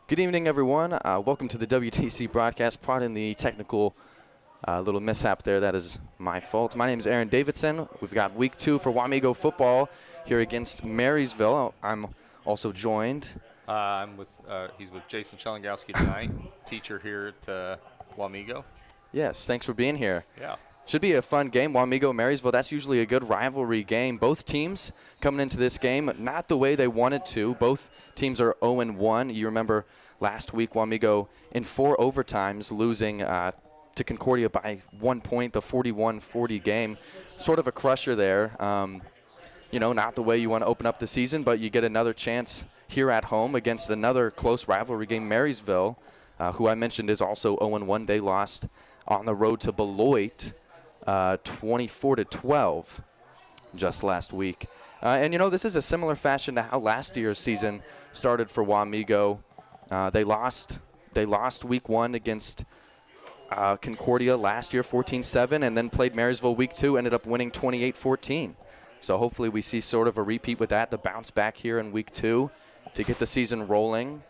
Good evening, everyone. Welcome to the WTC broadcast. Pardon the technical little mishap there. That is my fault. My name is Aaron Davidson. We've got week 2 for Wamego football here against Marysville. I'm also joined. He's with Jason Schelengowski tonight, teacher here at Wamego. Yes, thanks for being here. Yeah. Should be a fun game. Wamego, Marysville, that's usually a good rivalry game. Both teams coming into this game, not the way they wanted to. Both teams are 0-1. You remember last week, Wamego in 4 overtimes losing to Concordia by 1 point, the 41-40 game. Sort of a crusher there. Not the way you want to open up the season, but you get another chance here at home against another close rivalry game, Marysville, who I mentioned is also 0-1. They lost on the road to Beloit 24-12 just last week. This is a similar fashion to how last year's season started for Wamego. They lost week 1 against Concordia last year, 14-7, and then played Marysville week 2, ended up winning 28-14. So hopefully we see sort of a repeat with that, the bounce back here in week 2 to get the season rolling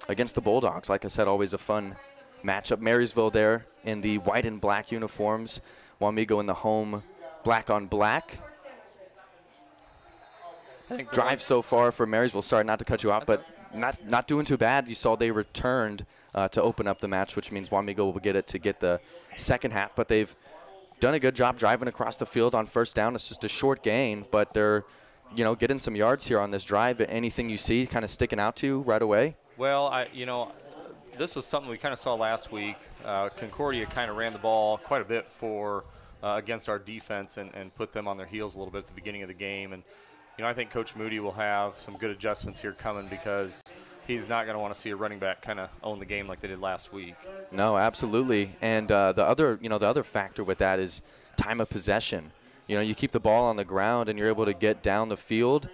against the Bulldogs. Like I said, always a fun matchup. Marysville there in the white and black uniforms. Wamego in the home black on black. Drive so far for Marysville. Sorry, not to cut you off, but not doing too bad. You saw they returned to open up the match, which means Wamego will get it to get the second half. But they've done a good job driving across the field on first down. It's just a short gain, but they're getting some yards here on this drive. Anything you see kind of sticking out to you right away? Well, this was something we kind of saw last week. Concordia kind of ran the ball quite a bit against our defense and put them on their heels a little bit at the beginning of the game. And I think Coach Moody will have some good adjustments here coming because he's not going to want to see a running back kind of own the game like they did last week. No, absolutely. And the other factor with that is time of possession. You keep the ball on the ground and you're able to get down the field,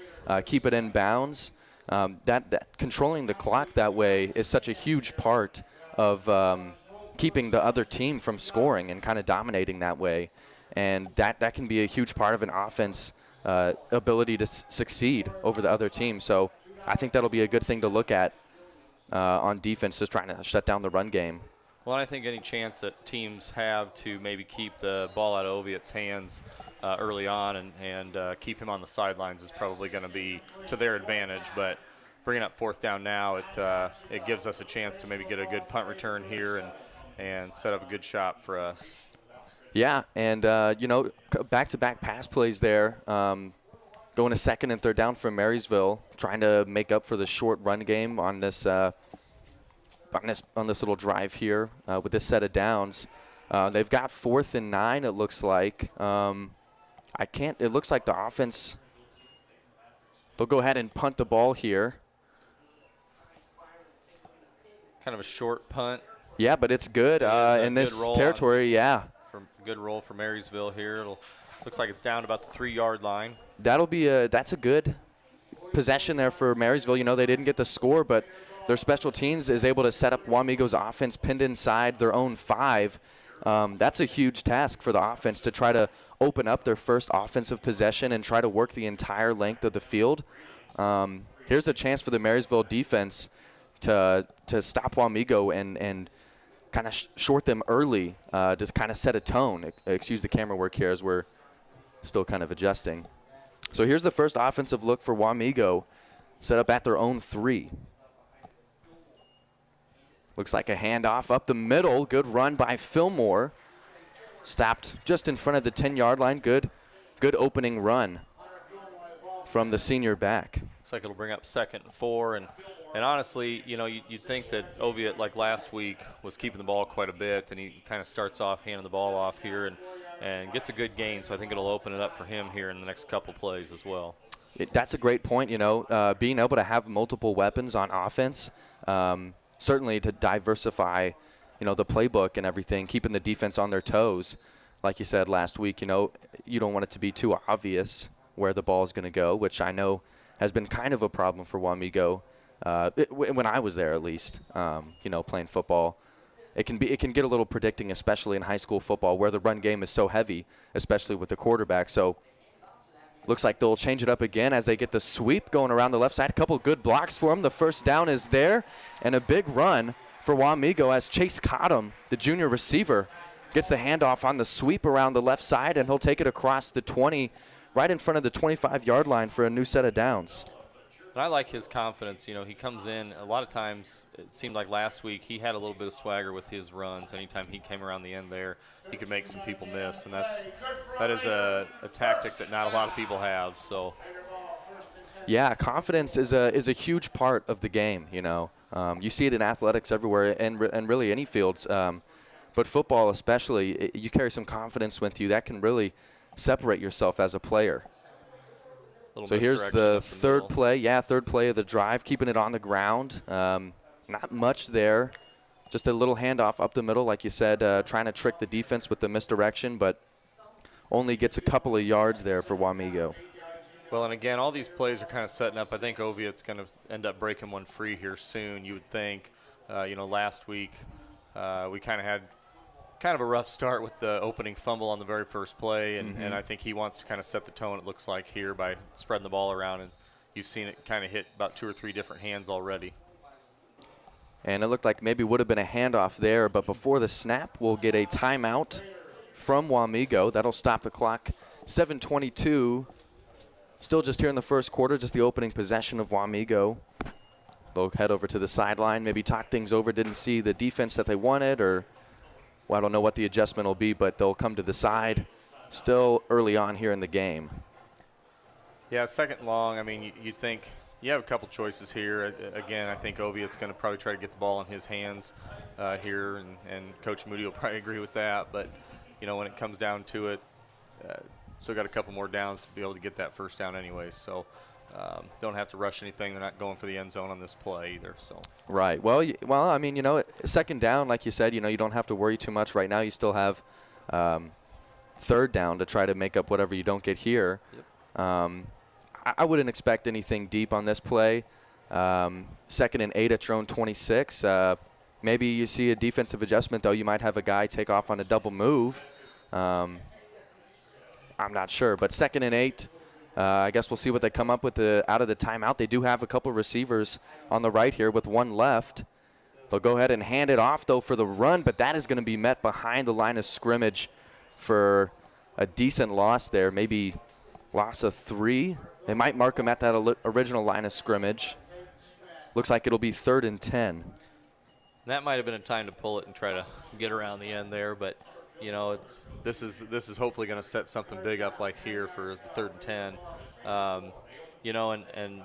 keep it in bounds. That controlling the clock that way is such a huge part of keeping the other team from scoring and kind of dominating that way. And that can be a huge part of an offense ability to succeed over the other team. So I think that'll be a good thing to look at on defense, just trying to shut down the run game. Well, I think any chance that teams have to maybe keep the ball out of Oviatt's hands early on and keep him on the sidelines is probably going to be to their advantage. But bringing up fourth down now, it gives us a chance to maybe get a good punt return here and set up a good shot for us. Yeah, and, back-to-back pass plays there. Going to second and third down for Marysville, trying to make up for the short run game on this little drive here with this set of downs. They've got 4th and 9, it looks like. It looks like the offense, they'll go ahead and punt the ball here. Kind of a short punt. Yeah, but it's good in this territory, yeah. Good roll for Marysville here. Looks like it's down to about the 3-yard line. That's a good possession there for Marysville. They didn't get the score, but their special teams is able to set up Wamego's offense pinned inside their own 5. That's a huge task for the offense to try to open up their first offensive possession and try to work the entire length of the field. Here's a chance for the Marysville defense to stop Wamego and kind of short them early, to kind of set a tone. Excuse the camera work here as we're still kind of adjusting. So here's the first offensive look for Wamego, set up at their own 3. Looks like a handoff up the middle. Good run by Fillmore. Stopped just in front of the 10-yard line. Good opening run from the senior back. Looks like it'll bring up 2nd and 4. And honestly, you'd think that Oviatt, like last week, was keeping the ball quite a bit, and he kind of starts off handing the ball off here and gets a good gain. So I think it'll open it up for him here in the next couple plays as well. That's a great point, being able to have multiple weapons on offense, certainly to diversify, the playbook and everything, keeping the defense on their toes. Like you said last week, you don't want it to be too obvious where the ball is going to go, which I know has been kind of a problem for Wamego. When I was there, at least, playing football, it can get a little predicting, especially in high school football, where the run game is so heavy, especially with the quarterback. So Looks like they'll change it up again as they get the sweep going around the left side. A couple good blocks for him. The first down is there, and a big run for Wamego as Chase Cottom, the junior receiver, gets the handoff on the sweep around the left side, and he'll take it across the 20, right in front of the 25-yard line for a new set of downs. And I like his confidence. You know, he comes in, a lot of times, it seemed like last week he had a little bit of swagger with his runs. Anytime he came around the end there, he could make some people miss. And that is a tactic that not a lot of people have. So, yeah, confidence is a huge part of the game, you know. You see it in athletics everywhere and really any fields. But football especially, you carry some confidence with you. That can really separate yourself as a player. So here's the third play. Yeah, third play of the drive, keeping it on the ground. Not much there. Just a little handoff up the middle, like you said, trying to trick the defense with the misdirection, but only gets a couple of yards there for Wamego. Well, and again, all these plays are kind of setting up. I think Oviatt's going to end up breaking one free here soon, you would think. You know, last week we kind of had kind of a rough start with the opening fumble on the very first play, and I think he wants to kind of set the tone, it looks like, here by spreading the ball around, and you've seen it kind of hit about 2 or 3 different hands already. And it looked like maybe would have been a handoff there, but before the snap, we'll get a timeout from Wamego. That'll stop the clock. 7:22, still just here in the first quarter, just the opening possession of Wamego. They'll head over to the sideline, maybe talk things over, didn't see the defense that they wanted, or well, I don't know what the adjustment will be, but they'll come to the side still early on here in the game. Yeah, second and long. I mean, you'd think you have a couple choices here. Again, I think Oviatt's going to probably try to get the ball in his hands here, and Coach Moody will probably agree with that. But, you know, when it comes down to it, still got a couple more downs to be able to get that first down anyway. So don't have to rush anything. They're not going for the end zone on this play either. So right. Well, I mean, you know, second down, like you said, you know, you don't have to worry too much right now. You still have third down to try to make up whatever you don't get here. Yep. I wouldn't expect anything deep on this play. 2nd and 8 at your own 26. Maybe you see a defensive adjustment, though. You might have a guy take off on a double move. I'm not sure. But 2nd and 8, I guess we'll see what they come up with out of the timeout. They do have a couple receivers on the right here with one left. They'll go ahead and hand it off, though, for the run, but that is going to be met behind the line of scrimmage for a decent loss there, maybe loss of 3. They might mark him at that original line of scrimmage. Looks like it'll be 3rd and 10. That might have been a time to pull it and try to get around the end there, but you know, this is hopefully going to set something big up like here for the 3rd and 10. You know, and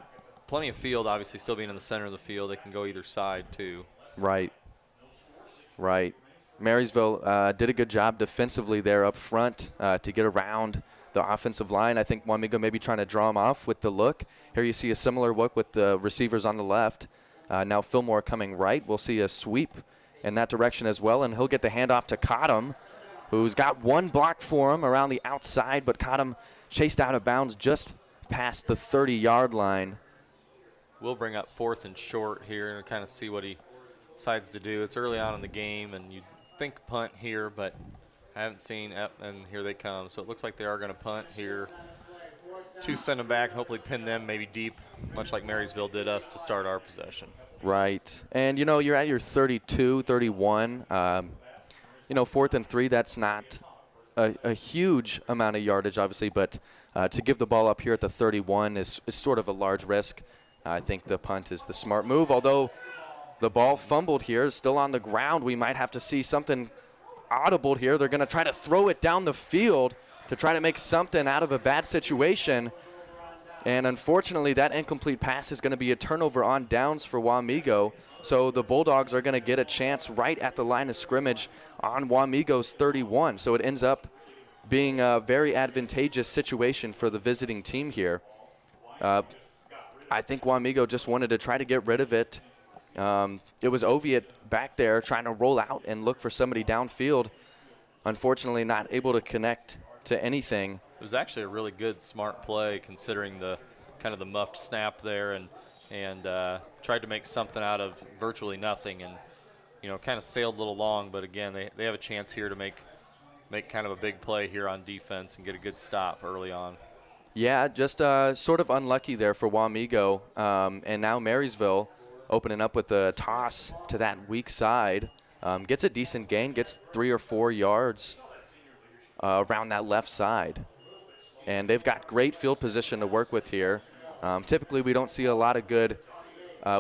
plenty of field, obviously, still being in the center of the field. They can go either side too. Right. Marysville did a good job defensively there up front to get around the offensive line. I think Wamego maybe trying to draw him off with the look. Here you see a similar look with the receivers on the left. Now Fillmore coming right. We'll see a sweep in that direction as well, and he'll get the handoff to Cottom, who's got one block for him around the outside, but Cottom chased out of bounds just past the 30-yard line. We'll bring up 4th and short here and kind of see what he decides to do. It's early on in the game, and you'd think punt here, but I haven't seen, and here they come. So it looks like they are going to punt here. 2 send them back and hopefully pin them maybe deep, much like Marysville did us to start our possession. Right. And, you know, you're at your 32, 31. You know, 4th and 3, that's not a huge amount of yardage, obviously, but to give the ball up here at the 31 is sort of a large risk. I think the punt is the smart move, although the ball fumbled here is still on the ground. We might have to see something audible here. They're going to try to throw it down the field to try to make something out of a bad situation. And unfortunately, that incomplete pass is going to be a turnover on downs for Wamego. So the Bulldogs are going to get a chance right at the line of scrimmage on Wamego's 31. So it ends up being a very advantageous situation for the visiting team here. I think Wamego just wanted to try to get rid of it. It was Oviatt back there trying to roll out and look for somebody downfield. Unfortunately, not able to connect to anything. It was actually a really good, smart play considering the kind of the muffed snap there, and tried to make something out of virtually nothing, and you know, kind of sailed a little long. But again, they have a chance here to make kind of a big play here on defense and get a good stop early on. Yeah, just sort of unlucky there for Wamego. And now Marysville opening up with a toss to that weak side. Gets a decent gain, gets 3 or 4 yards around that left side. And they've got great field position to work with here. Typically, we don't see a lot of good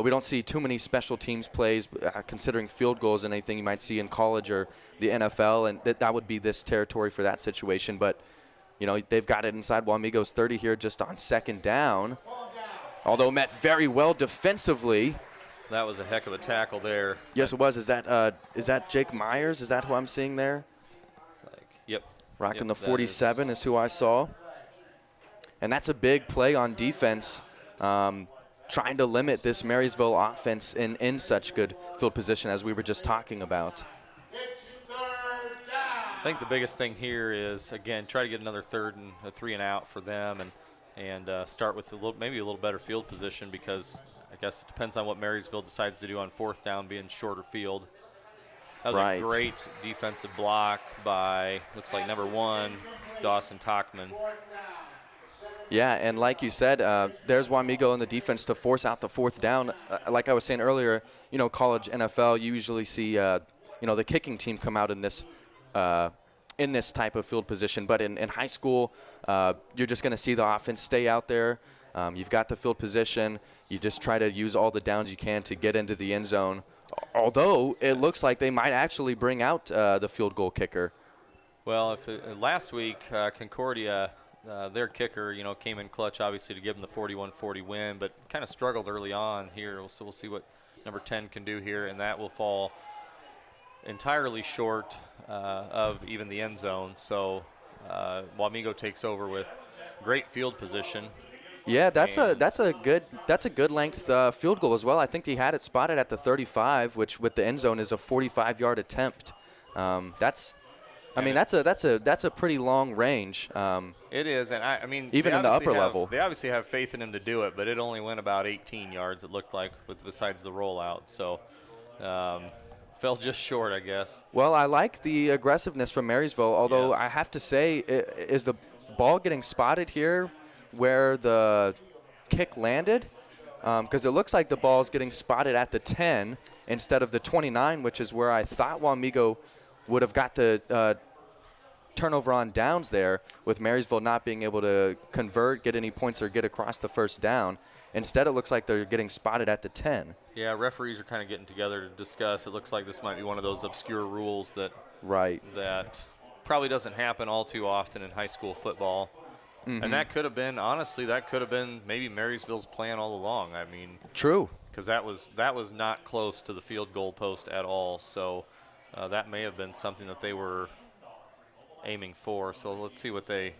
we don't see too many special teams plays considering field goals and anything you might see in college or the NFL, and that would be this territory for that situation. But, you know, they've got it inside Wamego's 30 here just on second down, although met very well defensively. That was a heck of a tackle there. Yes, it was. Is that Jake Myers? Is that who I'm seeing there? Yep. Rocking the 47 is who I saw. And that's a big play on defense. Trying to limit this Marysville offense in such good field position as we were just talking about. I think the biggest thing here is, again, try to get another third and a 3 and out for them, and start with maybe a little better field position, because I guess it depends on what Marysville decides to do on fourth down, being shorter field. That was a great defensive block by, looks like number 1, Dawson Talkman. Yeah, and like you said, there's Wamego in the defense to force out the fourth down. Like I was saying earlier, you know, college, NFL, you usually see, you know, the kicking team come out in this type of field position. But in high school, you're just going to see the offense stay out there. You've got the field position. You just try to use all the downs you can to get into the end zone. Although it looks like they might actually bring out the field goal kicker. Well, last week, Concordia, their kicker, you know, came in clutch, obviously, to give them the 41-40 win, but kind of struggled early on here. So we'll see what number 10 can do here, and that will fall entirely short of even the end zone. So Wamego takes over with great field position. Yeah, that's a good length field goal as well. I think he had it spotted at the 35, which with the end zone is a 45-yard attempt. That's a pretty long range. It is, and I mean, even in the upper level, they obviously have faith in him to do it, but it only went about 18 yards. It looked like, besides the rollout, so fell just short, I guess. Well, I like the aggressiveness from Marysville, although yes. I have to say, is the ball getting spotted here where the kick landed? Because it looks like the ball is getting spotted at the 10 instead of the 29, which is where I thought Wamego would have got the turnover on downs there, with Marysville not being able to convert, get any points, or get across the first down. Instead, it looks like they're getting spotted at the 10. Yeah, referees are kind of getting together to discuss. It looks like this might be one of those obscure rules that probably doesn't happen all too often in high school football. Mm-hmm. And that could have been, honestly, maybe Marysville's plan all along. I mean, true, because that was not close to the field goal post at all. So that may have been something that they were aiming for. So let's see what it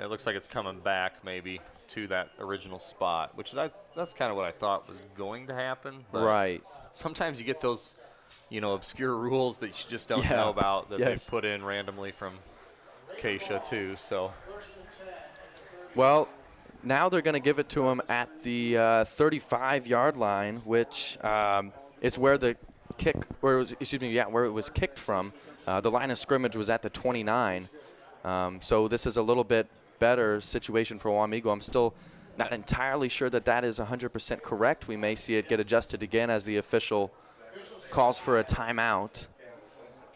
looks like it's coming back maybe to that original spot, which is that's kind of what I thought was going to happen. But right. Sometimes you get those, you know, obscure rules that you just don't know about that they put in randomly from Acacia too. So. Well, now they're going to give it to him at the 35-yard line, which is where the kick, where it was kicked from. The line of scrimmage was at the 29. So this is a little bit better situation for Wamego. I'm still not entirely sure that is 100% correct. We may see it get adjusted again as the official calls for a timeout.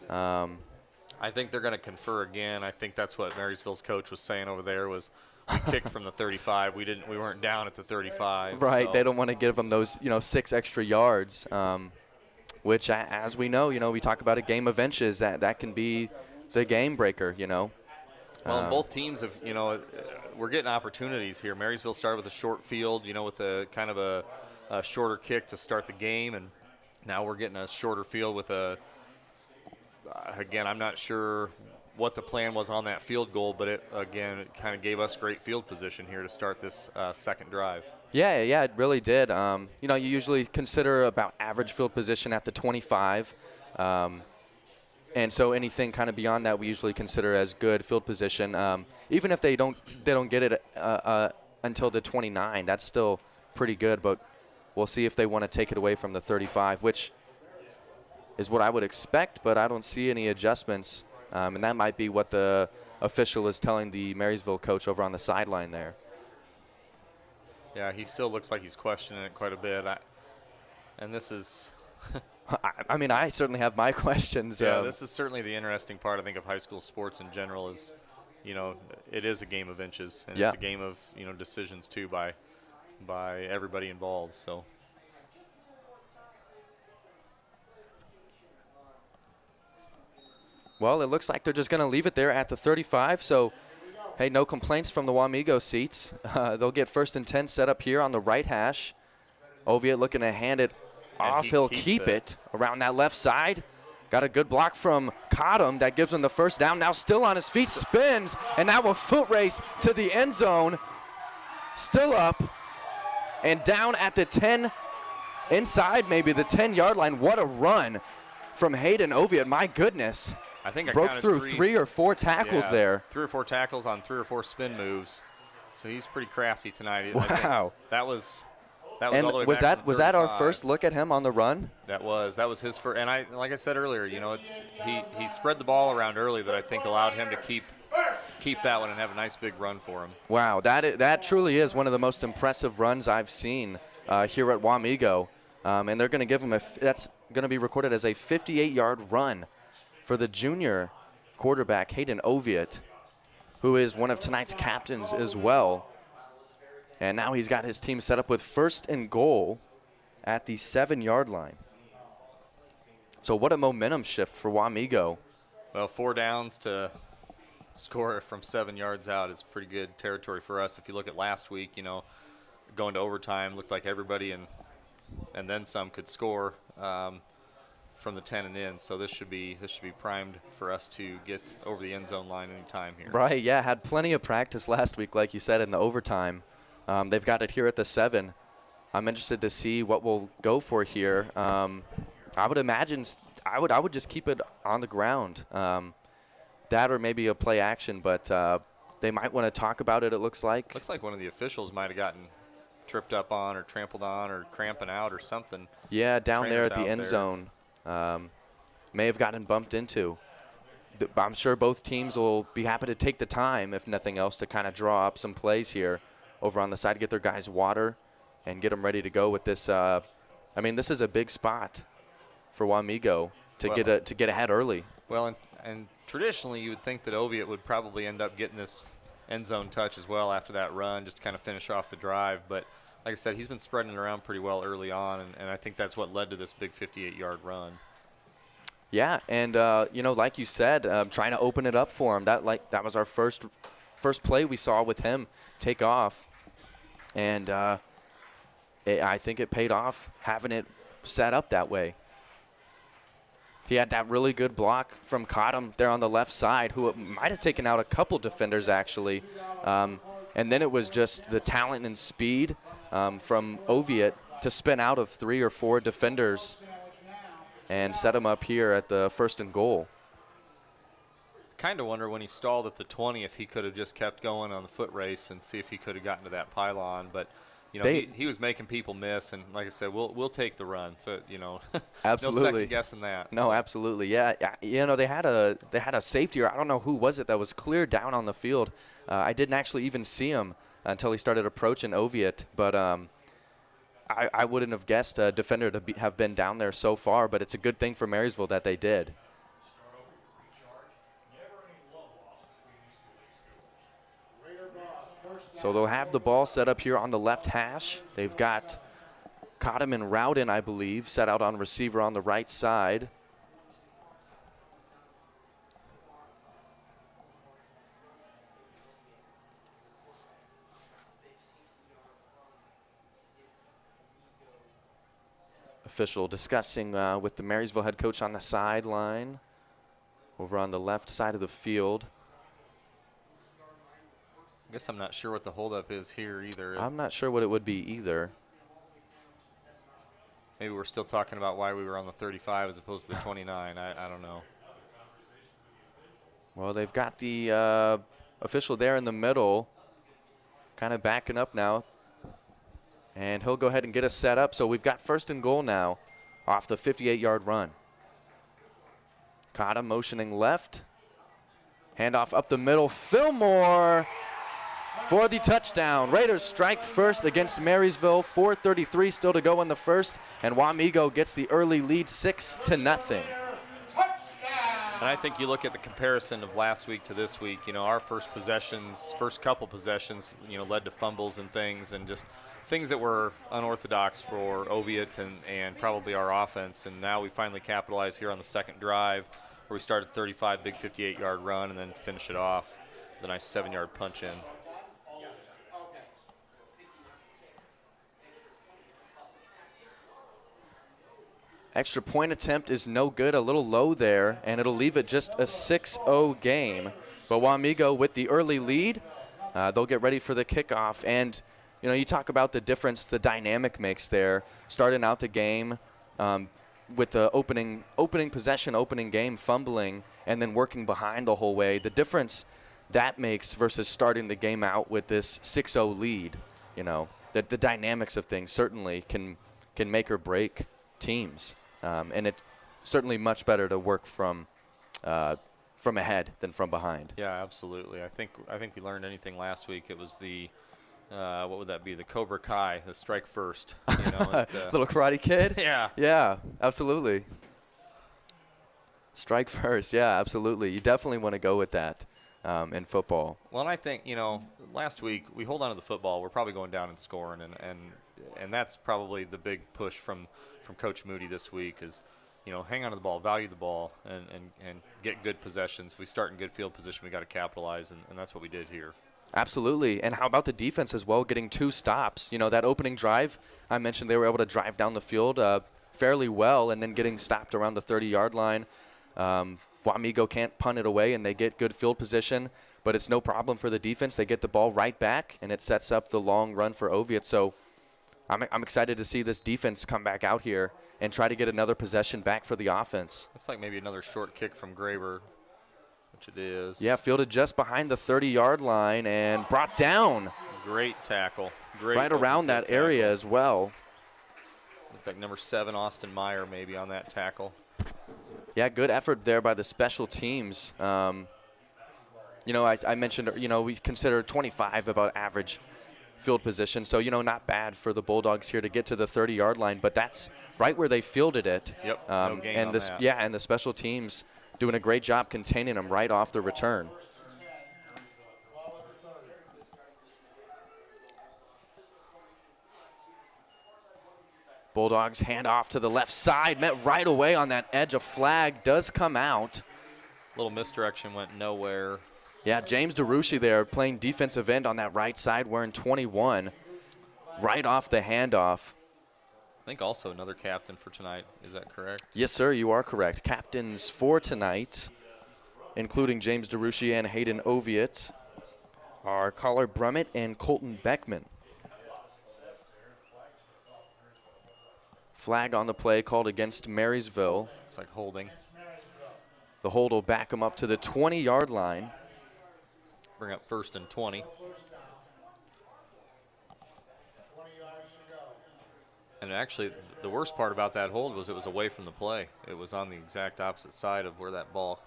I think they're going to confer again. I think that's what Marysville's coach was saying over there was we kicked from the 35. We weren't down at the 35. Right. So. They don't want to give them those, 6 extra yards, which, as we know, we talk about a game of inches. That can be the game breaker, Well, both teams have, we're getting opportunities here. Marysville started with a short field, with a kind of a shorter kick to start the game, and now we're getting a shorter field with again, I'm not sure what the plan was on that field goal, but it kind of gave us great field position here to start this second drive. Yeah, it really did. You usually consider about average field position at the 25. And so anything kind of beyond that we usually consider as good field position. Even if they don't get it until the 29, that's still pretty good. But we'll see if they want to take it away from the 35, which is what I would expect. But I don't see any adjustments, and that might be what the official is telling the Marysville coach over on the sideline there. Yeah, he still looks like he's questioning it quite a bit. And this is I mean, I certainly have my questions. Yeah, this is certainly the interesting part, I think, of high school sports in general is, it is a game of inches, and it's a game of, decisions too by everybody involved. So. Well, it looks like they're just going to leave it there at the 35. So, hey, no complaints from the Wamego seats. They'll get 1st and 10 set up here on the right hash. Oviatt looking to hand it off. He'll keep it around that left side. Got a good block from Cottom. That gives him the 1st down. Now still on his feet, spins, and now a foot race to the end zone. Still up and down at the 10, inside maybe the 10-yard line. What a run from Hayden Oviatt. My goodness. I think I broke counted through 3 or 4 tackles there. 3 or 4 tackles on 3 or 4 spin moves. So he's pretty crafty tonight. Wow. That was and all the way was back that our first look at him on the run? That was his first. And like I said earlier, he spread the ball around early that I think allowed him to keep that one and have a nice big run for him. Wow, that truly is one of the most impressive runs I've seen here at Wamego. And they're going to give him that's going to be recorded as a 58-yard run for the junior quarterback Hayden Oviatt, who is one of tonight's captains as well. And now he's got his team set up with 1st and goal at the 7-yard line. So what a momentum shift for Wamego. Well, 4 downs to score from 7 yards out is pretty good territory for us. If you look at last week, going to overtime, looked like everybody and then some could score from the 10 and in. So this should be primed for us to get over the end zone line anytime here. Right, yeah, had plenty of practice last week, like you said, in the overtime. They've got it here at the 7. I'm interested to see what we'll go for here. I would imagine I would just keep it on the ground. That or maybe a play action, but they might want to talk about it, it looks like. Looks like one of the officials might have gotten tripped up on or trampled on or cramping out or something. Yeah, down there at the end zone. May have gotten bumped into. I'm sure both teams will be happy to take the time, if nothing else, to kind of draw up some plays here over on the side, get their guys water and get them ready to go with this. I mean, this is a big spot for Wamego to get ahead early. Well, and traditionally you would think that Oviatt would probably end up getting this end zone touch as well after that run, just to kind of finish off the drive. But like I said, he's been spreading it around pretty well early on, and I think that's what led to this big 58-yard run. Yeah, and like you said, trying to open it up for him. That was our first play we saw with him take off, and I think it paid off having it set up that way. He had that really good block from Cottom there on the left side, who might have taken out a couple defenders actually, and then it was just the talent and speed from Oviatt to spin out of 3 or 4 defenders and set him up here at the 1st and goal. Kind of wonder when he stalled at the 20 if he could have just kept going on the foot race and see if he could have gotten to that pylon. But, he was making people miss, and like I said, we'll take the run. So, absolutely. No second guessing that. No, absolutely. Yeah, they had a safety, or I don't know who was it, that was clear down on the field. I didn't actually even see him until he started approaching Oviatt, but I wouldn't have guessed a defender to have been down there so far, but it's a good thing for Marysville that they did. So they'll have the ball set up here on the left hash. They've got Cottom and Rowden, I believe, set out on receiver on the right side. Official discussing with the Marysville head coach on the sideline over on the left side of the field. I guess I'm not sure what the holdup is here either. I'm not sure what it would be either. Maybe we're still talking about why we were on the 35 as opposed to the 29. I don't know. Well, they've got the official there in the middle, kind of backing up now. And he'll go ahead and get us set up. So we've got 1st and goal now off the 58-yard run. Cotta motioning left. Handoff up the middle. Fillmore for the touchdown. Raiders strike first against Marysville. 4:33 still to go in the first, and Wamego gets the early lead 6-0. And I think you look at the comparison of last week to this week, our first couple possessions, led to fumbles and things, and just things that were unorthodox for Oviatt and probably our offense. And now we finally capitalize here on the second drive, where we start at 35, big 58-yard run, and then finish it off with a nice 7-yard punch in. Extra point attempt is no good, a little low there, and it'll leave it just a 6-0 game. But Wamego with the early lead, they'll get ready for the kickoff. And, you talk about the difference the dynamic makes there, starting out the game with the opening possession, opening game, fumbling, and then working behind the whole way. The difference that makes versus starting the game out with this 6-0 lead, the dynamics of things certainly can make or break teams, and it's certainly much better to work from ahead than from behind. Yeah, absolutely. I think we learned anything last week. It was the what would that be? The Cobra Kai, the strike first. Little Karate Kid. Yeah, absolutely. Strike first. Yeah, absolutely. You definitely want to go with that in football. Well, and I think last week we hold on to the football. We're probably going down and scoring, and that's probably the big push from Coach Moody this week is, hang on to the ball, value the ball, and get good possessions. We start in good field position. We got to capitalize, and that's what we did here. Absolutely. And how about the defense as well, getting 2 stops? That opening drive, I mentioned they were able to drive down the field fairly well and then getting stopped around the 30-yard line. Wamego can't punt it away, and they get good field position, but it's no problem for the defense. They get the ball right back, and it sets up the long run for Oviatt. So I'm excited to see this defense come back out here and try to get another possession back for the offense. Looks like maybe another short kick from Graber, which it is. Yeah, fielded just behind the 30-yard line and brought down. Great tackle. Right around that area as well. Looks like number 7, Austin Meyer, maybe on that tackle. Yeah, good effort there by the special teams. I mentioned, we consider 25 about average field position. So, not bad for the Bulldogs here to get to the 30-yard line, but that's right where they fielded it. Yep, no gain and on this, that. Yeah, and the special teams doing a great job containing them right off the return. Bulldogs hand off to the left side, met right away on that edge. A flag does come out. Little misdirection, went nowhere. Yeah, James DeRushi there playing defensive end on that right side, wearing 21, right off the handoff. I think also another captain for tonight. Is that correct? Yes, sir, you are correct. Captains for tonight, including James DeRushi and Hayden Oviatt, are Collar Brummett and Colton Beckman. Flag on the play called against Marysville. It's like holding. The hold will back them up to the 20-yard line. Bring up 1st and 20. And actually, the worst part about that hold was it was away from the play. It was on the exact opposite side of where that ball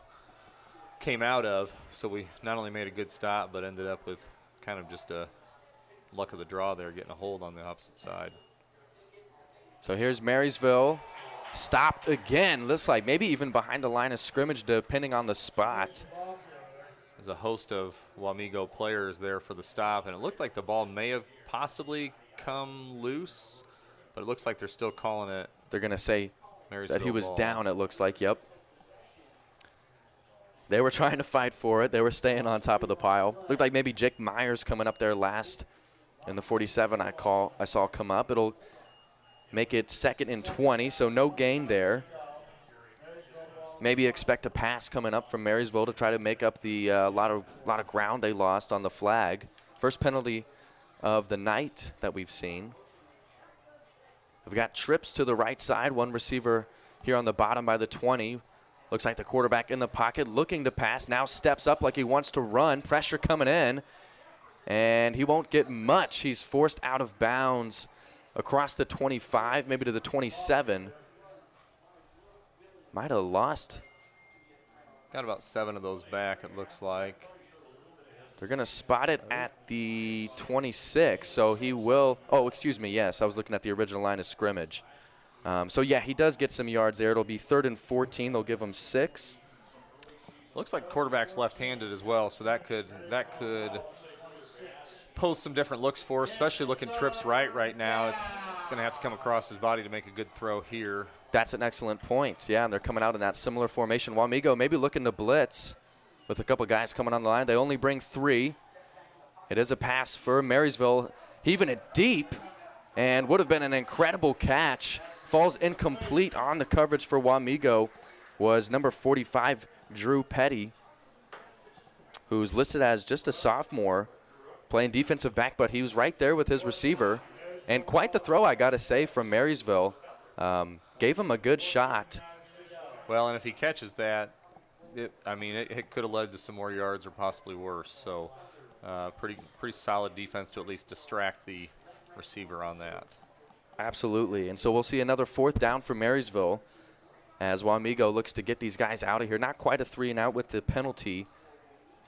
came out of. So we not only made a good stop, but ended up with kind of just a luck of the draw there, getting a hold on the opposite side. So here's Marysville. Stopped again. Looks like maybe even behind the line of scrimmage, depending on the spot. There's a host of Wamego players there for the stop, and it looked like the ball may have possibly come loose, but it looks like they're still calling it. They're going to say Marysville that he was ball. down, it looks like, yep. They were trying to fight for it. They were staying on top of the pile. Looked like maybe Jake Myers coming up there last in the 47 I saw come up. It'll make it 2nd and 20, so no gain there. Maybe expect a pass coming up from Marysville to try to make up the lot of ground they lost on the flag. First penalty of the night that we've seen. We've got trips to the right side. One receiver here on the bottom by the 20. Looks like the quarterback in the pocket looking to pass. Now steps up like he wants to run. Pressure coming in. And he won't get much. He's forced out of bounds across the 25, maybe to the 27. Might have lost Got about 7 of those back, it looks like. They're going to spot it at the 26, so he will – oh, excuse me, yes, I was looking at the original line of scrimmage. So, yeah, he does get some yards there. It'll be 3rd and 14. They'll give him 6. Looks like quarterback's left-handed as well, so that could pose some different looks for us, especially looking trips right now. It's going to have to come across his body to make a good throw here. That's an excellent point. Yeah, and they're coming out in that similar formation. Wamego maybe looking to blitz with a couple guys coming on the line. They only bring 3. It is a pass for Marysville, heaving it deep, and would have been an incredible catch. Falls incomplete on the coverage for Wamego was number 45, Drew Petty, who's listed as just a sophomore, playing defensive back, but he was right there with his receiver. And quite the throw, I got to say, from Marysville. Gave him a good shot. Well, and if he catches that, it could have led to some more yards or possibly worse. So pretty solid defense to at least distract the receiver on that. Absolutely. And so we'll see another 4th down for Marysville as Wamego looks to get these guys out of here. Not quite a 3-and-out with the penalty,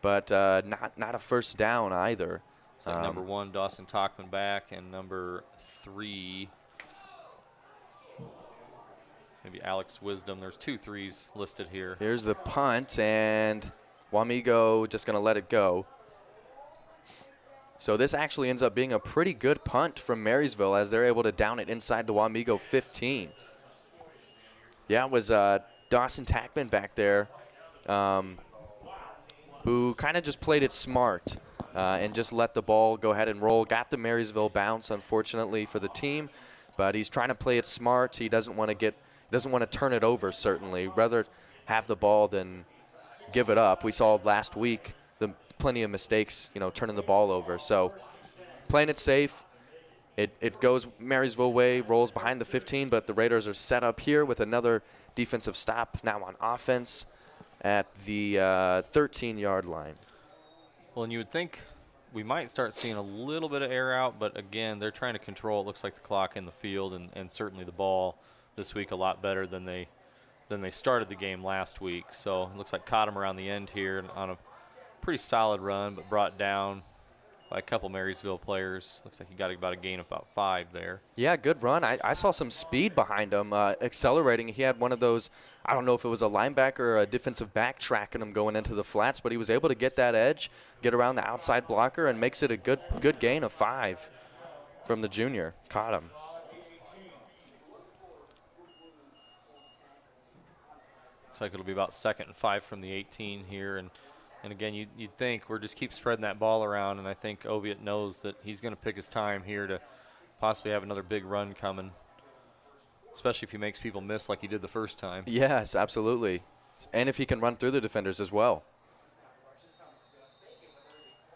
but not a first down either. So number 1, Dawson Talkman back, and number 3, maybe Alex Wisdom. There's 2 3s listed here. Here's the punt, and Wamego just going to let it go. So this actually ends up being a pretty good punt from Marysville as they're able to down it inside the Wamego 15. Yeah, it was Dawson Tackman back there who kind of just played it smart and just let the ball go ahead and roll. Got the Marysville bounce, unfortunately, for the team, but he's trying to play it smart. He doesn't want to turn it over, certainly. Rather have the ball than give it up. We saw last week plenty of mistakes, turning the ball over. So playing it safe. It goes Marysville way, rolls behind the 15, but the Raiders are set up here with another defensive stop now on offense at the 13-yard line. Well, and you would think we might start seeing a little bit of air out, but again, they're trying to control, it looks like, the clock in the field, and certainly the ball this week a lot better than they started the game last week. So it looks like caught him around the end here on a pretty solid run, but brought down by a couple Marysville players. Looks like he got about a gain of about 5 there. Yeah, good run. I saw some speed behind him, accelerating. He had one of those, I don't know if it was a linebacker or a defensive back tracking him going into the flats, but he was able to get that edge, get around the outside blocker, and makes it a good gain of 5 from the junior. Caught him. Looks like it'll be about 2nd and 5 from the 18 here. And again, you'd think we're just keep spreading that ball around, and I think Oviatt knows that he's going to pick his time here to possibly have another big run coming, especially if he makes people miss like he did the first time. Yes, absolutely. And if he can run through the defenders as well.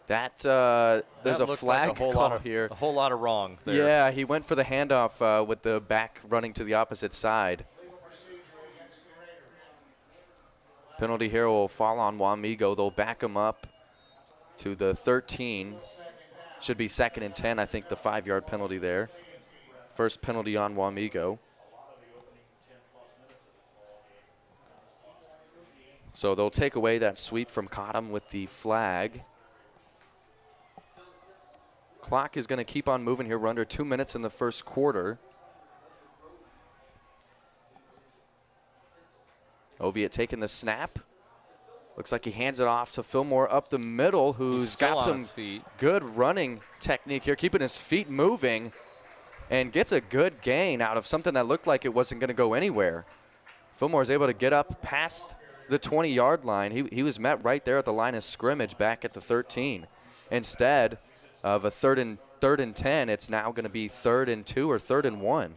There's a flag call here. A whole lot of wrong there. Yeah, he went for the handoff with the back running to the opposite side. Penalty here will fall on Wamego. They'll back him up to the 13. Should be 2nd and 10, I think, the 5-yard penalty there. First penalty on Wamego. So they'll take away that sweep from Cottom with the flag. Clock is going to keep on moving here. We're under 2 minutes in the first quarter. Oviatt taking the snap. Looks like he hands it off to Fillmore up the middle, who's got some good running technique here, keeping his feet moving, and gets a good gain out of something that looked like it wasn't going to go anywhere. Fillmore is able to get up past the 20-yard line. He was met right there at the line of scrimmage back at the 13. Instead of a third and 10, it's now going to be 3rd and 2 or 3rd and 1.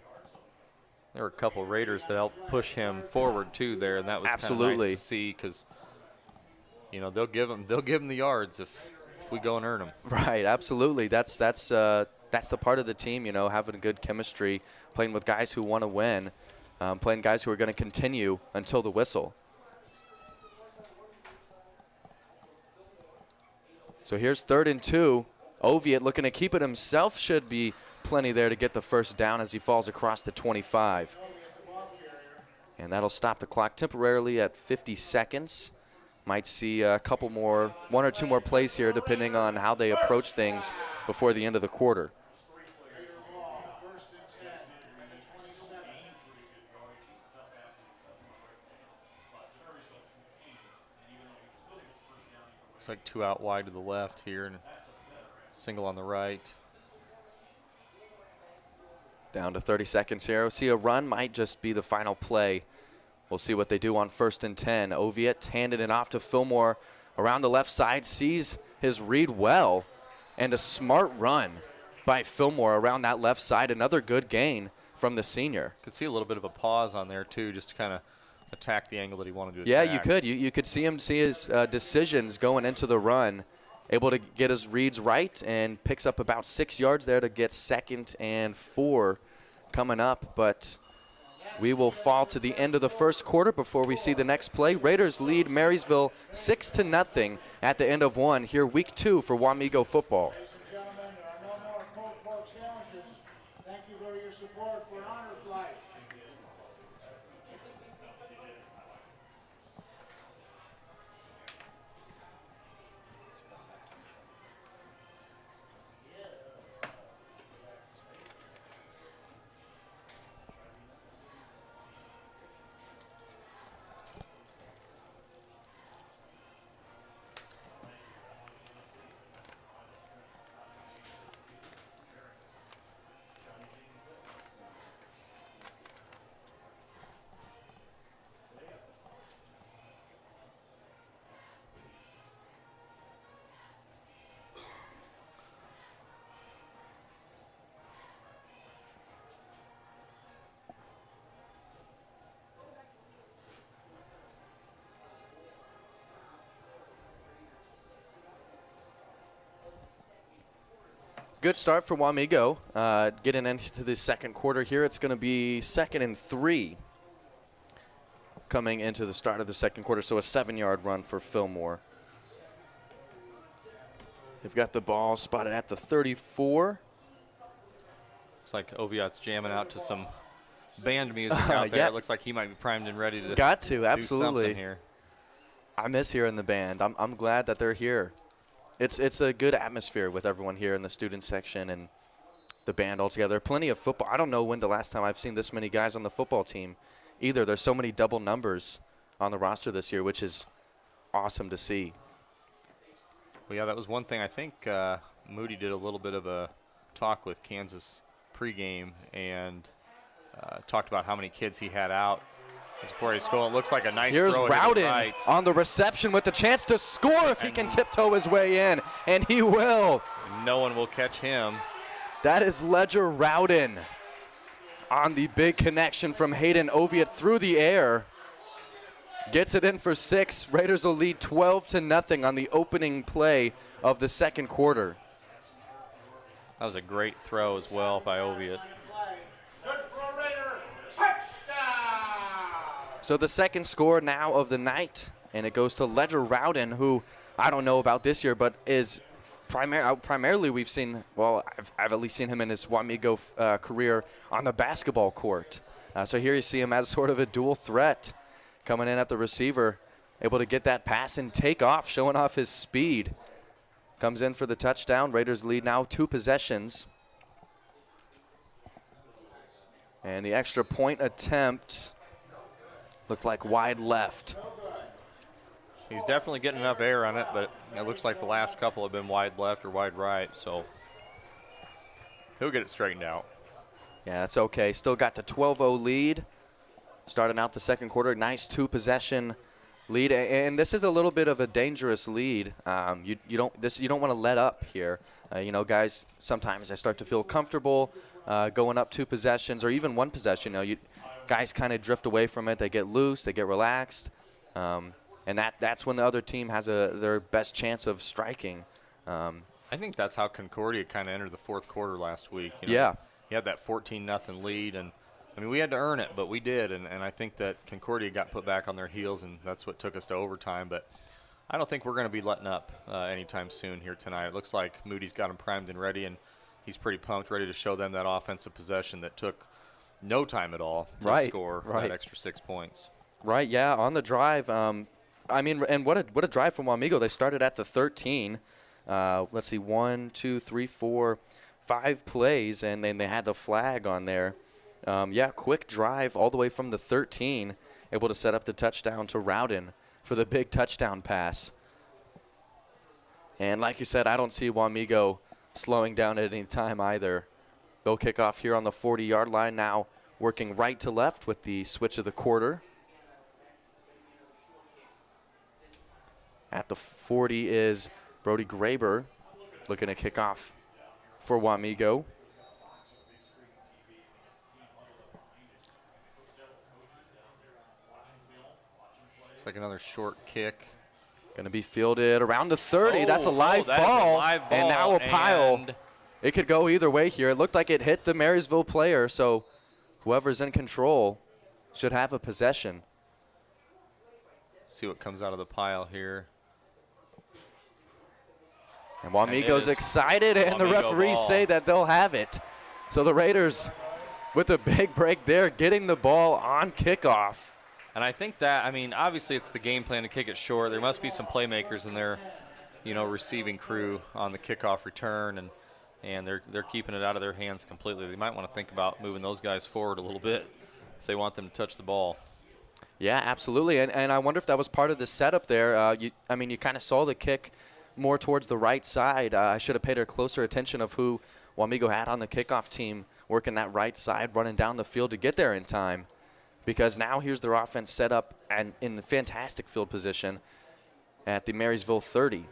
There were a couple Raiders that helped push him forward too there, and that was kind of nice to see because, they'll give him the yards if we go and earn them. Right, absolutely. That's the part of the team, having good chemistry, playing with guys who want to win, playing guys who are going to continue until the whistle. So here's 3rd and 2. Oviatt looking to keep it himself, should be plenty there to get the first down as he falls across the 25. And that'll stop the clock temporarily at 50 seconds. Might see a couple more, one or two more plays here, depending on how they approach things before the end of the quarter. It's like 2 out wide to the left here and single on the right. Down to 30 seconds here. We'll see a run might just be the final play. We'll see what they do on 1st and 10. Oviatt handed it off to Fillmore around the left side, sees his read well, and a smart run by Fillmore around that left side. Another good gain from the senior. Could see a little bit of a pause on there too, just to kind of attack the angle that he wanted to attack. Yeah, you could. You could see him see his decisions going into the run, able to get his reads right, and picks up about 6 yards there to get 2nd and 4 coming up. But we will fall to the end of the first quarter before we see the next play. Raiders lead Marysville 6-0 at the end of one here, week 2 for Wamego football. Ladies and gentlemen, there are no more cold pork sandwiches. Thank you for your support for Honor Flight. Good start for Wamego. Getting into the second quarter here, it's going to be 2nd and 3 coming into the start of the second quarter, so a 7-yard run for Fillmore. They've got the ball spotted at the 34. Looks like Oviatt's jamming out to some band music out there. Yeah. It looks like he might be primed and ready to Got to, do absolutely. something here. I miss hearing the band. I'm glad that they're here. It's a good atmosphere with everyone here in the student section and the band all together. Plenty of football. I don't know when the last time I've seen this many guys on the football team either. There's so many double numbers on the roster this year, which is awesome to see. Well, yeah, that was one thing. I think Moody did a little bit of a talk with Kansas pregame and talked about how many kids he had out before he's going. It looks like a nice Here's throw. Rowden right on the reception with the chance to score if he can tiptoe his way in, and he will. No one will catch him. That is Ledger Rowden on the big connection from Hayden Oviatt through the air. Gets it in for 6. Raiders will lead 12-0 on the opening play of the second quarter. That was a great throw as well by Oviatt. Good for Raider. Touchdown! So the second score now of the night, and it goes to Ledger Rowden, who I don't know about this year, but is primarily we've seen, well, I've at least seen him in his Wamego career on the basketball court. So here you see him as sort of a dual threat coming in at the receiver, able to get that pass and take off, showing off his speed. Comes in for the touchdown. Raiders lead now 2 possessions. And the extra point attempt looked like wide left. He's definitely getting enough air on it, but it looks like the last couple have been wide left or wide right, so he'll get it straightened out. Yeah, that's okay. Still got the 12-0 lead. Starting out the second quarter, nice 2-possession lead, and this is a little bit of a dangerous lead. You don't want to let up here. Guys, sometimes I start to feel comfortable going up 2 possessions or even 1 possession. Guys kind of drift away from it. They get loose, they get relaxed, and that's when the other team has their best chance of striking. I think that's how Concordia kind of entered the fourth quarter last week. Yeah. He had that 14-0 lead, and I mean, we had to earn it, but we did, and I think that Concordia got put back on their heels, and that's what took us to overtime. But I don't think we're going to be letting up anytime soon here tonight. It looks like Moody's got him primed and ready, and he's pretty pumped, ready to show them that offensive possession that took no time at all to score that extra 6 points. Right, yeah, on the drive, I mean, and what a drive from Wamego. They started at the 13. Let's see, 1, 2, 3, 4, 5 plays, and then they had the flag on there. Yeah, quick drive all the way from the 13, able to set up the touchdown to Rowden for the big touchdown pass. And like you said, I don't see Wamego slowing down at any time either. They'll kick off here on the 40-yard line now, working right to left with the switch of the quarter. At the 40 is Brody Graber looking to kick off for Wamego. It's like another short kick. Going to be fielded around the 30. That's a live that is ball. a live ball. And now a pile. And It could go either way here. It looked like it hit the Marysville player, so whoever's in control should have a possession. see what comes out of the pile here. And Wamego's excited, and the Wamego referees ball. say that they'll have it. So the Raiders, with a big break there, getting the ball on kickoff. And I think that, I mean, obviously it's the game plan to kick it short. There must be some playmakers in their, receiving crew on the kickoff return, and they're keeping it out of their hands completely. They might want to think about moving those guys forward a little bit if they want them to touch the ball. Yeah, absolutely. And I wonder if that was part of the setup there. You kind of saw the kick more towards the right side. I should have paid a closer attention of who Wamego had on the kickoff team working that right side, running down the field to get there in time. Because now here's their offense set up and in fantastic field position at the Marysville 30.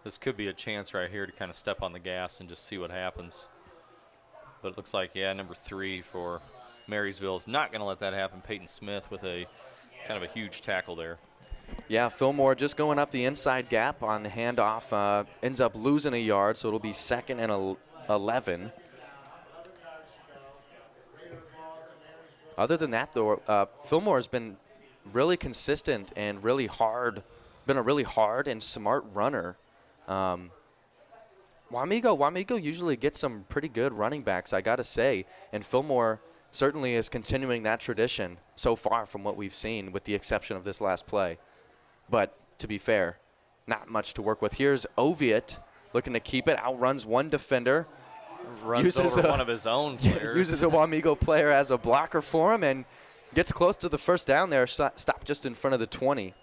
This could be a chance right here to kind of step on the gas and just see what happens. But it looks like, number 3 for Marysville is not going to let that happen. Peyton Smith with a kind of a huge tackle there. Yeah, Fillmore just going up the inside gap on the handoff. Ends up losing a yard, so it'll be 2nd and 11. Other than that, though, Fillmore has been really consistent and really hard, been a really hard and smart runner. Wamego usually gets some pretty good running backs, I got to say, and Fillmore certainly is continuing that tradition so far from what we've seen, with the exception of this last play. But to be fair, not much to work with. Here's Oviatt looking to keep it, outruns one defender. Runs over one of his own players. Uses a Wamego player as a blocker for him and gets close to the first down there, stopped just in front of the 20.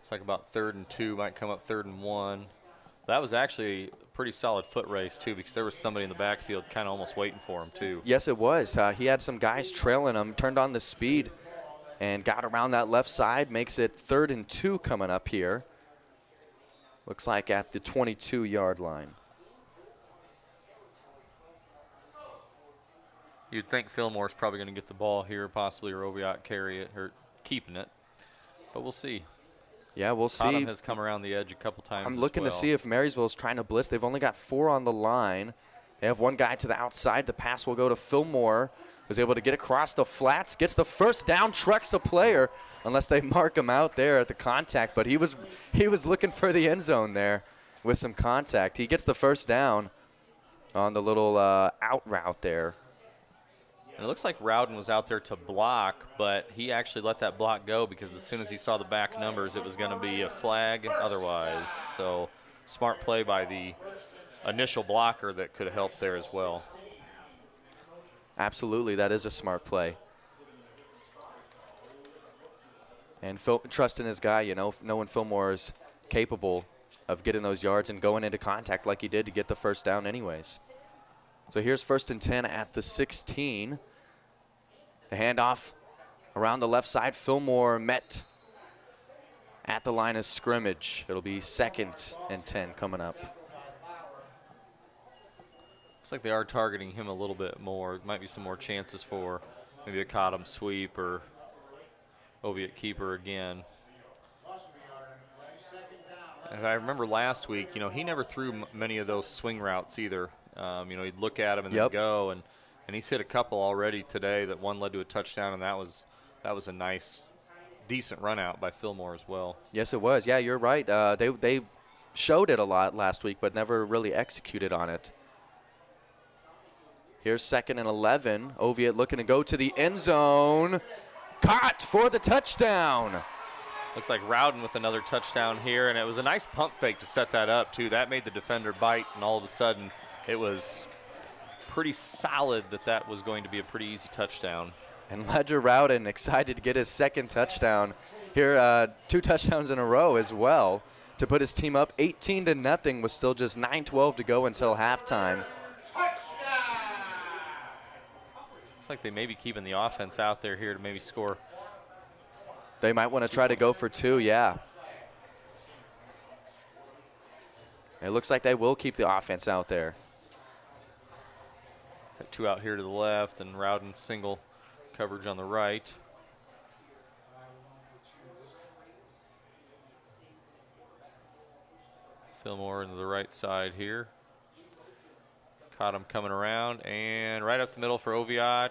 It's like about 3rd and 2, might come up 3rd and 1. That was actually a pretty solid foot race, too, because there was somebody in the backfield kind of almost waiting for him, too. Yes, it was. He had some guys trailing him, turned on the speed, and got around that left side. Makes it 3rd and 2 coming up here. Looks like at the 22-yard line. You'd think Fillmore's probably going to get the ball here, possibly, or Oviatt carry it, or keeping it. But we'll see. Yeah, we'll see. Cottom has come around the edge a couple times. I'm looking to see if Marysville's trying to blitz. They've only got 4 on the line. They have one guy to the outside. The pass will go to Fillmore, who's able to get across the flats, gets the first down, trucks the player, unless they mark him out there at the contact. But he was looking for the end zone there with some contact. He gets the first down on the little out route there. And it looks like Rowden was out there to block, but he actually let that block go because as soon as he saw the back numbers, it was going to be a flag otherwise. So smart play by the initial blocker that could have helped there as well. Absolutely, that is a smart play. And trusting his guy, knowing Fillmore is capable of getting those yards and going into contact like he did to get the first down anyways. So here's 1st and 10 at the 16. The handoff around the left side. Fillmore met at the line of scrimmage. It'll be 2nd and 10 coming up. Looks like they are targeting him a little bit more. Might be some more chances for maybe a Cottom sweep or Oviatt keeper again. And I remember last week, he never threw many of those swing routes either. He'd look at him and then go, and he's hit a couple already today. That one led to a touchdown, and that was a nice, decent run out by Fillmore as well. Yes, it was. Yeah, you're right. They showed it a lot last week, but never really executed on it. Here's 2nd and 11. Oviatt looking to go to the end zone. Caught for the touchdown. Looks like Rowden with another touchdown here, and it was a nice pump fake to set that up, too. That made the defender bite, and all of a sudden it was pretty solid that was going to be a pretty easy touchdown. And Ledger Rowden excited to get his 2nd touchdown. Here, 2 touchdowns in a row as well to put his team up 18-0 with still just 9:12 to go until halftime. Looks like they may be keeping the offense out there here to maybe score. They might want to try to go for 2, yeah. It looks like they will keep the offense out there. Set 2 out here to the left, and Rowden single coverage on the right. Fillmore into the right side here. Caught him coming around, and right up the middle for Oviatt.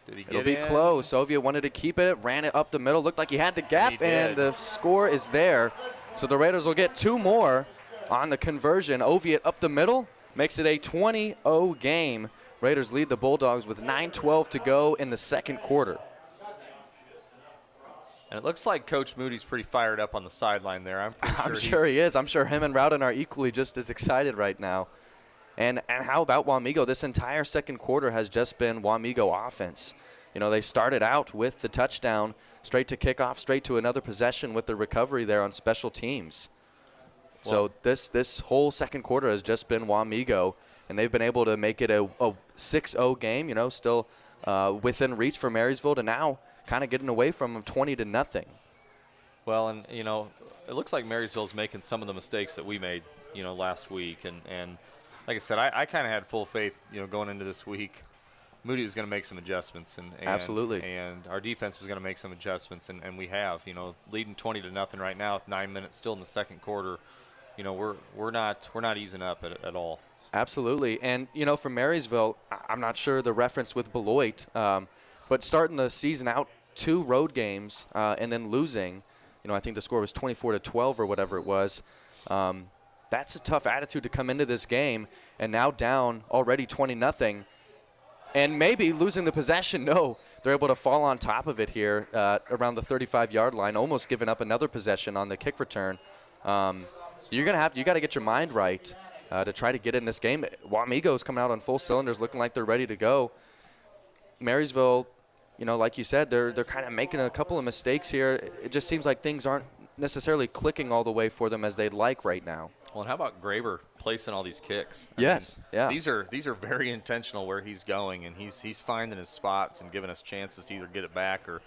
Did he get It'll be in? close. Oviatt wanted to keep it, ran it up the middle, looked like he had the gap, and the score is there. So the Raiders will get 2 more on the conversion. Oviatt up the middle makes it a 20-0 game. Raiders lead the Bulldogs with 9:12 to go in the 2nd quarter. And it looks like Coach Moody's pretty fired up on the sideline there. I'm sure he is. I'm sure him and Rowden are equally just as excited right now. And how about Wamego? This entire 2nd quarter has just been Wamego offense. You know, they started out with the touchdown, straight to kickoff, straight to another possession with the recovery there on special teams. So this whole 2nd quarter has just been Wamego, and they've been able to make it a 6-0 game, you know, still within reach for Marysville, to now kind of getting away from them 20-0. Well, and, you know, it looks like Marysville's making some of the mistakes that we made, you know, last week. And like I said, I kind of had full faith, you know, going into this week. Moody was going to make some adjustments. And absolutely. And our defense was going to make some adjustments, and we have, you know, leading 20-0 right now with 9 minutes still in the 2nd quarter. You know, we're not easing up at all. Absolutely. And, you know, for Marysville, I'm not sure the reference with Beloit, but starting the season out 2 road games and then losing, you know, I think the score was 24-12 or whatever it was. That's a tough attitude to come into this game, and now down already 20-0, and maybe losing the possession. No, they're able to fall on top of it here around the 35-yard line, almost giving up another possession on the kick return. You got to get your mind right to try to get in this game. Wamego's coming out on full cylinders, looking like they're ready to go. Marysville, you know, like you said, they're kind of making a couple of mistakes here. It just seems like things aren't necessarily clicking all the way for them as they'd like right now. Well, and how about Graber placing all these kicks? Yes, yeah. These are very intentional where he's going, and he's finding his spots and giving us chances to either get it back or,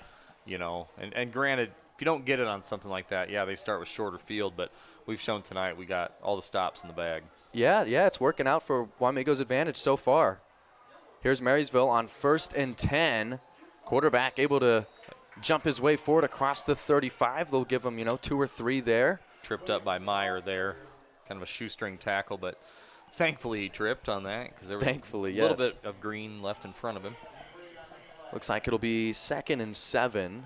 you know. And granted, if you don't get it on something like that, yeah, they start with shorter field, but we've shown tonight we got all the stops in the bag. Yeah, it's working out for Wamego's advantage so far. Here's Marysville on 1st and 10. Quarterback able to jump his way forward across the 35. They'll give him, 2 or 3 there. Tripped up by Meyer there. Kind of a shoestring tackle, but thankfully he tripped on that because there was a little bit of green left in front of him. Looks like it'll be 2nd and 7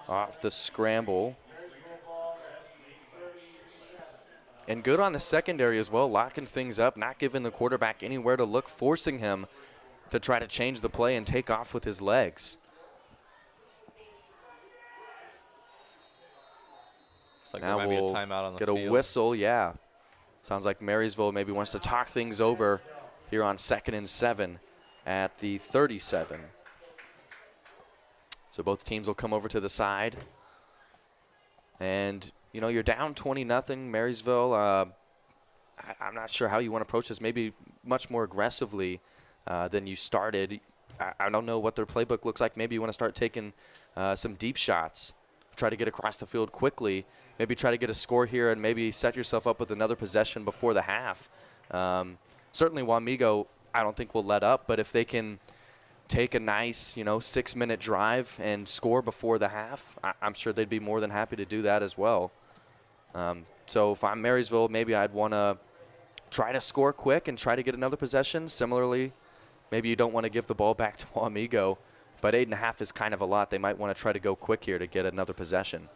off the scramble. And good on the secondary as well, locking things up, not giving the quarterback anywhere to look, forcing him to try to change the play and take off with his legs. Looks like now there might be a timeout on the field. Get a whistle, yeah. Sounds like Marysville maybe wants to talk things over here on 2nd and 7 at the 37. So both teams will come over to the side. And, you're down 20-0, Marysville. I'm not sure how you want to approach this. Maybe much more aggressively than you started. I don't know what their playbook looks like. Maybe you want to start taking some deep shots, try to get across the field quickly, maybe try to get a score here and maybe set yourself up with another possession before the half. Certainly Wamego, I don't think will let up, but if they can take a nice, 6-minute drive and score before the half, I'm sure they'd be more than happy to do that as well. So if I'm Marysville, maybe I'd want to try to score quick and try to get another possession. Similarly, maybe you don't want to give the ball back to Wamego, but 8.5 is kind of a lot. They might want to try to go quick here to get another possession.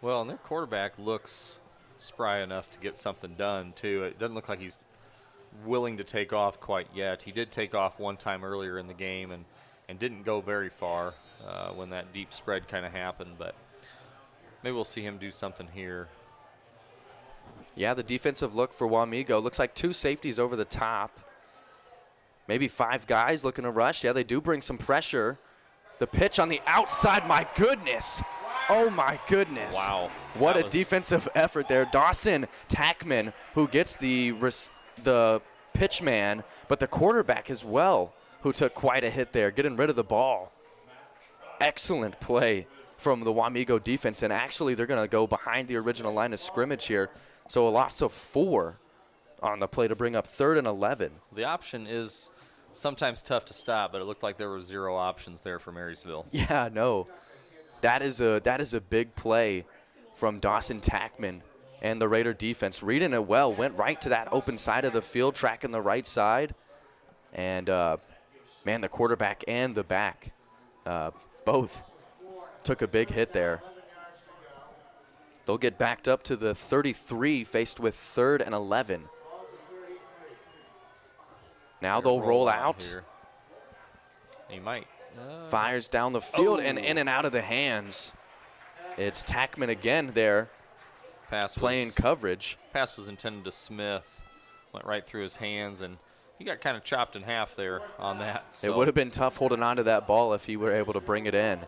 Well, and their quarterback looks spry enough to get something done, too. It doesn't look like he's willing to take off quite yet. He did take off one time earlier in the game and didn't go very far when that deep spread kind of happened, but maybe we'll see him do something here. Yeah, the defensive look for Wamego. Looks like 2 safeties over the top. Maybe 5 guys looking to rush. Yeah, they do bring some pressure. The pitch on the outside, my goodness. Oh, my goodness. Wow. What a defensive effort there. Dawson Tackman, who gets the pitch man, but the quarterback as well, who took quite a hit there, getting rid of the ball. Excellent play from the Wamego defense, and actually they're going to go behind the original line of scrimmage here. So a loss of 4 on the play to bring up 3rd and 11. The option is sometimes tough to stop, but it looked like there were 0 options there for Marysville. Yeah, no. That is a big play from Dawson Tackman and the Raider defense. Reading it well, went right to that open side of the field, tracking the right side. And, man, the quarterback and the back both took a big hit there. They'll get backed up to the 33, faced with 3rd and 11. Now they'll roll out. Here. He might. Fires down the field and in and out of the hands. It's Tackman again there, playing coverage. Pass was intended to Smith. Went right through his hands, and he got kind of chopped in half there on that. So. It would have been tough holding on to that ball if he were able to bring it in.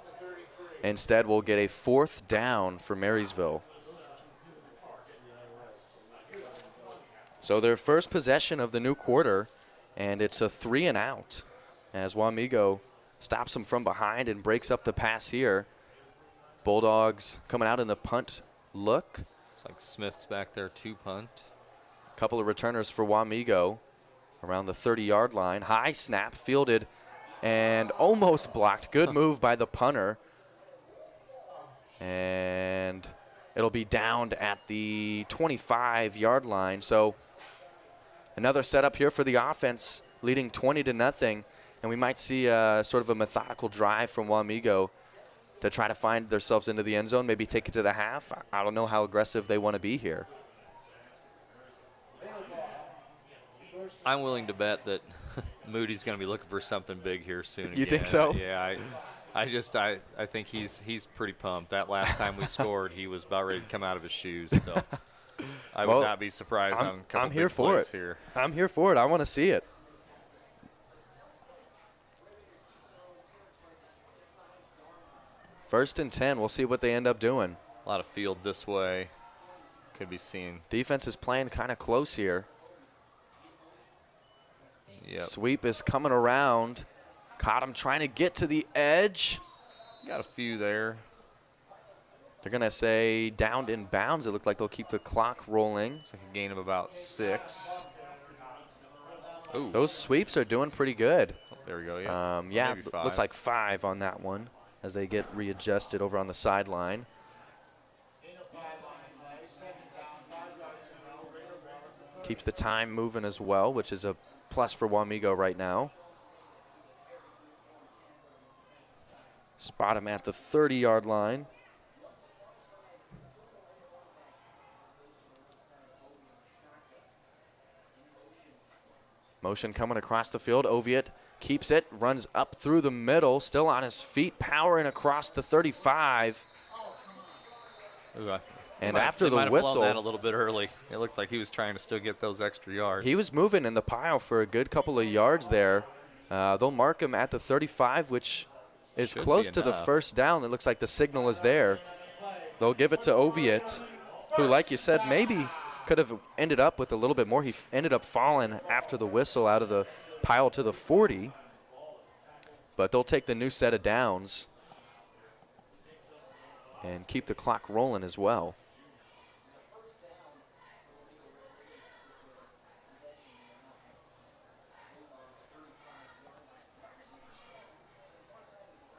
Instead, we'll get a 4th down for Marysville. So their first possession of the new quarter, and it's a 3 and out as Wamego stops them from behind and breaks up the pass here. Bulldogs coming out in the punt look. Looks like Smith's back there to punt. A couple of returners for Wamego around the 30-yard line. High snap, fielded, and almost blocked. Good move by the punter. And it'll be downed at the 25-yard line. So another setup here for the offense, leading 20-0. And we might see sort of a methodical drive from Wamego to try to find themselves into the end zone, maybe take it to the half. I don't know how aggressive they want to be here. I'm willing to bet that Moody's going to be looking for something big here soon. You think so? Yeah, I think he's pretty pumped. That last time we scored, he was about ready to come out of his shoes. So I would not be surprised on a couple big plays here. I'm here for it. I want to see it. First and 10. We'll see what they end up doing. A lot of field this way. Could be seen. Defense is playing kind of close here. Yep. Sweep is coming around. Caught him trying to get to the edge. Got a few there. They're going to say downed in bounds. It looked like they'll keep the clock rolling. Looks like a gain of about 6. Ooh. Those sweeps are doing pretty good. Oh, there we go, yeah. Yeah, Maybe 5. looks like 5 on that one as they get readjusted over on the sideline. Keeps the time moving as well, which is a plus for Wamego right now. Spot him at the 30-yard line. Motion coming across the field. Oviatt keeps it, runs up through the middle, still on his feet, powering across the 35. Ooh, and after the whistle, that a little bit early. It looked like he was trying to still get those extra yards. He was moving in the pile for a good couple of yards there. They'll mark him at the 35, which is close to the first down. It looks like the signal is there. They'll give it to Oviatt, who, like you said, maybe could have ended up with a little bit more. He ended up falling after the whistle out of the pile to the 40. But they'll take the new set of downs and keep the clock rolling as well.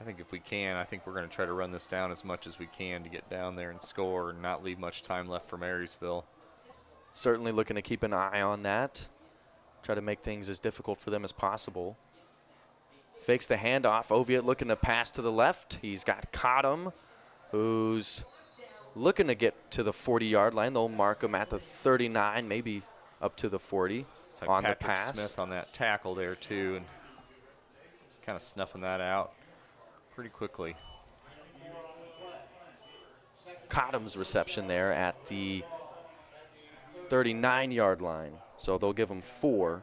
I think if we can, I think we're going to try to run this down as much as we can to get down there and score and not leave much time left for Marysville. Certainly looking to keep an eye on that. Try to make things as difficult for them as possible. Fakes the handoff. Oviatt looking to pass to the left. He's got Cottom, who's looking to get to the 40-yard line. They'll mark him at the 39, maybe up to the 40. Looks like on Patrick the pass. Smith on that tackle there too, and kind of snuffing that out pretty quickly. Cottom's reception there at the 39-yard line. So they'll give him 4.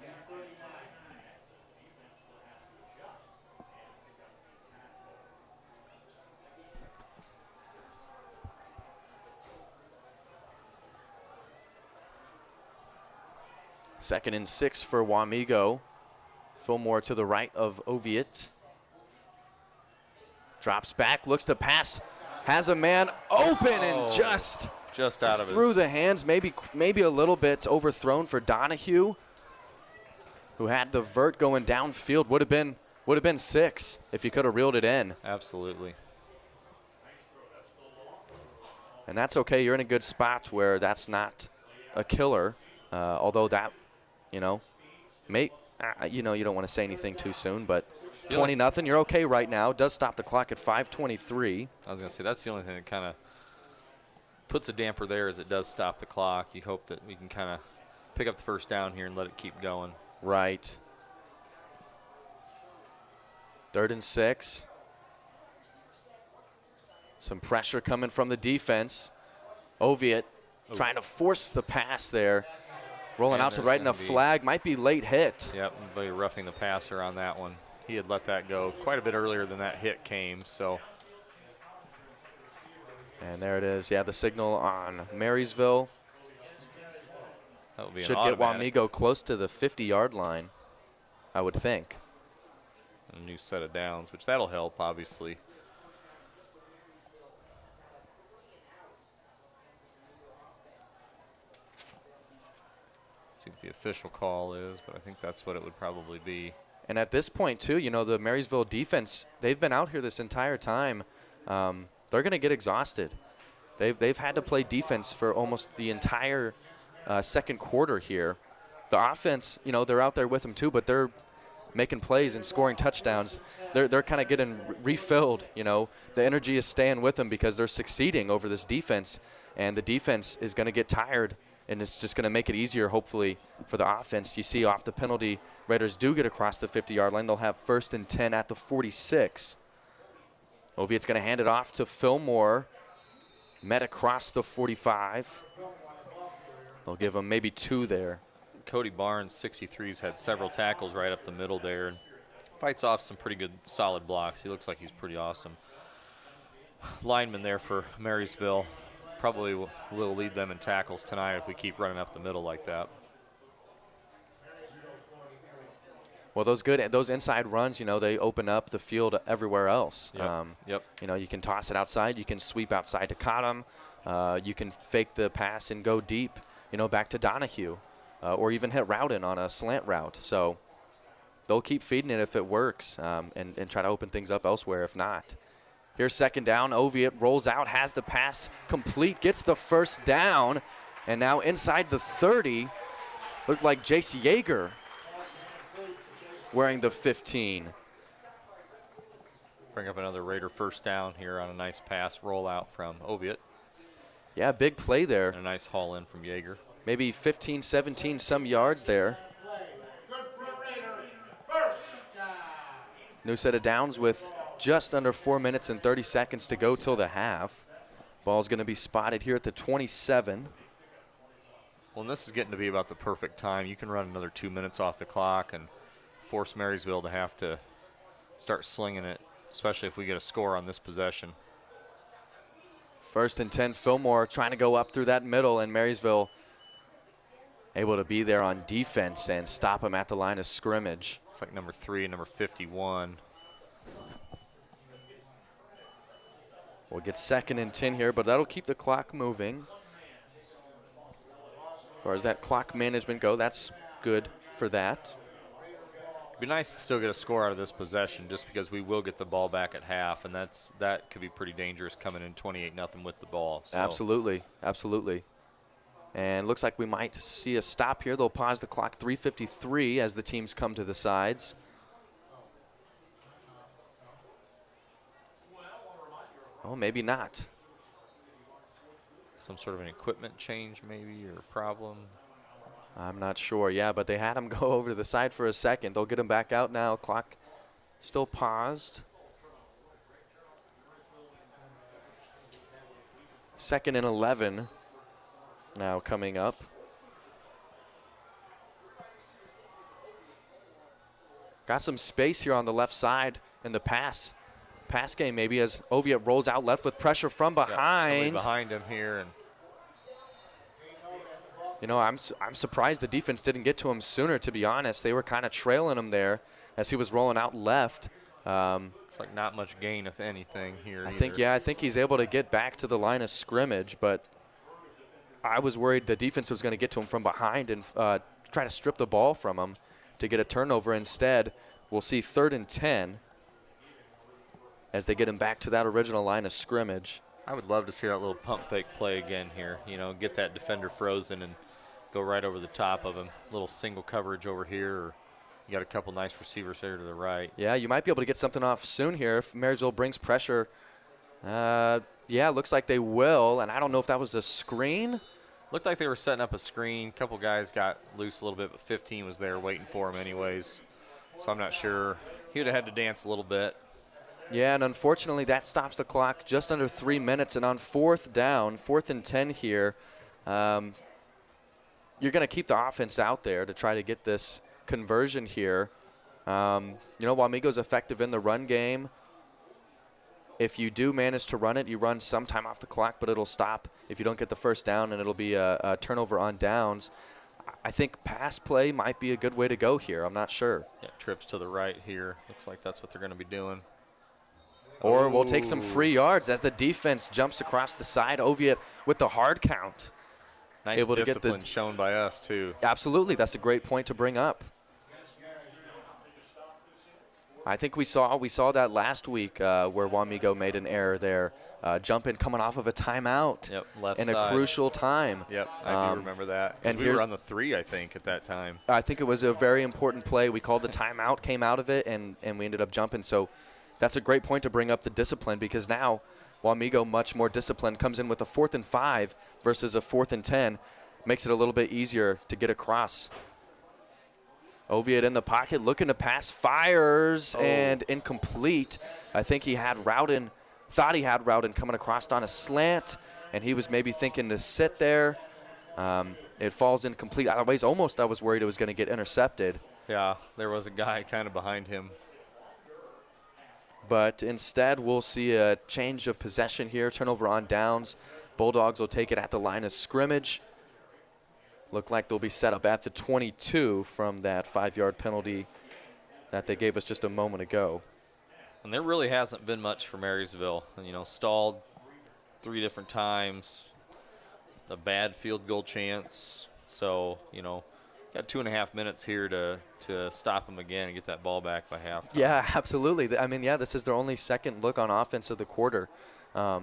Second and 6 for Wamego. Fillmore to the right of Oviatt. Drops back, looks to pass, has a man open and just out of through the hands, maybe a little bit overthrown for Donahue, who had the vert going downfield. Would have been 6 if he could have reeled it in. Absolutely. And that's okay. You're in a good spot where that's not a killer, although that, you don't want to say anything too soon, but 20-0, you're okay right now. Does stop the clock at 5:23. I was going to say that's the only thing that kind of puts a damper there, as it does stop the clock. You hope that we can kind of pick up the first down here and let it keep going. Right. 3rd and 6. Some pressure coming from the defense. Oviatt trying to force the pass there. Rolling out to the right, and a flag might be late hit. Yep, really roughing the passer on that one. He had let that go quite a bit earlier than that hit came, so. And there it is. Yeah, the signal on Marysville. That will be should get Wamego close to the 50-yard line, I would think. A new set of downs, which that'll help, obviously. See what the official call is, but I think that's what it would probably be. And at this point, too, the Marysville defense, they've been out here this entire time. They're going to get exhausted. They've had to play defense for almost the entire second quarter here. The offense, they're out there with them, too, but they're making plays and scoring touchdowns. They're kind of getting refilled, The energy is staying with them because they're succeeding over this defense, and the defense is going to get tired. And it's just going to make it easier, hopefully, for the offense. You see off the penalty, Raiders do get across the 50-yard line. They'll have 1st and 10 at the 46. Oviatt's going to hand it off to Fillmore. Met across the 45. They'll give him maybe 2 there. Cody Barnes, 63's had several tackles right up the middle there, and fights off some pretty good solid blocks. He looks like he's pretty awesome. Lineman there for Marysville. Probably will lead them in tackles tonight if we keep running up the middle like that. Well, those inside runs, they open up the field everywhere else. Yep. You can toss it outside. You can sweep outside to Cottom. You can fake the pass and go deep, back to Donahue, or even hit Rowden on a slant route. So they'll keep feeding it if it works, and try to open things up elsewhere if not. Here's 2nd down. Oviatt rolls out, has the pass complete, gets the 1st down, and now inside the 30, looked like Jace Yeager wearing the 15. Bring up another Raider 1st down here on a nice pass rollout from Oviatt. Yeah, big play there. And a nice haul in from Yeager. Maybe 15, 17 some yards there. Good for a Raider. 1st down. New set of downs with just under 4 minutes and 30 seconds to go till the half. Ball's going to be spotted here at the 27. Well, and this is getting to be about the perfect time. You can run another 2 minutes off the clock and force Marysville to have to start slinging it, especially if we get a score on this possession. 1st and 10, Fillmore trying to go up through that middle, and Marysville able to be there on defense and stop him at the line of scrimmage. It's like number 3 and number 51. We'll get 2nd and 10 here, but that'll keep the clock moving. As far as that clock management go, that's good for that. It'd be nice to still get a score out of this possession, just because we will get the ball back at half, and that could be pretty dangerous coming in 28-0 with the ball. So. Absolutely, absolutely. And looks like we might see a stop here. They'll pause the clock, 3:53, as the teams come to the sides. Oh, maybe not. Some sort of an equipment change maybe, or problem. I'm not sure. Yeah, but they had him go over to the side for a second. They'll get him back out now. Clock still paused. 2nd and 11 now coming up. Got some space here on the left side in the pass game maybe as Oviatt rolls out left with pressure from behind. Behind him here. And you know, I'm surprised the defense didn't get to him sooner, to be honest. They were kind of trailing him there as he was rolling out left. It's like not much gain, if anything, here. I think he's able to get back to the line of scrimmage, but I was worried the defense was going to get to him from behind and try to strip the ball from him to get a turnover. Instead, we'll see 3rd and 10 as they get him back to that original line of scrimmage. I would love to see that little pump fake play again here. You know, get that defender frozen and go right over the top of him. Little single coverage over here. Or you got a couple nice receivers there to the right. Yeah, you might be able to get something off soon here if Marysville brings pressure. Yeah, looks like they will, and I don't know if that was a screen. Looked like they were setting up a screen. A couple guys got loose a little bit, but 15 was there waiting for him anyways. So I'm not sure. He would have had to dance a little bit. Yeah, and unfortunately that stops the clock just under 3 minutes. And on 4th down, 4th and 10 here, you're going to keep the offense out there to try to get this conversion here. You know, Wamego's effective in the run game. If you do manage to run it, you run some time off the clock, but it'll stop if you don't get the first down, and it'll be a turnover on downs. I think pass play might be a good way to go here. I'm not sure. Yeah, trips to the right here. Looks like that's what they're going to be doing. Or we'll take some free yards as the defense jumps across the side. Oviatt with the hard count. Nice able discipline to get the, shown by us, too. Absolutely. That's a great point to bring up. I think we saw that last week where Wamego made an error there. Jumping coming off of a timeout. Yep, left in side. A crucial time. Yep, I do remember that. And we were on the 3, I think, at that time. I think it was a very important play. We called the timeout, came out of it, and we ended up jumping. So that's a great point to bring up the discipline, because now Wamego, much more disciplined, comes in with a 4th and 5 versus a 4th and 10. Makes it a little bit easier to get across. Oviatt in the pocket, looking to pass, fires, and incomplete. I think he had Rowden, thought he had Rowden coming across on a slant, and he was maybe thinking to sit there. It falls incomplete. Otherwise, almost I was worried it was going to get intercepted. Yeah, there was a guy kind of behind him. But instead, we'll see a change of possession here, turnover on downs. Bulldogs will take it at the line of scrimmage. Look like they'll be set up at the 22 from that 5-yard penalty that they gave us just a moment ago. And there really hasn't been much for Marysville. You know, stalled 3 different times, a bad field goal chance. So, you know, got 2.5 minutes here to stop them again and get that ball back by halftime. Yeah, absolutely. I mean, yeah, this is their only second look on offense of the quarter. I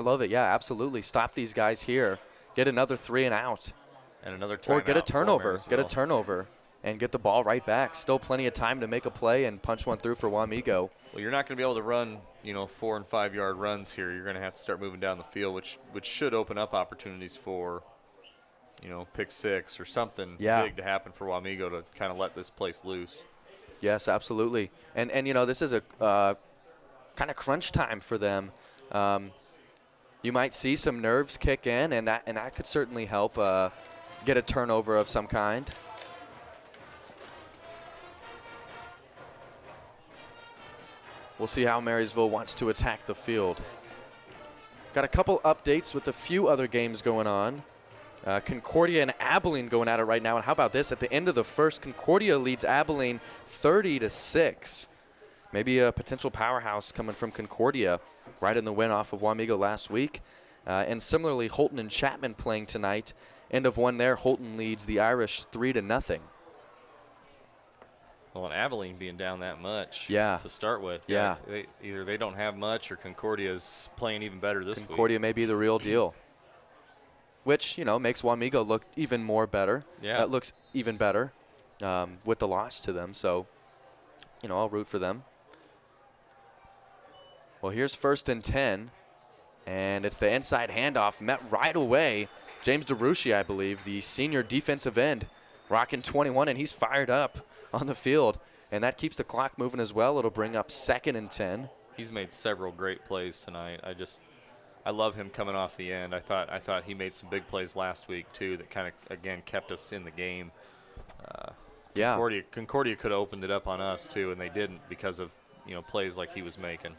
love it. Yeah, absolutely. Stop these guys here. Get another 3 and out. And another timeout. Or get a turnover. And get the ball right back. Still plenty of time to make a play and punch one through for Wamego. Well, you're not going to be able to run, you know, 4- and 5-yard runs here. You're going to have to start moving down the field, which should open up opportunities for, you know, pick 6 or something big to happen for Wamego to kind of let this place loose. Yes, absolutely. And you know, this is a kind of crunch time for them. You might see some nerves kick in, and that could certainly help get a turnover of some kind. We'll see how Marysville wants to attack the field. Got a couple updates with a few other games going on. Concordia and Abilene going at it right now. And how about this? At the end of the first, Concordia leads Abilene 30-6. Maybe a potential powerhouse coming from Concordia right in the win off of Wamego last week. And similarly, Holton and Chapman playing tonight. End of one there. Holton leads the Irish 3-0. Well, and Abilene being down that much to start with. Yeah. Either they don't have much or Concordia's playing even better this week. Concordia may be the real deal, which, you know, makes Wamego look even more better. Yeah. That looks even better with the loss to them. So, you know, I'll root for them. Well, here's 1st and 10, and it's the inside handoff met right away. James DeRushi, I believe, the senior defensive end, rocking 21, and he's fired up on the field. And that keeps the clock moving as well. It'll bring up 2nd and 10. He's made several great plays tonight. I love him coming off the end. I thought he made some big plays last week too that kind of again kept us in the game. Yeah. Concordia could have opened it up on us too, and they didn't because of plays like he was making.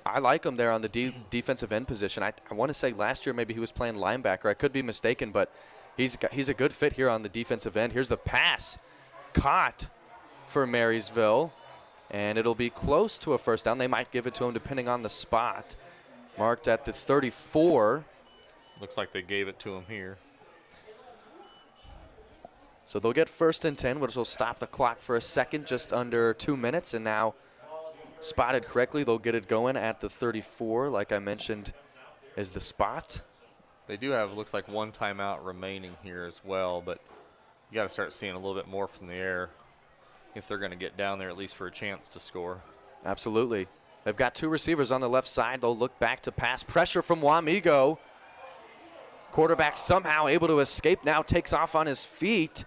I like him there on the defensive end position. I want to say last year maybe he was playing linebacker. I could be mistaken, but he's a good fit here on the defensive end. Here's the pass, caught for Marysville, and it'll be close to a first down. They might give it to him depending on the spot. Marked at the 34. Looks like they gave it to him here. So they'll get 1st and 10, which will stop the clock for a second, just under 2 minutes. And now, spotted correctly, they'll get it going at the 34, like I mentioned, is the spot. They do have, looks like, 1 timeout remaining here as well, but you got to start seeing a little bit more from the air if they're going to get down there at least for a chance to score. Absolutely. They've got 2 receivers on the left side. They'll look back to pass. Pressure from Wamego. Quarterback somehow able to escape, now takes off on his feet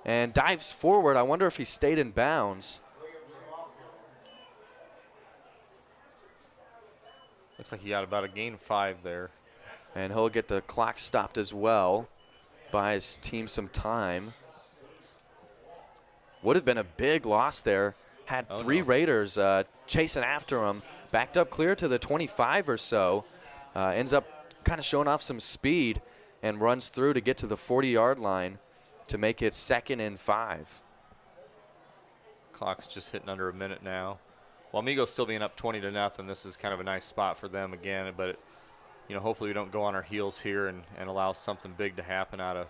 and dives forward. I wonder if he stayed in bounds. Looks like he got about a gain of 5 there. And he'll get the clock stopped as well. Buys team some time. Would have been a big loss there. Had 3 Raiders chasing after him. Backed up clear to the 25 or so. Ends up kind of showing off some speed and runs through to get to the 40-yard line to make it 2nd and 5. Clock's just hitting under a minute now. Wamego's still being up 20-0. This is kind of a nice spot for them again, but hopefully we don't go on our heels here and allow something big to happen out of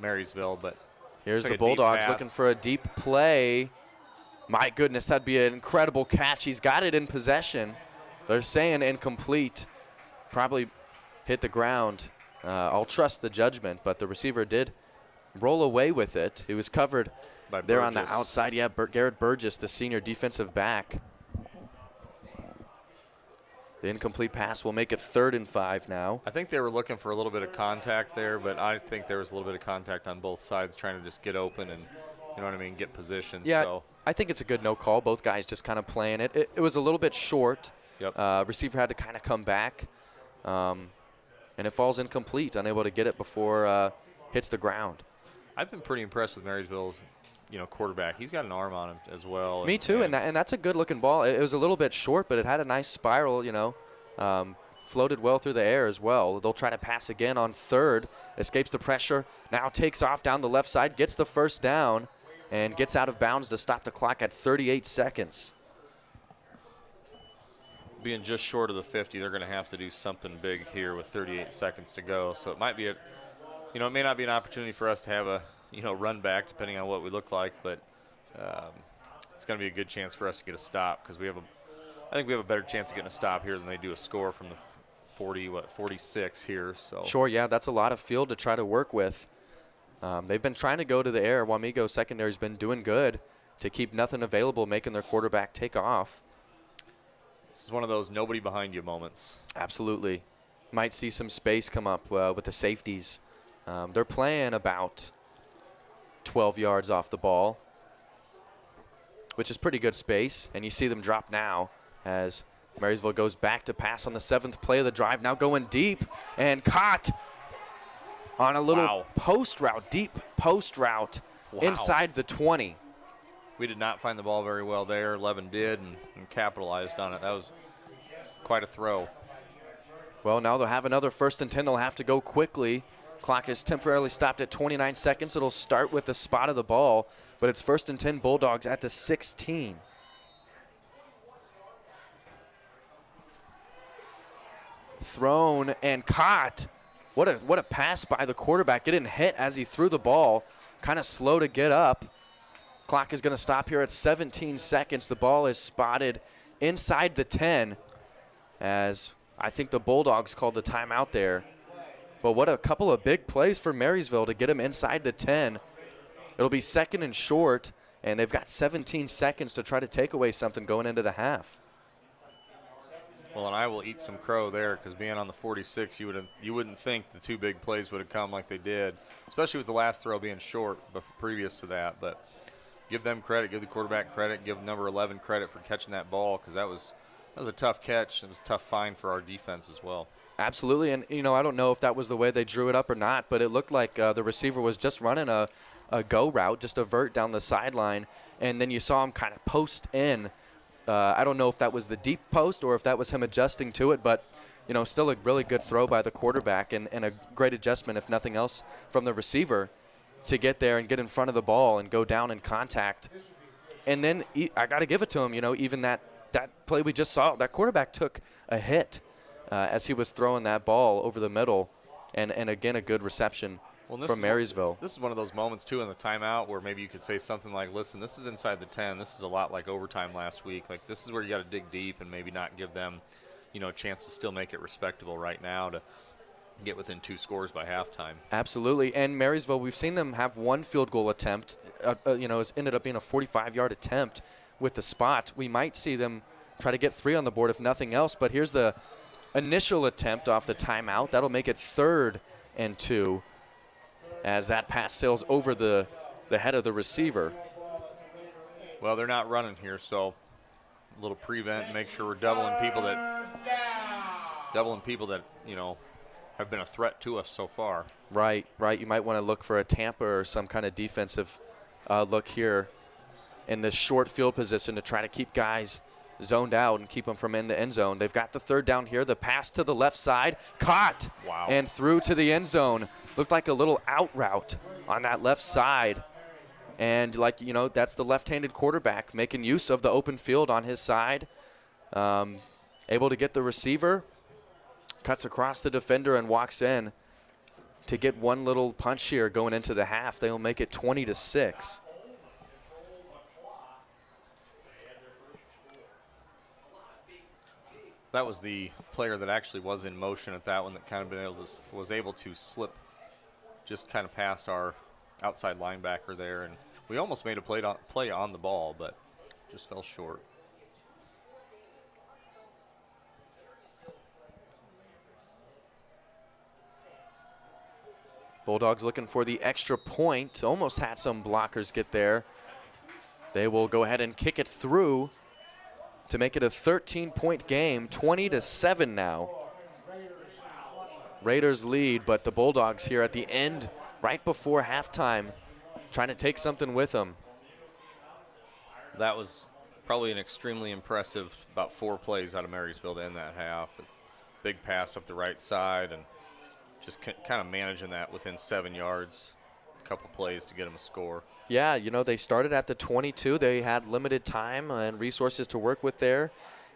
Marysville. But here's the Bulldogs looking for a deep play. My goodness, that'd be an incredible catch. He's got it in possession. They're saying incomplete. Probably hit the ground. I'll trust the judgment, but the receiver did roll away with it. He was covered by there on the outside. Yeah, Garrett Burgess, the senior defensive back. The incomplete pass will make it 3rd and 5 now. I think they were looking for a little bit of contact there, but I think there was a little bit of contact on both sides trying to just get open and, get position. Yeah, so I think it's a good no call. Both guys just kind of playing it. It was a little bit short. Yep. Receiver had to kind of come back, and it falls incomplete, unable to get it before hits the ground. I've been pretty impressed with Marysville's, quarterback. He's got an arm on him as well. Me too, and that's a good-looking ball. It was a little bit short, but it had a nice spiral, floated well through the air as well. They'll try to pass again on 3rd, escapes the pressure, now takes off down the left side, gets the first down, and gets out of bounds to stop the clock at 38 seconds. Being just short of the 50, they're going to have to do something big here with 38 seconds to go. So it might be it may not be an opportunity for us to have a, run back depending on what we look like, but it's going to be a good chance for us to get a stop because I think we have a better chance of getting a stop here than they do a score from the 46 here. So sure, yeah, that's a lot of field to try to work with. They've been trying to go to the air. Wamego secondary's been doing good to keep nothing available, making their quarterback take off. This is one of those nobody behind you moments. Absolutely. Might see some space come up with the safeties. They're playing about 12 yards off the ball, which is pretty good space. And you see them drop now as Marysville goes back to pass on the 7th play of the drive. Now going deep and caught on a little post route, deep post route inside the 20. We did not find the ball very well there. Levin did and capitalized on it. That was quite a throw. Well, now they'll have another 1st and 10. They'll have to go quickly. Clock is temporarily stopped at 29 seconds. It'll start with the spot of the ball, but it's 1st and 10 Bulldogs at the 16. Thrown and caught. What a pass by the quarterback. It didn't hit as he threw the ball. Kind of slow to get up. Clock is going to stop here at 17 seconds. The ball is spotted inside the 10 as I think the Bulldogs called the timeout there. But what a couple of big plays for Marysville to get him inside the 10. It'll be 2nd and short, and they've got 17 seconds to try to take away something going into the half. Well, and I will eat some crow there because being on the 46, you wouldn't think the two big plays would have come like they did, especially with the last throw being short previous to that. But give them credit, give the quarterback credit, give number 11 credit for catching that ball because that was a tough catch. It was a tough find for our defense as well. Absolutely, and I don't know if that was the way they drew it up or not, but it looked like the receiver was just running a go route, just a vert down the sideline, and then you saw him kind of post in. I don't know if that was the deep post or if that was him adjusting to it, but still a really good throw by the quarterback and a great adjustment, if nothing else, from the receiver to get there and get in front of the ball and go down in contact. And then I got to give it to him, even that play we just saw, that quarterback took a hit as he was throwing that ball over the middle, and again, a good reception from Marysville. This is one of those moments, too, in the timeout where maybe you could say something like, listen, this is inside the 10. This is a lot like overtime last week. Like, this is where you got to dig deep and maybe not give them, a chance to still make it respectable right now to get within 2 scores by halftime. Absolutely. And Marysville, we've seen them have one field goal attempt. It's ended up being a 45-yard attempt with the spot. We might see them try to get 3 on the board, if nothing else. But here's the initial attempt off the timeout. That'll make it 3rd and 2 as that pass sails over the head of the receiver. Well, they're not running here, so a little prevent, make sure we're doubling people that have been a threat to us so far. Right. You might want to look for a Tampa or some kind of defensive look here in this short field position to try to keep guys zoned out and keep them from in the end zone. They've got the 3rd down here. The pass to the left side, caught, wow, and through to the end zone. Looked like a little out route on that left side. And that's the left-handed quarterback making use of the open field on his side. Able to get the receiver, cuts across the defender and walks in to get one little punch here going into the half. They'll make it 20-6. That was the player that actually was in motion at that one that kind of was able to slip just kind of past our outside linebacker there, and we almost made a play on the ball, but just fell short. Bulldogs looking for the extra point. Almost had some blockers get there. They will go ahead and kick it through to make it a 13-point game, 20-7 now. Raiders lead, but the Bulldogs here at the end, right before halftime, trying to take something with them. That was probably an extremely impressive about 4 plays out of Marysville to end that half. A big pass up the right side and just kind of managing that within 7 yards, a couple plays to get them a score. Yeah, they started at the 22. They had limited time and resources to work with there,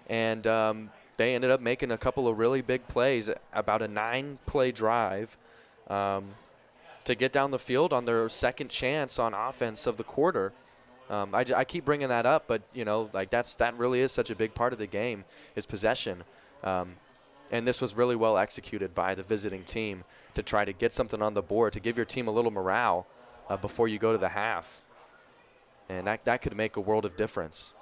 and they ended up making a couple of really big plays, about a 9-play drive to get down the field on their second chance on offense of the quarter. I keep bringing that up, but, that really is such a big part of the game is possession. And this was really well executed by the visiting team to try to get something on the board, to give your team a little morale before you go to the half. And that could make a world of difference.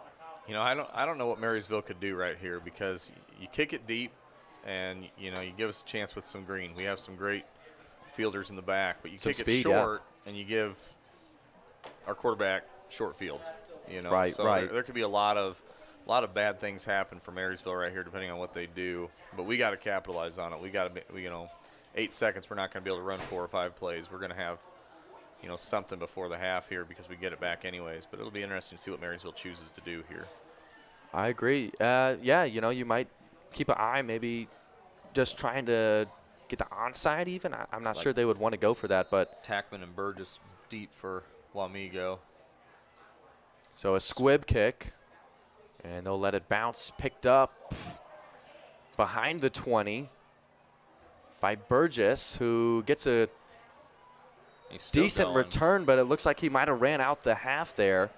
I don't know what Marysville could do right here because you kick it deep and, you give us a chance with some green. We have some great fielders in the back, but you kick it short and you give our quarterback short field. Right. There could be a lot of bad things happen for Marysville right here, depending on what they do. But we got to capitalize on it. We got to, 8 seconds. We're not going to be able to run 4 or 5 plays. We're going to have, something before the half here because we get it back anyways. But it'll be interesting to see what Marysville chooses to do here. I agree. You might keep an eye, maybe just trying to get the onside even. I'm not sure they would want to go for that, but Tackman and Burgess deep for Wamego. So a squib kick, and they'll let it bounce, picked up behind the 20 by Burgess, who gets a decent return, but it looks like he might have ran out the half there.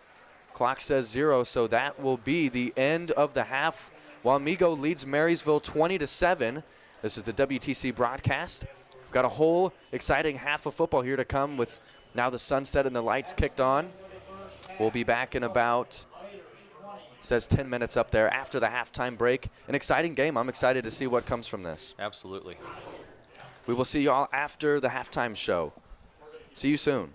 Clock says 0, so that will be the end of the half. Wamego leads Marysville 20-7. This is the WTC broadcast. We've got a whole exciting half of football here to come with now the sunset and the lights kicked on. We'll be back in about Says 10 minutes up there after the halftime break. An exciting game. I'm excited to see what comes from this. Absolutely. We will see you all after the halftime show. See you soon.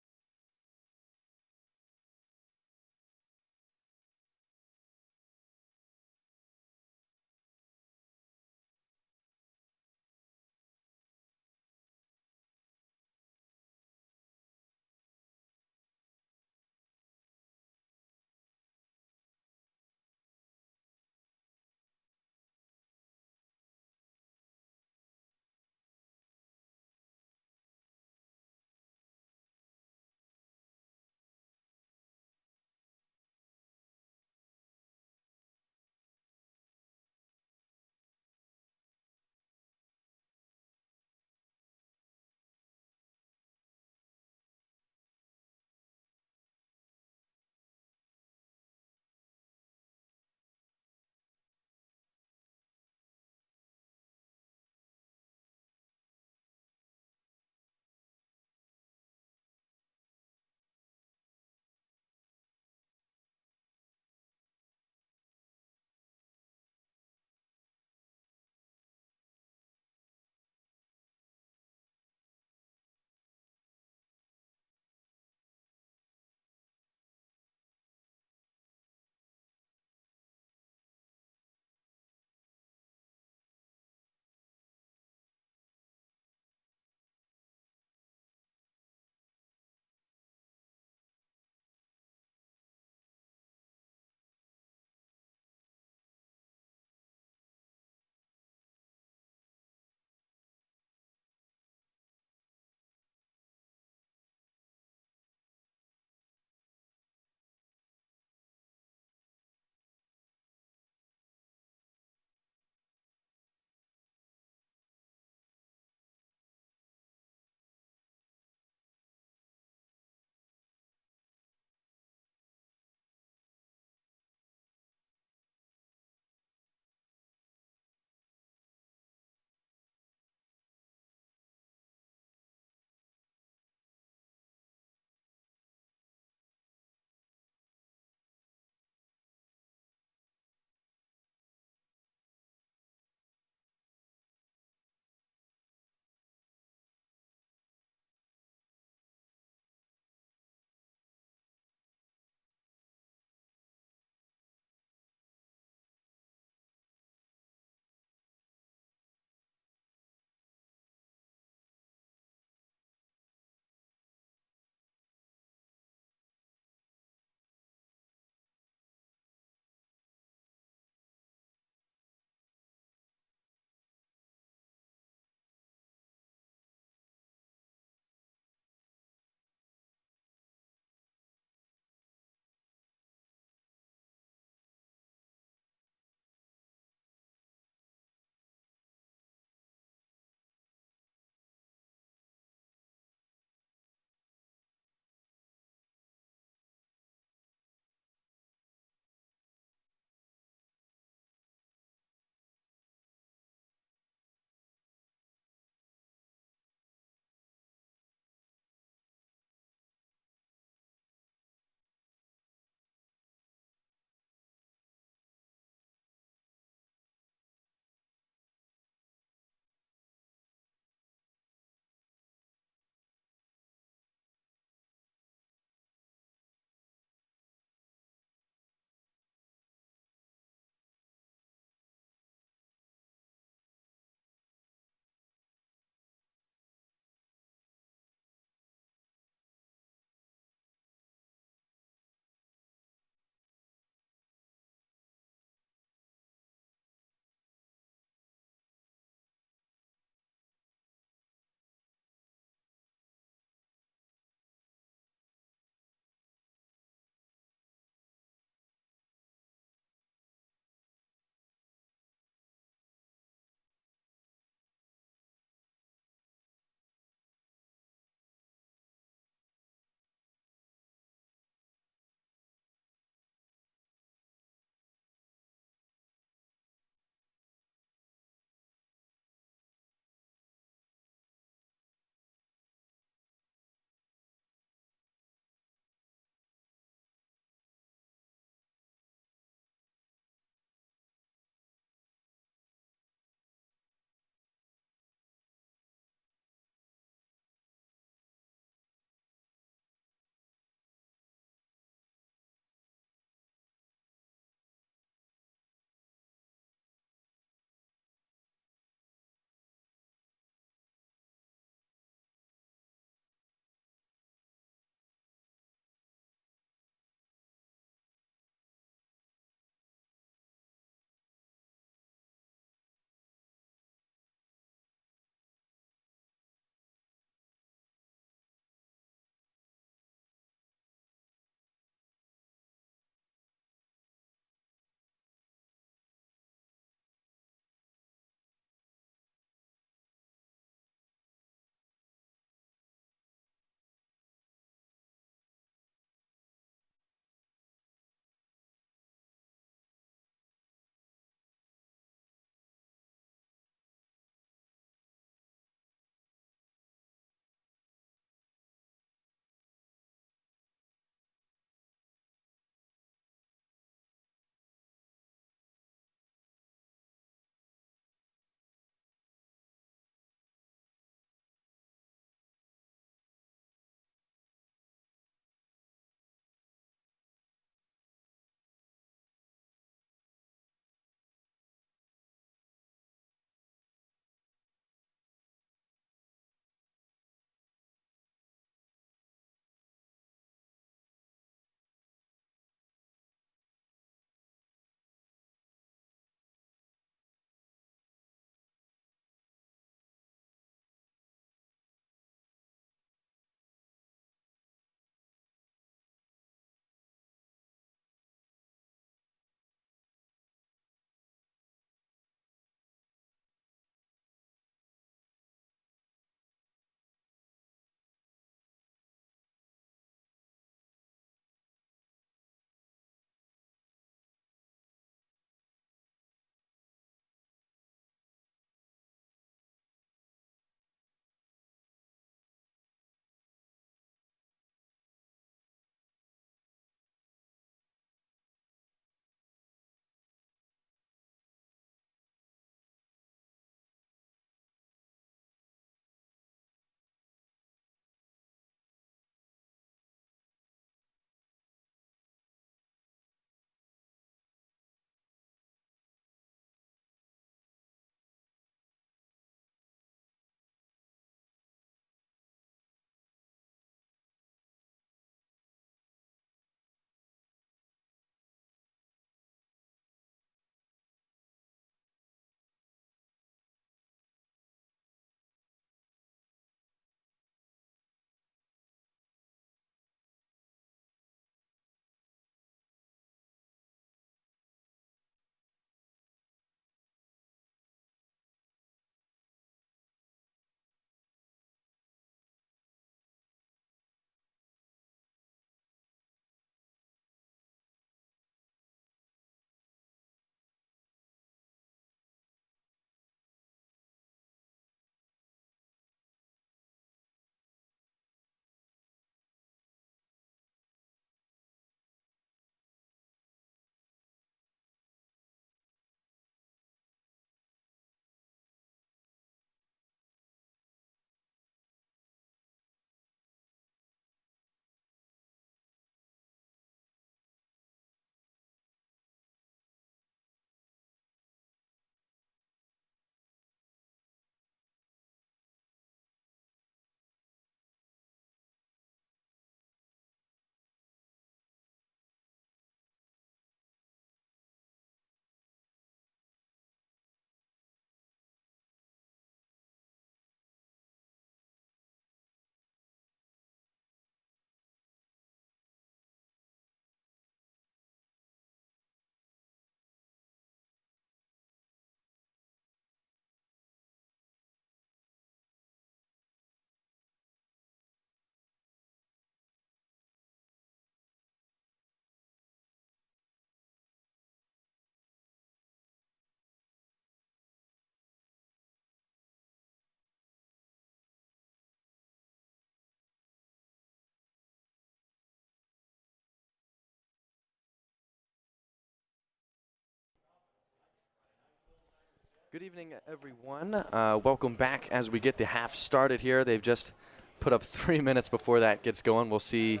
Good evening, everyone. Welcome back as we get the half started here. They've just put up 3 minutes before that gets going. We'll see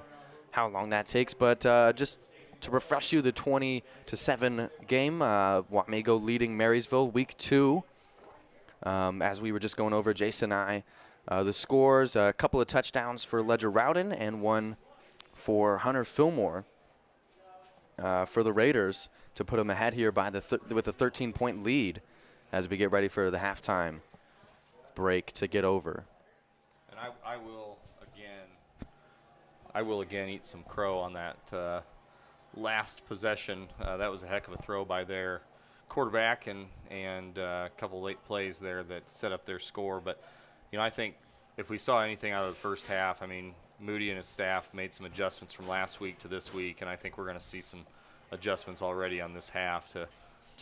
how long that takes. But just to refresh you, the 20-7 game, Wamego leading Marysville, week 2. As we were just going over, Jason and I, the scores, a couple of touchdowns for Ledger Rowden and one for Hunter Fillmore for the Raiders to put them ahead here by with a 13-point lead as we get ready for the halftime break to get over. And I will again eat some crow on that last possession. That was a heck of a throw by their quarterback and a couple late plays there that set up their score. But, I think if we saw anything out of the first half, Moody and his staff made some adjustments from last week to this week, and I think we're going to see some adjustments already on this half to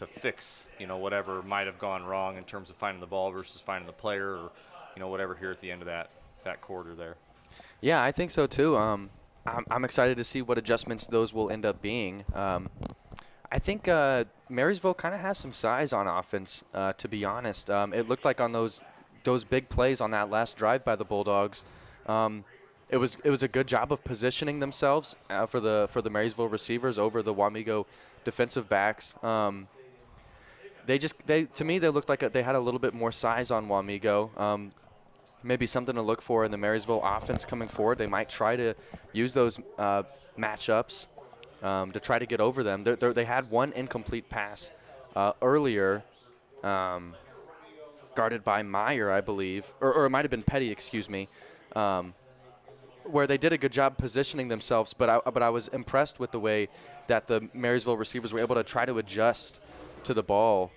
fix, whatever might have gone wrong in terms of finding the ball versus finding the player or, whatever here at the end of that quarter there. Yeah, I think so too. I'm excited to see what adjustments those will end up being. I think Marysville kind of has some size on offense, to be honest. It looked like on those big plays on that last drive by the Bulldogs, it was a good job of positioning themselves for the Marysville receivers over the Wamego defensive backs. To me, they looked like they had a little bit more size on Wamego. Maybe something to look for in the Marysville offense coming forward. They might try to use those matchups to try to get over them. They had one incomplete pass earlier, guarded by Meyer, I believe, or it might have been Petty, excuse me, where they did a good job positioning themselves. But I was impressed with the way that the Marysville receivers were able to try to adjust to the ball.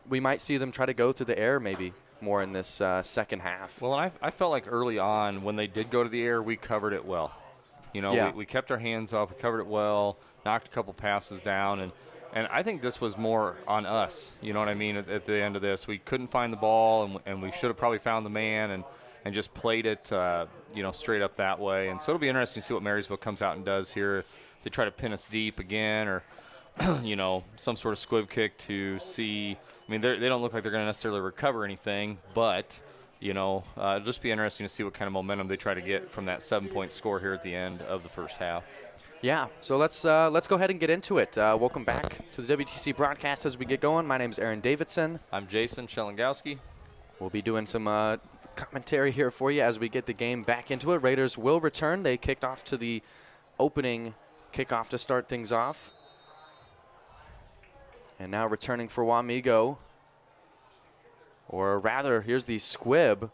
We might see them try to go through the air maybe more in this second half. Well, and I felt like early on when they did go to the air, we covered it well. We kept our hands off, we covered it well, knocked a couple passes down, and I think this was more on us, at the end of this. We couldn't find the ball, and we should have probably found the man and just played it, straight up that way. And so it'll be interesting to see what Marysville comes out and does here. If they try to pin us deep again or, some sort of squib kick to see. They don't look like they're going to necessarily recover anything, but, it'll just be interesting to see what kind of momentum they try to get from that 7-point score here at the end of the first half. Yeah, so let's go ahead and get into it. Welcome back to the WTC broadcast as we get going. My name's Aaron Davidson. I'm Jason Shelengowski. We'll be doing some commentary here for you as we get the game back into it. Raiders will return. They kicked off to the opening kickoff to start things off. And now returning for Wamego. Or rather, here's the squib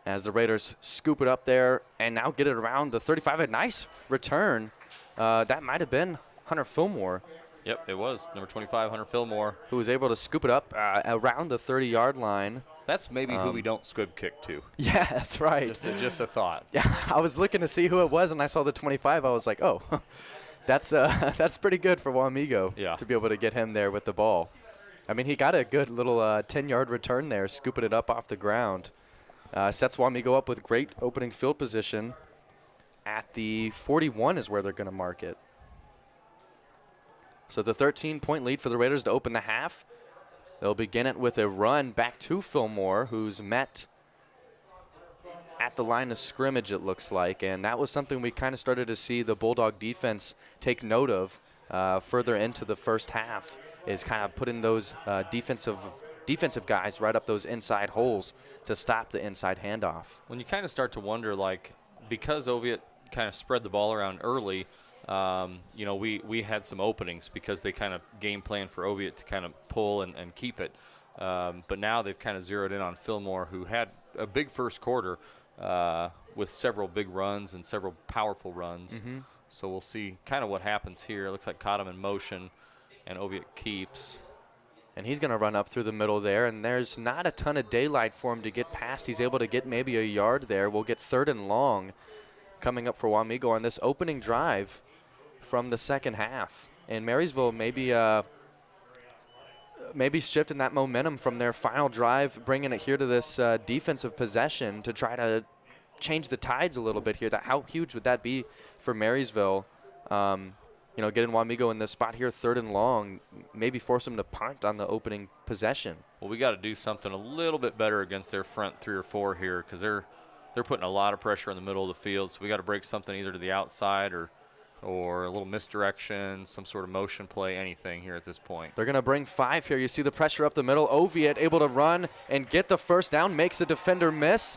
as the Raiders scoop it up there and now get it around the 35. A nice return. That might have been Hunter Fillmore. Yep, it was. Number 25, Hunter Fillmore. Who was able to scoop it up around the 30-yard line. That's maybe who we don't squib kick to. Yeah, that's right. Just a thought. Yeah, I was looking to see who it was, and I saw the 25. I was like, oh, that's pretty good for Wamego to be able to get him there with the ball. He got a good little 10-yard return there, scooping it up off the ground. Sets Wamego up with great opening field position. At the 41 is where they're going to mark it. So the 13-point lead for the Raiders to open the half. They'll begin it with a run back to Fillmore, who's met at the line of scrimmage, it looks like. And that was something we kind of started to see the Bulldog defense take note of further into the first half, is kind of putting those defensive guys right up those inside holes to stop the inside handoff. When you kind of start to wonder, because Oviatt kind of spread the ball around early, we had some openings because they kind of game plan for Oviatt to kind of pull and keep it. But now they've kind of zeroed in on Fillmore, who had a big first quarter with several big runs and several powerful runs. Mm-hmm. So we'll see kind of what happens here. It looks like caught him in motion, and Oviatt keeps. And he's going to run up through the middle there, and there's not a ton of daylight for him to get past. He's able to get maybe a yard there. We'll get 3rd and long coming up for Wamego on this opening drive from the second half. And Marysville maybe shifting that momentum from their final drive, bringing it here to this defensive possession to try to change the tides a little bit here. How huge would that be for Marysville? getting Wamego in this spot here, 3rd and long, maybe force them to punt on the opening possession. Well, we got to do something a little bit better against their front 3 or 4 here, because they're putting a lot of pressure in the middle of the field. So we got to break something either to the outside or a little misdirection, some sort of motion play, anything here at this point. They're going to bring 5 here. You see the pressure up the middle. Oviatt able to run and get the first down, makes a defender miss.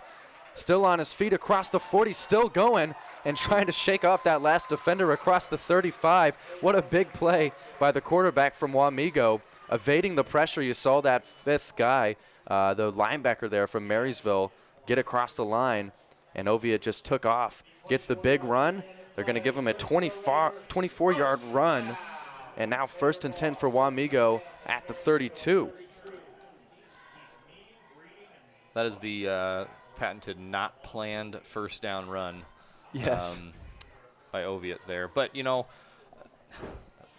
Still on his feet across the 40, still going and trying to shake off that last defender across the 35. What a big play by the quarterback from Wamego, evading the pressure. You saw that 5th guy, the linebacker there from Marysville, get across the line, and Oviatt just took off. Gets the big run. They're going to give him a 24-yard run, and now 1st and 10 for Wamego at the 32. That is the patented not planned first down run. Yes. By Oviatt there. But,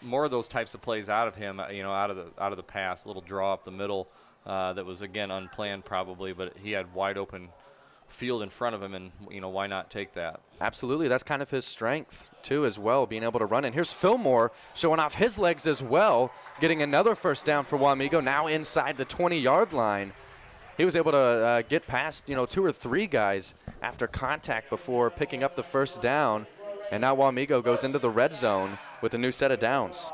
more of those types of plays out of him, out of the pass, a little draw up the middle that was, again, unplanned probably, but he had wide open field in front of him, and, why not take that? Absolutely. That's kind of his strength, too, as well, being able to run. And here's Fillmore showing off his legs as well, getting another first down for Wamego, now inside the 20-yard line. He was able to get past, 2 or 3 guys after contact before picking up the first down. And now Wamego goes into the red zone with a new set of downs.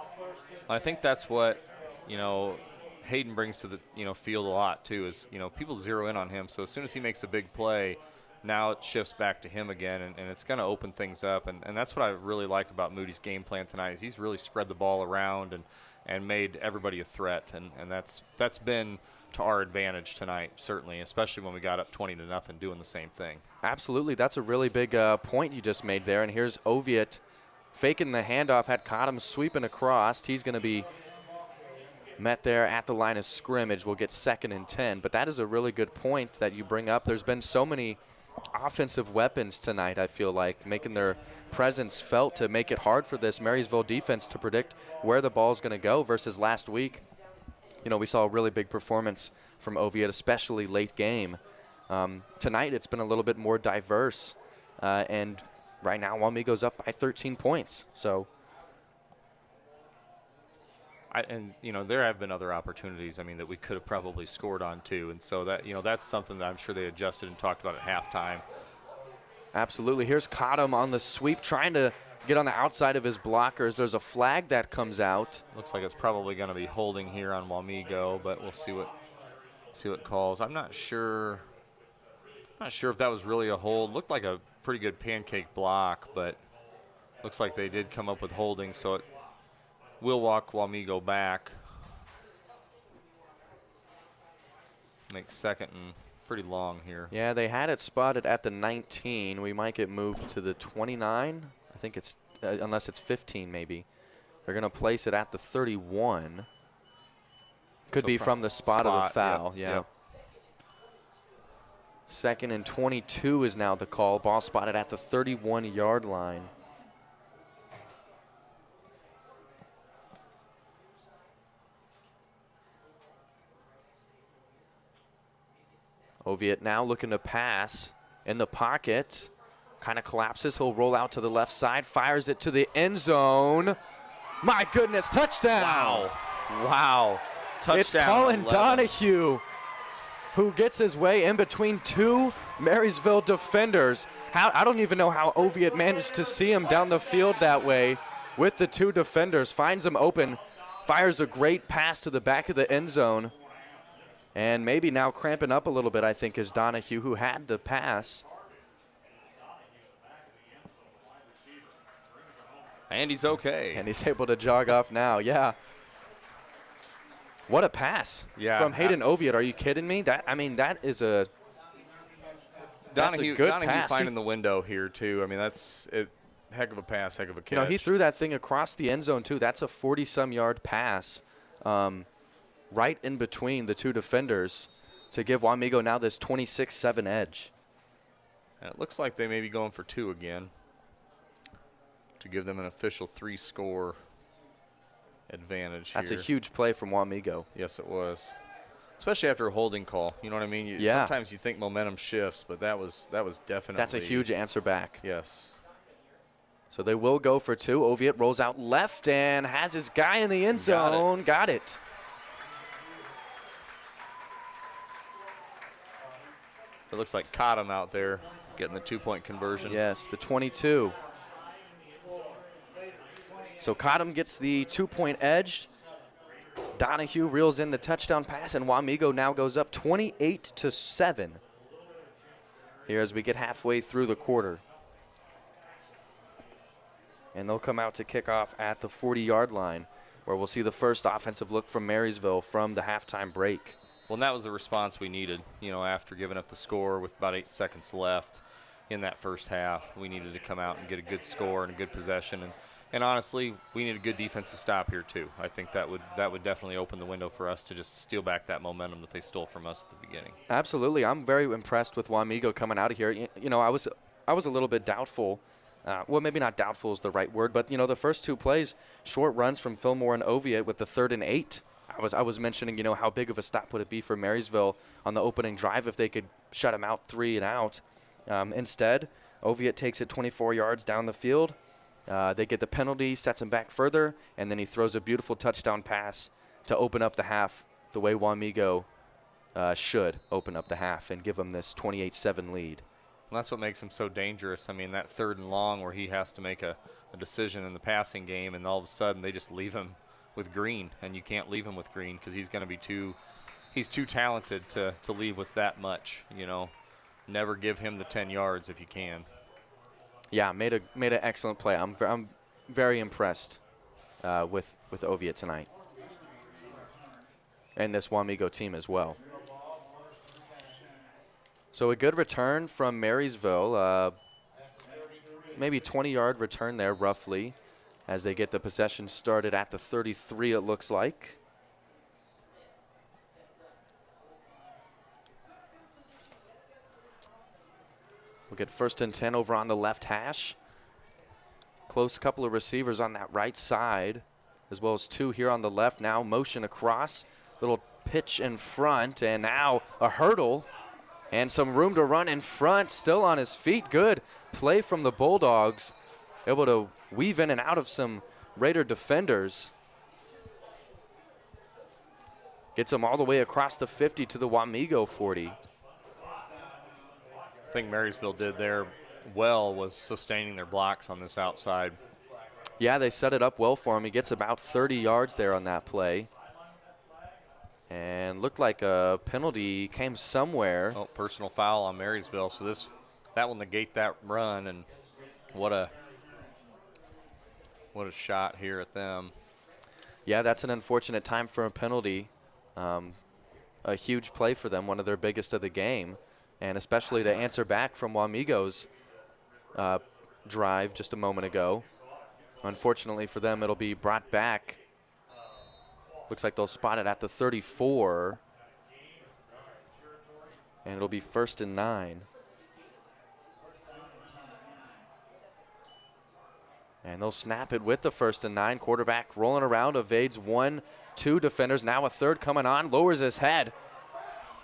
I think that's what, Hayden brings to the, field a lot, too, is, people zero in on him. So as soon as he makes a big play, now it shifts back to him again, and it's going to open things up. And that's what I really like about Moody's game plan tonight is he's really spread the ball around and made everybody a threat. And that's been to our advantage tonight, certainly, especially when we got up 20-0 doing the same thing. Absolutely. That's a really big point you just made there. And here's Oviatt faking the handoff, had Cottom sweeping across. He's going to be met there at the line of scrimmage. We'll get 2nd and 10. But that is a really good point that you bring up. There's been so many offensive weapons tonight, I feel like, making their presence felt to make it hard for this Marysville defense to predict where the ball's going to go versus last week. We saw a really big performance from Oviatt, especially late game. Tonight it's been a little bit more diverse, and right now Wamego's up by 13 points. So, there have been other opportunities, that we could have probably scored on too, and so that that's something that I'm sure they adjusted and talked about at halftime. Absolutely. Here's Cottom on the sweep, trying to get on the outside of his blockers. There's a flag that comes out. Looks like it's probably going to be holding here on Wamego, but we'll see what calls. I'm not sure if that was really a hold. Looked like a pretty good pancake block, but looks like they did come up with holding, so it will walk Wamego back. Make 2nd and pretty long here. Yeah, they had it spotted at the 19. We might get moved to the 29. I think it's, unless it's 15 maybe. They're going to place it at the 31. Could be from the spot of the foul, yeah. 2nd and 22 is now the call. Ball spotted at the 31-yard line. Oviatt now looking to pass in the pocket. Kind of collapses. He'll roll out to the left side. Fires it to the end zone. My goodness, touchdown. Wow. Touchdown. It's Colin Donahue who gets his way in between 2 Marysville defenders. I don't even know how Oviatt managed to see him down the field that way with the 2 defenders. Finds him open. Fires a great pass to the back of the end zone. And maybe now cramping up a little bit, I think, is Donahue, who had the pass. And he's okay. And he's able to jog off now, yeah. What a pass from Hayden Oviatt. Are you kidding me? That is a Donahue good pass. Finding the window here, too. That's a heck of a pass, heck of a catch. He threw that thing across the end zone, too. That's a 40-some-yard pass right in between the 2 defenders to give Wamego now this 26-7 edge. And it looks like they may be going for 2 again to give them an official 3-score advantage. That's here. A huge play from Wamego. Yes, it was. Especially after a holding call. You know what I mean? Yeah. Sometimes you think momentum shifts, but that was definitely. That's a huge answer back. Yes. So they will go for 2. Oviatt rolls out left and has his guy in the end zone. Got it. It looks like Cottom out there getting the 2-point conversion. Yes, the 22. So Cottom gets the 2-point edge. Donahue reels in the touchdown pass, and Wamego now goes up 28-7 here as we get halfway through the quarter. And they'll come out to kick off at the 40-yard line, where we'll see the first offensive look from Marysville from the halftime break. Well, and that was the response we needed, after giving up the score with about 8 seconds left in that first half. We needed to come out and get a good score and a good possession. And honestly, we need a good defensive stop here too. I think that would definitely open the window for us to just steal back that momentum that they stole from us at the beginning. Absolutely. I'm very impressed with Wamego coming out of here. I was a little bit doubtful. Well, maybe not doubtful is the right word, but the first 2 plays, short runs from Fillmore and Oviatt with the 3rd and 8. I was mentioning, how big of a stop would it be for Marysville on the opening drive if they could shut them out 3 and out. Instead, Oviatt takes it 24 yards down the field. They get the penalty, sets him back further, and then he throws a beautiful touchdown pass to open up the half the way Wamego should open up the half and give them this 28-7 lead. And that's what makes him so dangerous. I mean, that 3rd and long where he has to make a decision in the passing game, and all of a sudden they just leave him with Green, and you can't leave him with Green because he's going to be he's too talented to leave with that much. Never give him the 10 yards if you can. Yeah, made an excellent play. I'm very impressed with Oviatt tonight, and this Wamego team as well. So a good return from Marysville, maybe 20-yard return there roughly, as they get the possession started at the 33. It looks like. We'll get 1st and 10 over on the left hash. Close couple of receivers on that right side, as well as 2 here on the left. Now motion across, little pitch in front, and now a hurdle and some room to run in front. Still on his feet. Good play from the Bulldogs, able to weave in and out of some Raider defenders. Gets him all the way across the 50 to the Wamego 40. Thing Marysville did there well was sustaining their blocks on this outside. Yeah, they set it up well for him. He gets about 30 yards there on that play. And looked like a penalty came somewhere. Oh, personal foul on Marysville. So that will negate that run, and what a shot here at them. Yeah, that's an unfortunate time for a penalty. A huge play for them, one of their biggest of the game. And especially to answer back from Wamego's drive just a moment ago. Unfortunately for them, it'll be brought back. Looks like they'll spot it at the 34. And it'll be 1st and 9. And they'll snap it with the 1st and 9. Quarterback rolling around, evades 1, 2 defenders. Now a third coming on, lowers his head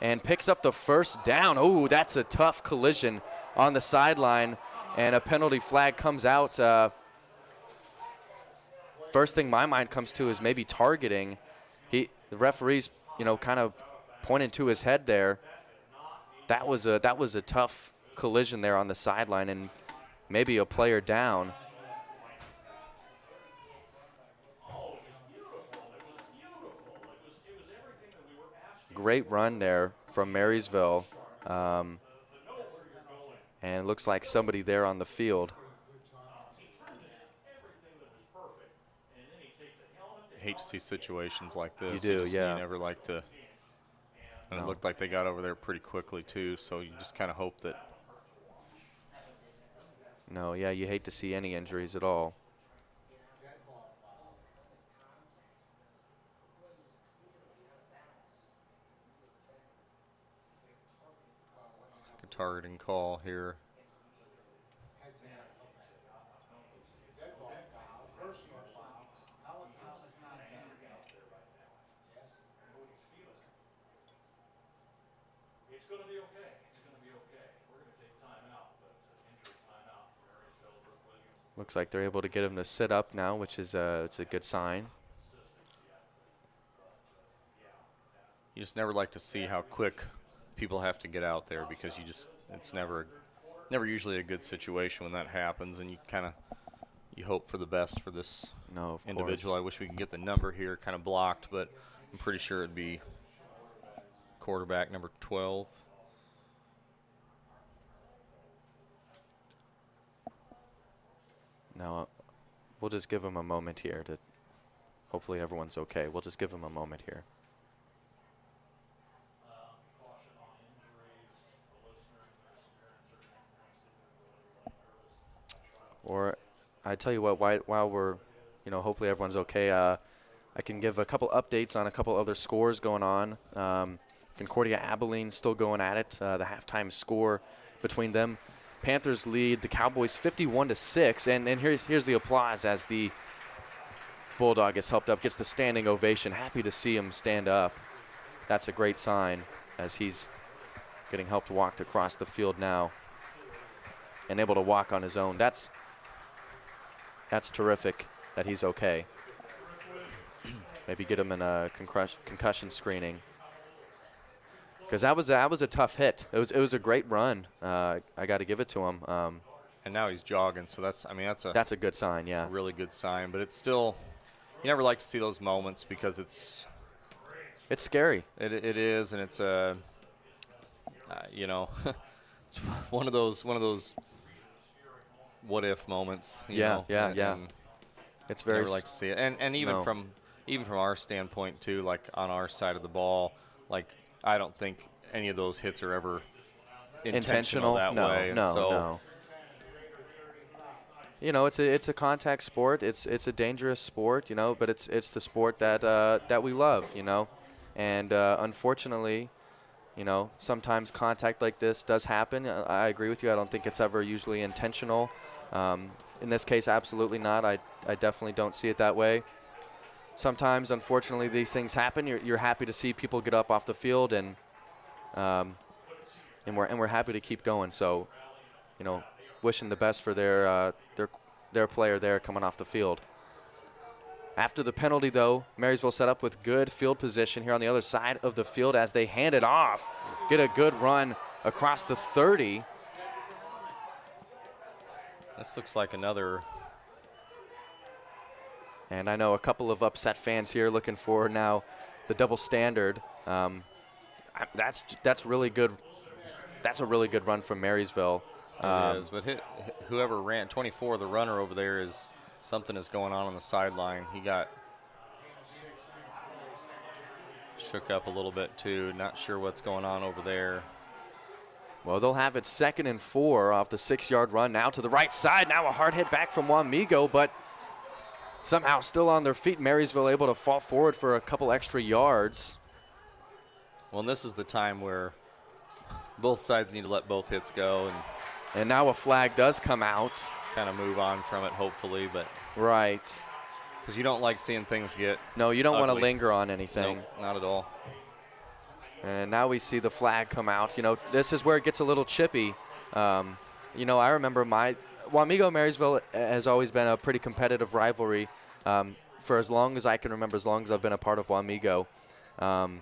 and picks up the 1st down. Oh, that's a tough collision on the sideline, and a penalty flag comes out. First thing my mind comes to is maybe targeting. The referee's, kind of pointing to his head there. That was a tough collision there on the sideline, and maybe a player down. Great run there from Marysville. And it looks like somebody there on the field. Hate to see situations like this. You do, yeah. You never like to. And It looked like they got over there pretty quickly, too, so you just kind of hope that. No, yeah, you hate to see any injuries at all. Targeting call here. It's going to be okay. It's going to be okay. We're going to take time out, but injury time out for Marysville, Williams, Looks like they're able to get him to sit up now, which is it's a good sign. You just never like to see how quick people have to get out there, because it's never usually a good situation when that happens, and you hope for the best for this individual. Course. I wish we could get the number here kind of blocked, but I'm pretty sure it'd be quarterback number 12. Now, we'll just give him a moment here to hopefully everyone's okay. We'll just give him a moment here. Or I tell you what, while we're, hopefully everyone's okay, I can give a couple updates on a couple other scores going on. Concordia Abilene still going at it. The halftime score between them. Panthers lead the Cowboys 51-6, and here's the applause as the Bulldog gets helped up, gets the standing ovation. Happy to see him stand up. That's a great sign as he's getting helped walked across the field now and able to walk on his own. That's terrific that he's okay. Maybe get him in a concussion screening, because that was a tough hit. It was a great run. I got to give it to him. And now he's jogging, so that's a good sign. Yeah, a really good sign. But it's still, you never like to see those moments, because it's scary. It is, and it's it's one of those what if moments. Yeah. It's very. Never like to see it, and even from our standpoint too, like on our side of the ball, like I don't think any of those hits are ever intentional that way. No. It's a contact sport. It's a dangerous sport, but it's the sport that we love, and unfortunately, sometimes contact like this does happen. I agree with you. I don't think it's ever usually intentional. In this case, absolutely not. I definitely don't see it that way. Sometimes, unfortunately, these things happen. You're happy to see people get up off the field, and we're happy to keep going. So, wishing the best for their player there coming off the field. After the penalty, though, Marysville set up with good field position here on the other side of the field as they hand it off. Get a good run across the 30. This looks like another. And I know a couple of upset fans here looking for now the double standard. That's really good. That's a really good run from Marysville. It is, but whoever ran 24, the runner over there, is something is going on the sideline. He got shook up a little bit too. Not sure what's going on over there. Well, they'll have it 2nd and 4 off the 6-yard run. Now to the right side. Now a hard hit back from Wamego, but somehow still on their feet. Marysville able to fall forward for a couple extra yards. Well, and this is the time where both sides need to let both hits go. And now a flag does come out. Kind of move on from it, hopefully. But right. Because you don't like seeing things get No, you don't want to ugly. linger on anything. Nope, not at all. And now we see the flag come out. This is where it gets a little chippy. I remember Wamego Marysville has always been a pretty competitive rivalry for as long as I can remember, as long as I've been a part of Wamego. And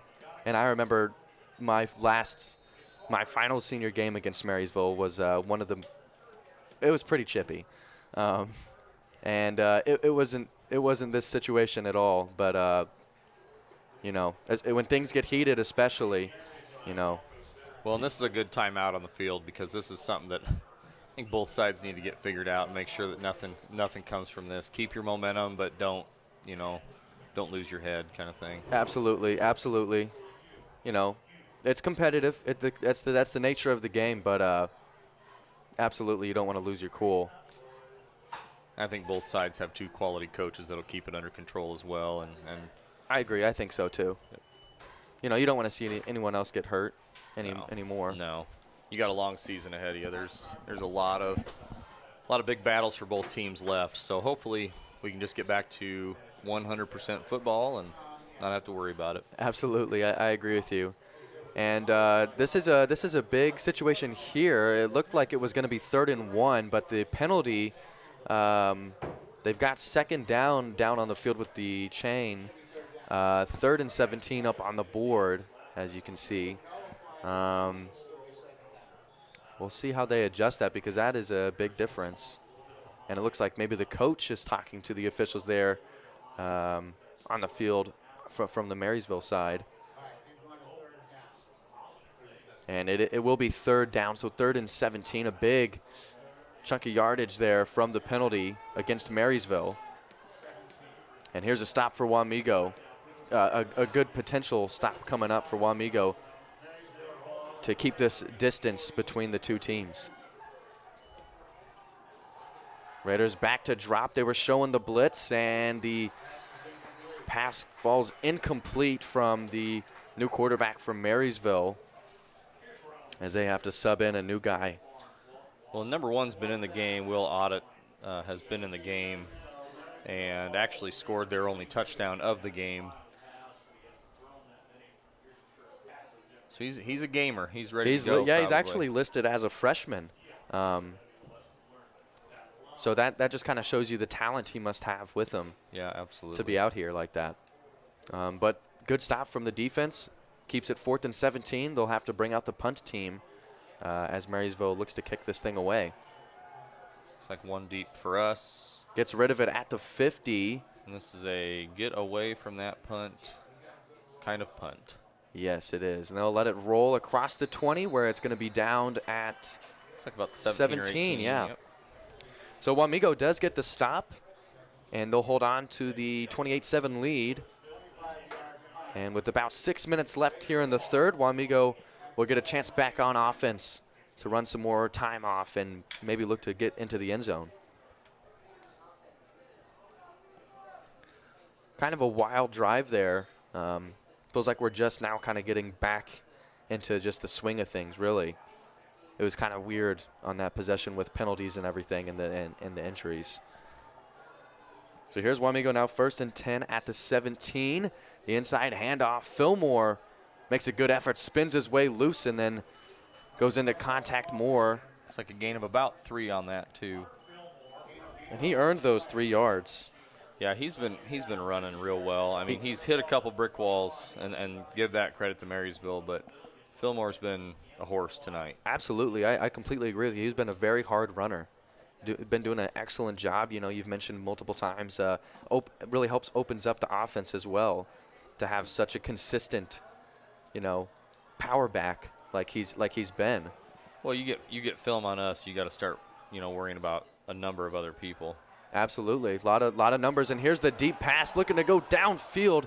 I remember my final senior game against Marysville was one of them. It was pretty chippy, and it wasn't this situation at all. But when things get heated, especially, Well, and this is a good timeout on the field, because this is something that I think both sides need to get figured out and make sure that nothing comes from this. Keep your momentum, but don't lose your head, kind of thing. Absolutely. It's competitive. That's the nature of the game, but absolutely you don't want to lose your cool. I think both sides have two quality coaches that'll keep it under control as well, and I agree. I think so too. Yep. You don't want to see anyone else get hurt anymore. No, you got a long season ahead of you. There's a lot of big battles for both teams left. So hopefully we can just get back to 100% football and not have to worry about it. Absolutely, I agree with you. And this is a big situation here. It looked like it was going to be 3rd and 1, but the penalty They've got second down on the field with the chain. 3rd and 17 up on the board, as you can see. We'll see how they adjust that because that is a big difference. And it looks like maybe the coach is talking to the officials there on the field from the Marysville side. And it will be 3rd down, so 3rd and 17, a big chunk of yardage there from the penalty against Marysville. And here's a stop for Wamego. A good potential stop coming up for Wamego to keep this distance between the two teams. Raiders back to drop. They were showing the blitz, and the pass falls incomplete from the new quarterback from Marysville as they have to sub in a new guy. Well, number 1's been in the game. Will Audit has been in the game and actually scored their only touchdown of the game. So he's a gamer. He's ready to go. Yeah, he's actually listed as a freshman. So that just kind of shows you the talent he must have with him. Yeah, absolutely. To be out here like that. But good stop from the defense. Keeps it 4th and 17. They'll have to bring out the punt team as Marysville looks to kick this thing away. It's like 1 deep for us. Gets rid of it at the 50. And this is a get away from that punt kind of punt. Yes, it is. And they'll let it roll across the 20 where it's going to be downed at it's like about 17 or 18. Yeah. Yep. So Wamego does get the stop, and they'll hold on to the 28-7 lead. And with about 6 minutes left here in the 3rd, Wamego will get a chance back on offense to run some more time off and maybe look to get into the end zone. Kind of a wild drive there. Feels like we're just now kind of getting back into just the swing of things, really. It was kind of weird on that possession with penalties and everything and the injuries. So here's Wamego now 1st and 10 at the 17. The inside handoff. Fillmore makes a good effort, spins his way loose, and then goes into contact more. It's like a gain of about 3 on that, too. And he earned those 3 yards. Yeah, he's been running real well. I mean, he's hit a couple brick walls, and give that credit to Marysville, but Fillmore's been a horse tonight. Absolutely. I completely agree with you. He's been a very hard runner. Been doing an excellent job. You know, you've mentioned multiple times. It really opens up the offense as well to have such a consistent, power back like he's been. Well, you get film on us, you got to start, worrying about a number of other people. Absolutely, a lot of numbers. And here's the deep pass, looking to go downfield,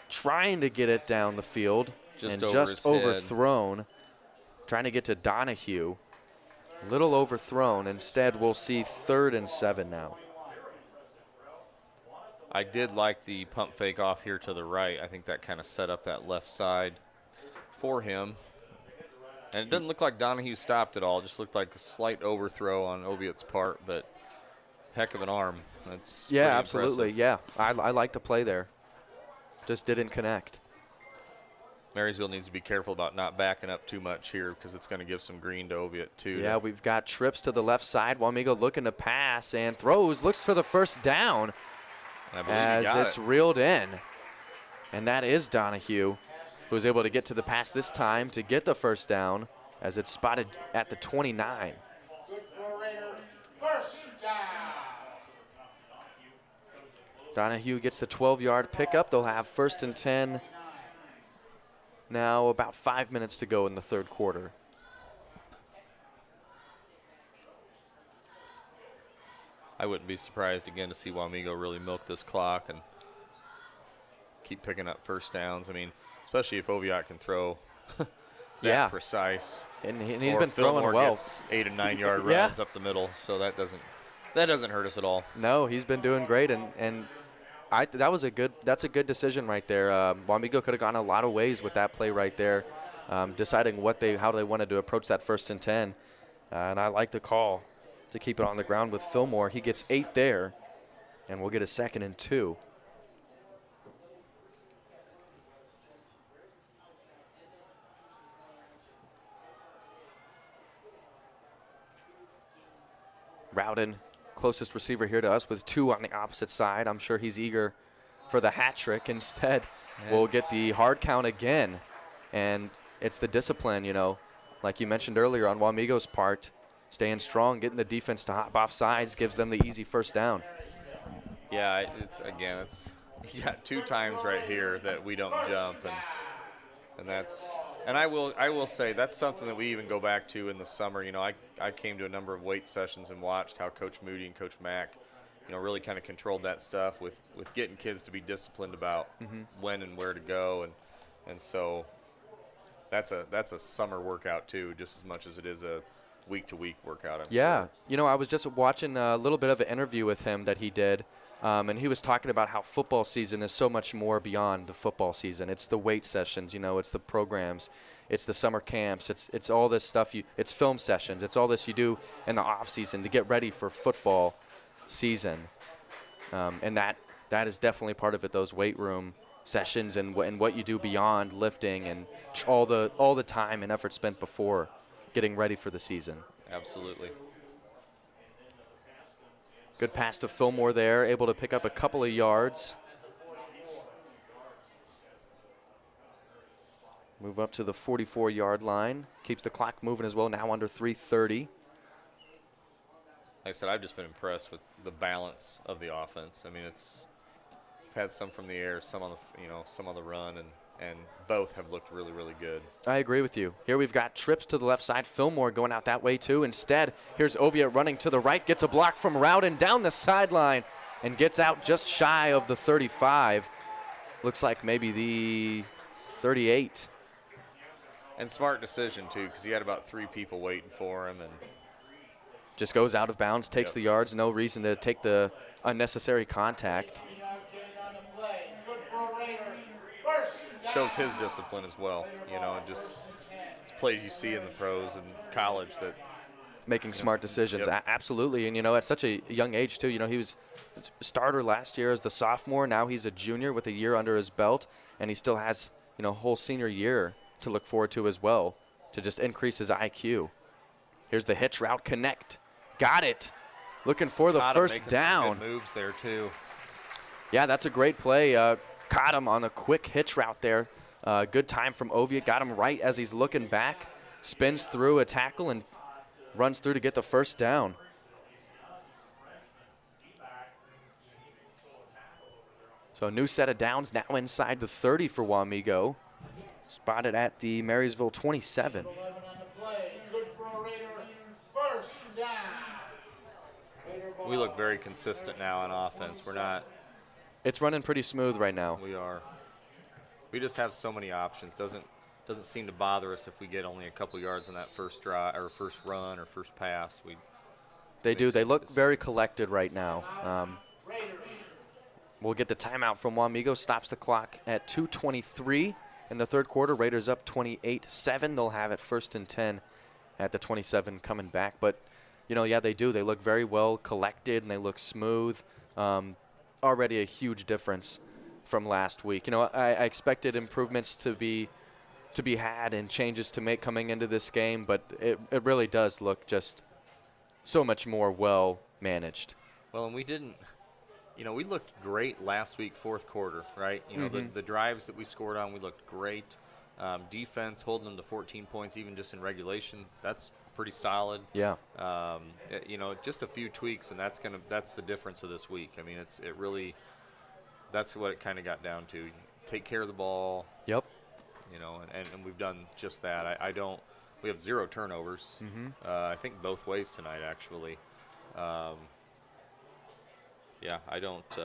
trying to get it down the field, just overthrown. Trying to get to Donahue, a little overthrown. Instead, we'll see 3rd and 7 now. I did like the pump fake off here to the right. I think that kind of set up that left side for him. And it doesn't look like Donahue stopped at all. It just looked like a slight overthrow on Oviatt's part, but heck of an arm. That's absolutely. Impressive. Yeah, I like the play there. Just didn't connect. Marysville needs to be careful about not backing up too much here because it's going to give some green to Oviatt, too. Yeah, we've got trips to the left side. Wamego looking to pass and throws, looks for the 1st down as it's reeled in. And that is Donahue, who was able to get to the pass this time to get the 1st down as it's spotted at the 29. Good for Raider. 1st down. Donahue gets the 12-yard pickup. They'll have 1st and 10. Now about 5 minutes to go in the 3rd quarter. I wouldn't be surprised again to see Wamego really milk this clock and keep picking up 1st downs. I mean, especially if Oviatt can throw that precise. And he's been throwing well. Gets 8 and 9 yard rounds up the middle, so that doesn't hurt us at all. No, he's been doing great, and that's a good decision right there. Wamego could have gone a lot of ways with that play right there, deciding how they wanted to approach that 1st and 10. And I like the call to keep it on the ground with Fillmore. He gets 8 there, and we'll get a 2nd and 2. Rowden closest receiver here to us with 2 on the opposite side. I'm sure he's eager for the hat trick. Instead, we'll get the hard count again. And it's the discipline, like you mentioned earlier on Wamego's part, staying strong, getting the defense to hop off sides, gives them the easy first down. Yeah, you got 2 times right here that we don't jump, and that's, and I will say that's something that we even go back to in the summer. I came to a number of weight sessions and watched how Coach Moody and Coach Mack, really kind of controlled that stuff with getting kids to be disciplined about when and where to go, and so that's a summer workout too, just as much as it is a week-to-week workout. I'm sure. I was just watching a little bit of an interview with him that he did. And he was talking about how football season is so much more beyond the football season. It's the weight sessions, it's the programs, it's the summer camps, it's all this stuff. It's film sessions. It's all this you do in the off season to get ready for football season. And that is definitely part of it. Those weight room sessions and what you do beyond lifting and all the time and effort spent before getting ready for the season. Absolutely. Good pass to Fillmore there, able to pick up a couple of yards. Move up to the 44-yard line. Keeps the clock moving as well, now under 3:30. Like I said, I've just been impressed with the balance of the offense. I mean, we've had some from the air, some on the some on the run, and both have looked really, really good. I agree with you. Here we've got trips to the left side. Fillmore going out that way too. Instead, here's Ovia running to the right, gets a block from Rowden down the sideline and gets out just shy of the 35. Looks like maybe the 38. And smart decision too, because he had about 3 people waiting for him, and just goes out of bounds, takes the yards. No reason to take the unnecessary contact. Shows his discipline as well, and just it's plays you see in the pros and college that making smart decisions. Yep. Absolutely. And at such a young age too. He was a starter last year as the sophomore. Now he's a junior with a year under his belt, and he still has a whole senior year to look forward to as well, to just increase his IQ. Here's the hitch route connect. Got it. Looking for the first down. Some good moves there too. Yeah, that's a great play. Caught him on a quick hitch route there. Good time from Ovia. Got him right as he's looking back. Spins through a tackle and runs through to get the first down. So a new set of downs now inside the 30 for Wamego. Spotted at the Marysville 27. 11 on the play. Good for a Raider. First down. We look very consistent now on offense. We're not. It's running pretty smooth right now. We are. We just have so many options. Doesn't seem to bother us if we get only a couple yards on that first drive or first run or first pass. They do. They look very collected right now. We'll get the timeout from Wamego. Stops the clock at 2:23 in the third quarter. Raiders up 28-7. They'll have it 1st and 10 at the 27 coming back. But, they do. They look very well collected and they look smooth. Already a huge difference from last week. I expected improvements to be had and changes to make coming into this game, but it really does look just so much more well managed. Well, and we didn't, we looked great last week, fourth quarter, right? The drives that we scored on, we looked great. Defense holding them to 14 points, even just in regulation, that's pretty solid. Yeah. Just a few tweaks, and that's the difference of this week. I mean, that's what it kind of got down to. Take care of the ball. Yep. And we've done just that. We have 0 turnovers. I think both ways tonight, actually. I don't.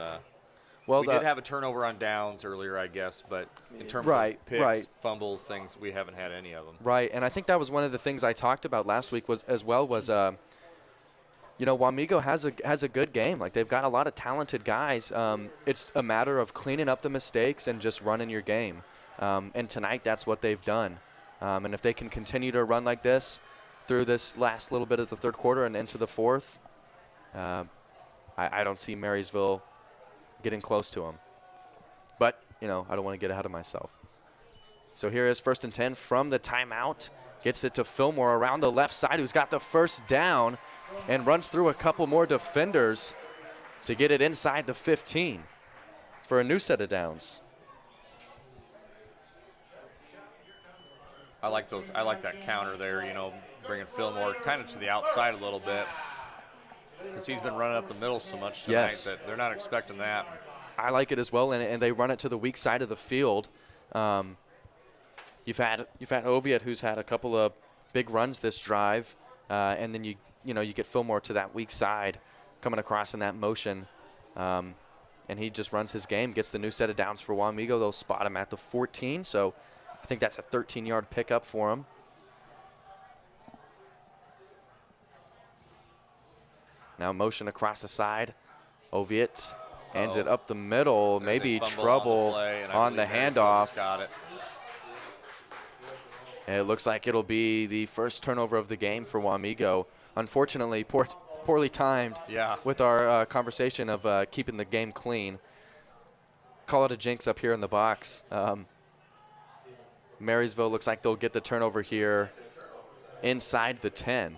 Well, we did have a turnover on downs earlier, I guess, but in terms of picks, fumbles, things, we haven't had any of them. Right, and I think that was one of the things I talked about last week was Wamego has a good game. Like, they've got a lot of talented guys. It's a matter of cleaning up the mistakes and just running your game. And tonight, that's what they've done. And if they can continue to run like this through this last little bit of the third quarter and into the fourth, I don't see Marysville getting close to them. But, I don't want to get ahead of myself. So here is 1st and 10 from the timeout. Gets it to Fillmore around the left side, who's got the first down. and runs through a couple more defenders to get it inside the 15 for a new set of downs. I like those. I like that counter there, bringing Fillmore kind of to the outside a little bit because he's been running up the middle so much tonight that they're not expecting that. I like it as well, and they run it to the weak side of the field. You've had Oviatt, who's had a couple of big runs this drive, and then you get Fillmore to that weak side, coming across in that motion, and he just runs his game, gets the new set of downs for Wamego. They'll spot him at the 14, so I think that's a 13-yard pickup for him. Now motion across the side. Oviatt hands it up the middle. There's maybe trouble on the handoff. Got it. And it looks like it'll be the first turnover of the game for Wamego. Unfortunately, poorly timed with our conversation of keeping the game clean. Call it a jinx up here in the box. Marysville looks like they'll get the turnover here inside the 10.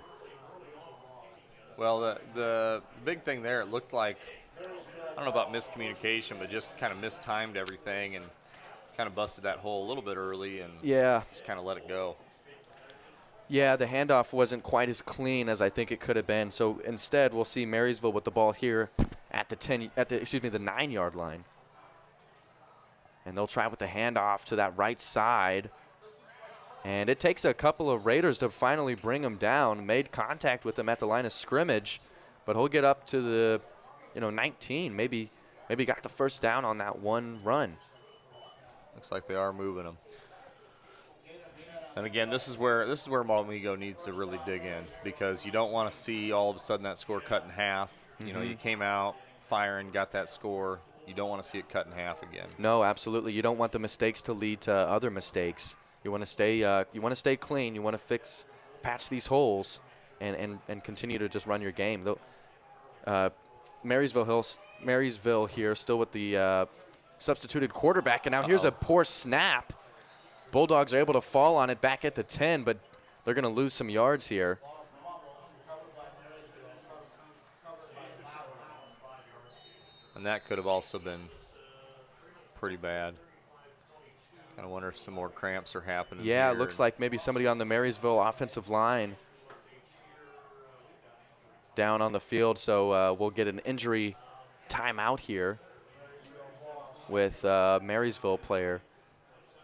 Well, the big thing there, it looked like, I don't know about miscommunication, but just kind of mistimed everything and kind of busted that hole a little bit early and just kind of let it go. Yeah, the handoff wasn't quite as clean as I think it could have been. So instead, we'll see Marysville with the ball here at the 9-yard line. And they'll try with the handoff to that right side. And it takes a couple of Raiders to finally bring him down. Made contact with him at the line of scrimmage, but he'll get up to the 19. Maybe got the first down on that one run. Looks like they are moving him. And again, this is where Wamego needs to really dig in, because you don't want to see all of a sudden that score cut in half. You came out firing, got that score. You don't want to see it cut in half again. No, absolutely. You don't want the mistakes to lead to other mistakes. You want to stay clean. You want to patch these holes, and continue to just run your game. Marysville here still with the substituted quarterback, and now here's a poor snap. Bulldogs are able to fall on it back at the 10, but they're going to lose some yards here. And that could have also been pretty bad. Kind of wonder if some more cramps are happening. Yeah, it looks like maybe somebody on the Marysville offensive line down on the field, so we'll get an injury timeout here with Marysville player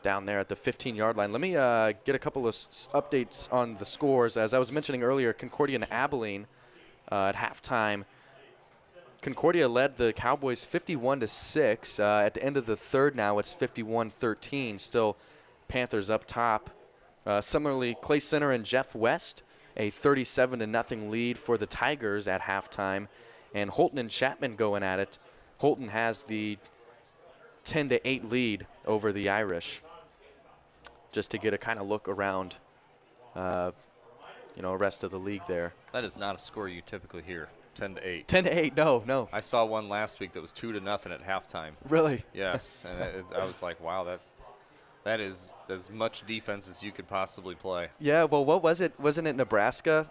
down there at the 15-yard line. Let me get a couple of updates on the scores. As I was mentioning earlier, Concordia and Abilene at halftime. Concordia led the Cowboys 51-6. At the end of the third now, it's 51-13. Still Panthers up top. Similarly, Clay Center and Jeff West, a 37-0 lead for the Tigers at halftime. And Holton and Chapman going at it. Holton has the 10-8 lead over the Irish. Just to get a kind of look around, rest of the league there. That is not a score you typically hear. 10-8. 10-8, no. I saw one last week that was 2-0 at halftime. Really? Yes, and I was like, wow, that is as much defense as you could possibly play. Yeah, well, what was it? Wasn't it Nebraska?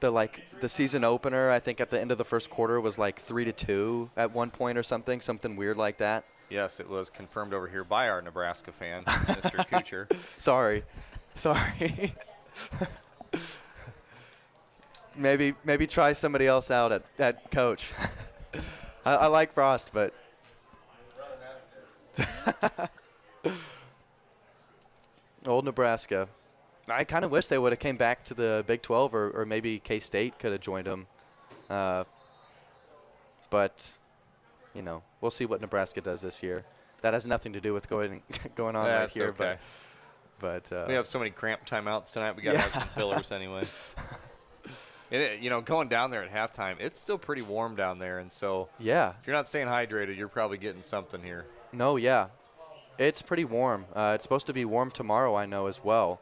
The season opener, I think at the end of the first quarter was like 3-2 at one point or something weird like that. Yes, it was confirmed over here by our Nebraska fan, Mr. Kucher. Sorry. Maybe try somebody else out at coach. I like Frost, but old Nebraska. I kind of wish they would have came back to the Big 12, or maybe K-State could have joined them. But we'll see what Nebraska does this year. That has nothing to do with going on right here. Okay. But we have so many cramp timeouts tonight. We got to have some fillers anyways. Going down there at halftime, it's still pretty warm down there, and so if you're not staying hydrated, you're probably getting something here. No, yeah, it's pretty warm. It's supposed to be warm tomorrow, I know as well.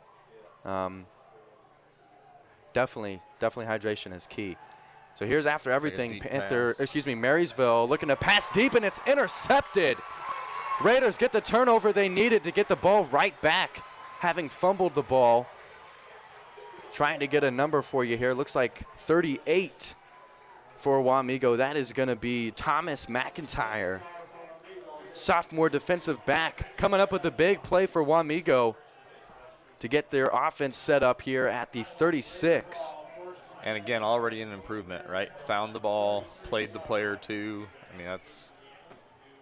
Definitely hydration is key. So here's after everything, Marysville looking to pass deep, and it's intercepted. Raiders get the turnover they needed to get the ball right back, having fumbled the ball. trying to get a number for you here. Looks like 38 for Wamego. That is going to be Thomas McIntyre, sophomore defensive back, coming up with the big play for Wamego to get their offense set up here at the 36. And again, already an improvement, right? Found the ball, played the player too. I mean,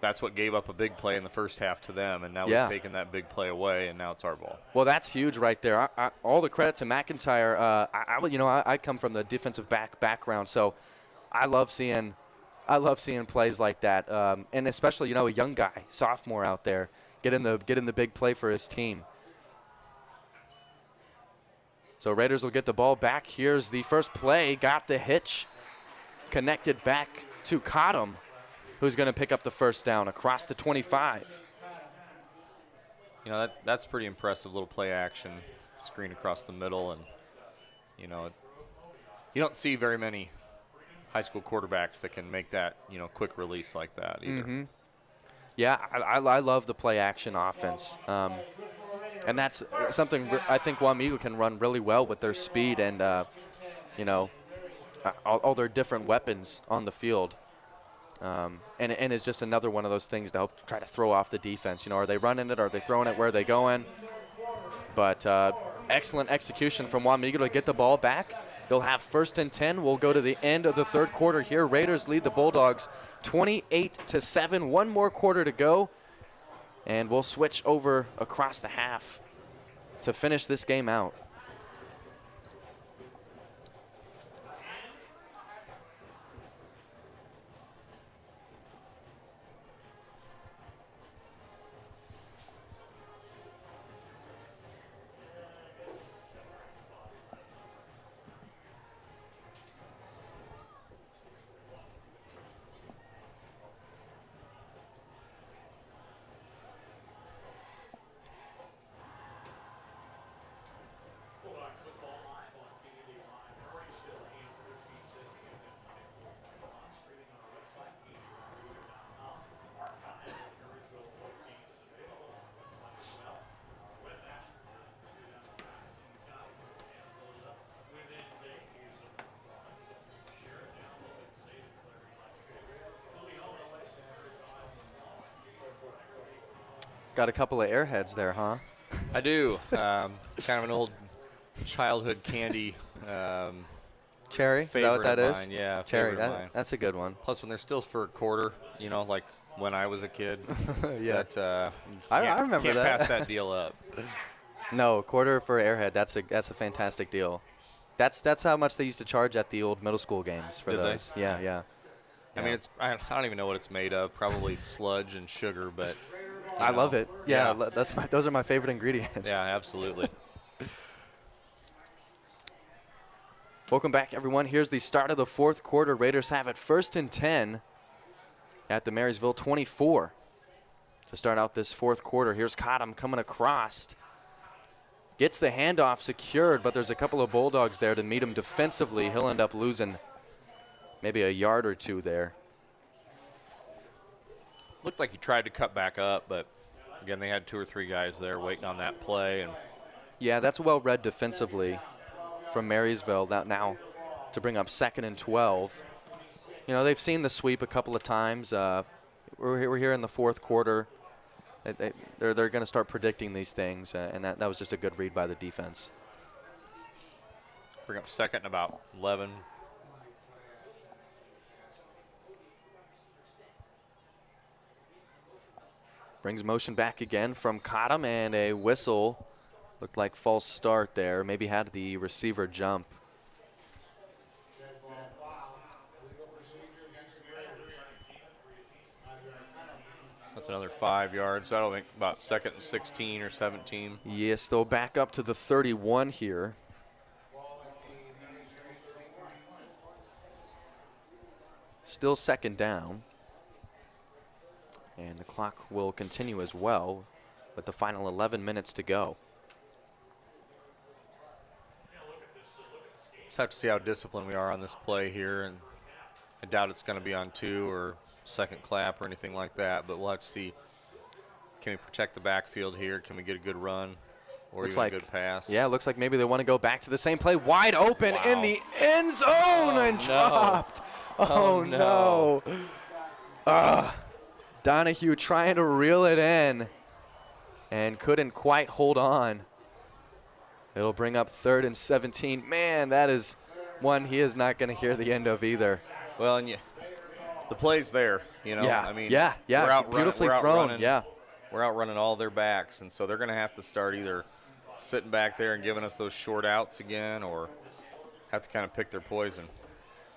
that's what gave up a big play in the first half to them, and now we've taken that big play away, and now it's our ball. Well, that's huge right there. All the credit to McIntyre. I come from the defensive background, so I love seeing plays like that, and especially a young guy, sophomore out there, getting the big play for his team. So Raiders will get the ball back. Here's the first play. Got the hitch. Connected back to Cottom, who's going to pick up the first down across the 25. That's pretty impressive little play action, screen across the middle, and you don't see very many high school quarterbacks that can make that quick release like that either. Mm-hmm. Yeah, I love the play action offense. And that's something I think Wamego can run really well with their speed and, all their different weapons on the field. And it's just another one of those things to help try to throw off the defense. Are they running it? Are they throwing it? Where are they going? But excellent execution from Wamego to get the ball back. They'll have 1st and 10. We'll go to the end of the third quarter here. Raiders lead the Bulldogs 28-7. One more quarter to go. And we'll switch over across the half to finish this game out. Got a couple of airheads there, huh? I do. Kind of an old childhood candy. Cherry? Is that what that is? Mine. Yeah, Cherry. Mine. That's a good one. Plus, when they're still for a quarter, like when I was a kid. Yeah. I remember can't that. pass that deal up. No, quarter for airhead. That's a fantastic deal. That's how much they used to charge at the old middle school games for Did those. they? Yeah. I mean, I don't even know what it's made of. Probably sludge and sugar, but I love it. Yeah, those are my favorite ingredients. Yeah, absolutely. Welcome back, everyone. Here's the start of the fourth quarter. Raiders have it 1st and 10 at the Marysville 24 to start out this fourth quarter. Here's Cottom coming across. Gets the handoff secured, but there's a couple of Bulldogs there to meet him defensively. He'll end up losing maybe a yard or two there. Looked like he tried to cut back up, but again, they had 2 or 3 guys there waiting on that play. And yeah, that's well read defensively from Marysville. Now to bring up 2nd and 12. They've seen the sweep a couple of times. We're here in the fourth quarter. They're going to start predicting these things, and that was just a good read by the defense. Bring up 2nd and about 11. Brings motion back again from Cottom, and a whistle. Looked like false start there. Maybe had the receiver jump. That's another 5 yards. That'll make about 2nd and 16 or 17. Yes, they'll back up to the 31 here. Still 2nd down. And the clock will continue as well with the final 11 minutes to go. Just have to see how disciplined we are on this play here, and I doubt it's going to be on 2 or 2nd clap or anything like that, but we'll have to see. Can we protect the backfield here? Can we get a good run? Or looks even like a good pass. Yeah, looks like maybe they want to go back to the same play. Wide open in the end zone and no. dropped. Oh, no. Donahue trying to reel it in and couldn't quite hold on. It'll bring up 3rd and 17. Man, that is one he is not going to hear the end of either. Well, and the play's there, you know. Yeah, I mean, yeah. Beautifully thrown, yeah. We're outrunning all their backs, and so they're going to have to start either sitting back there and giving us those short outs again, or have to kind of pick their poison.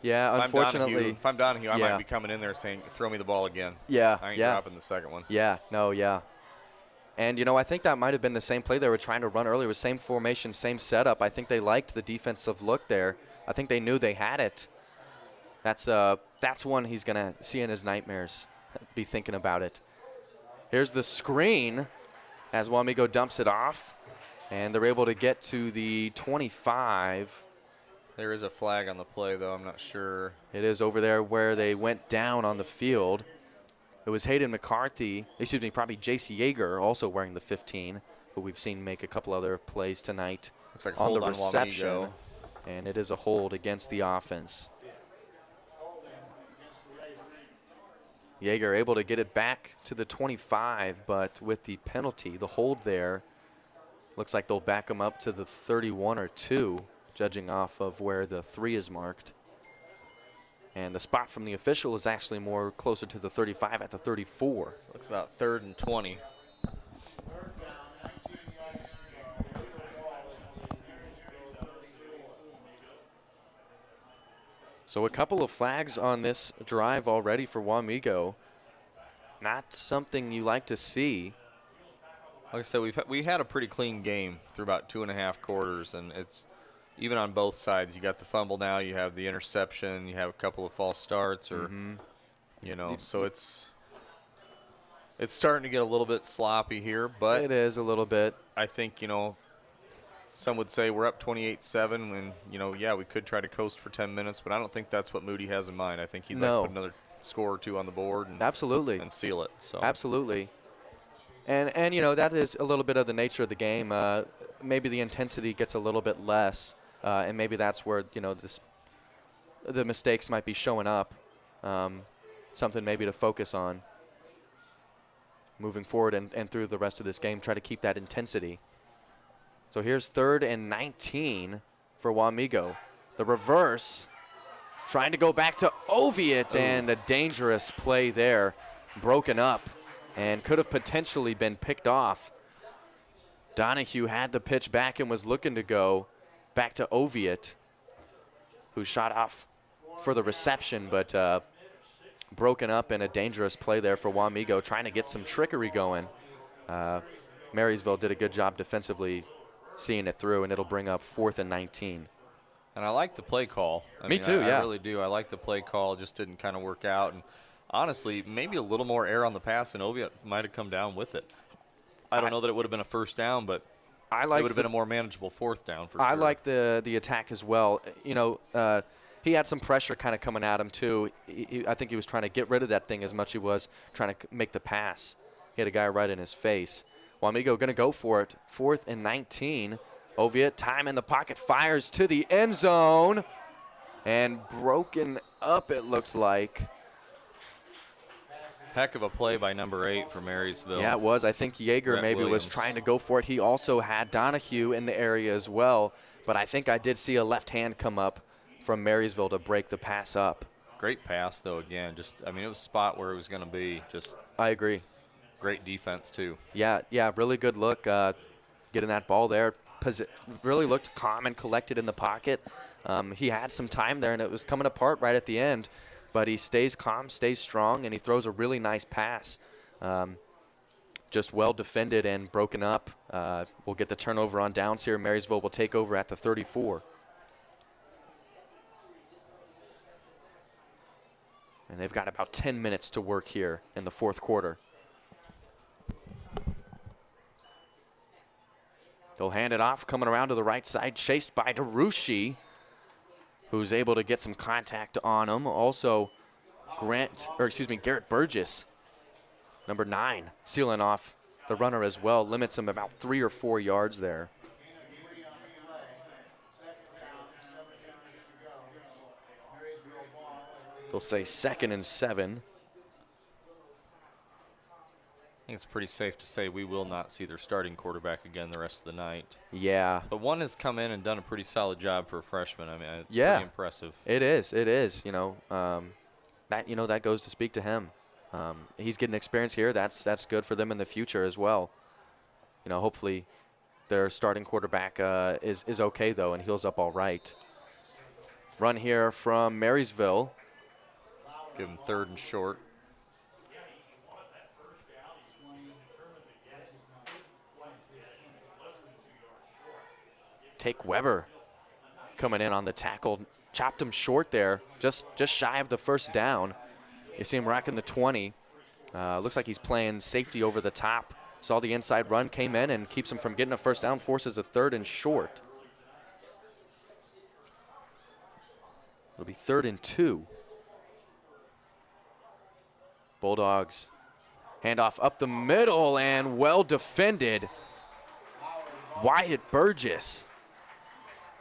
Yeah, unfortunately. If I'm Donahue, I might be coming in there saying, throw me the ball again. Yeah, I ain't dropping the second one. Yeah, no, yeah. And, I think that might have been the same play they were trying to run earlier. It was same formation, same setup. I think they liked the defensive look there. I think they knew they had it. That's one he's going to see in his nightmares, be thinking about it. Here's the screen as Wamego dumps it off, and they're able to get to the 25. There is a flag on the play, though. I'm not sure. It is over there where they went down on the field. It was Hayden McCarthy, probably J.C. Yeager, also wearing the 15, who we've seen make a couple other plays tonight. Looks like on hold the on reception. Wamego. And it is a hold against the offense. Yeager able to get it back to the 25, but with the penalty, the hold there, looks like they'll back him up to the 31 or 2, judging off of where the 3 is marked. And the spot from the official is actually more closer to the 35 at the 34. Looks about 3rd and 20. So a couple of flags on this drive already for Wamego. Not something you like to see. Like I said, we had a pretty clean game through about 2.5 quarters, and it's even on both sides. You got the fumble now, you have the interception, you have a couple of false starts, or so it's starting to get a little bit sloppy here. But it is a little bit. I think some would say we're up 28-7, and we could try to coast for 10 minutes, but I don't think that's what Moody has in mind. I think he'd like to put another score or 2 on the board and absolutely and seal it. So absolutely. And that is a little bit of the nature of the game. Maybe the intensity gets a little bit less, and maybe that's where the mistakes might be showing up. Something maybe to focus on moving forward and through the rest of this game. Try to keep that intensity. So here's 3rd and 19 for Wamego. The reverse, trying to go back to Oviatt, and a dangerous play there, broken up, and could have potentially been picked off. Donahue had the pitch back and was looking to go back to Oviatt, who shot off for the reception, but broken up, and a dangerous play there for Wamego, trying to get some trickery going. Marysville did a good job defensively seeing it through, and it'll bring up 4th and 19. And I like the play call. Me too, yeah. I really do. I like the play call. It just didn't kind of work out. And honestly, maybe a little more air on the pass, and Oviatt might have come down with it. I don't know that it would have been a first down, but it would have been a more manageable 4th down for sure. I like the attack as well. He had some pressure kind of coming at him too. I think he was trying to get rid of that thing as much as he was trying to make the pass. He had a guy right in his face. Wamego going to go for it. 4th and 19. Oviatt, time in the pocket, fires to the end zone. And broken up, it looks like. Heck of a play by number 8 for Marysville. Yeah, it was. I think Yeager Brett maybe Williams was trying to go for it. He also had Donahue in the area as well. But I think I did see a left hand come up from Marysville to break the pass up. Great pass, though, again. It was a spot where it was going to be. I agree. Great defense, too. Yeah, really good look getting that ball there. Really looked calm and collected in the pocket. He had some time there, and it was coming apart right at the end. But he stays calm, stays strong, and he throws a really nice pass. Just well defended and broken up. We'll get the turnover on downs here. Marysville will take over at the 34. And they've got about 10 minutes to work here in the 4th quarter. They'll hand it off, coming around to the right side, chased by DeRushi, who's able to get some contact on him. Also, Garrett Burgess, number 9, sealing off the runner as well, limits him about 3 or 4 yards there. They'll say 2nd and 7. I think it's pretty safe to say we will not see their starting quarterback again the rest of the night. Yeah. But one has come in and done a pretty solid job for a freshman. I mean, it's Yeah. pretty impressive. It is. It is. That goes to speak to him. He's getting experience here. That's good for them in the future as well. Hopefully their starting quarterback is okay, though, and heals up all right. Run here from Marysville. Give him 3rd and short. Take Weber coming in on the tackle. Chopped him short there, just shy of the first down. You see him racking the 20. Looks like he's playing safety over the top. Saw the inside run, came in and keeps him from getting a first down, forces a 3rd and short. It'll be 3rd and 2. Bulldogs handoff up the middle and well defended. Wyatt Burgess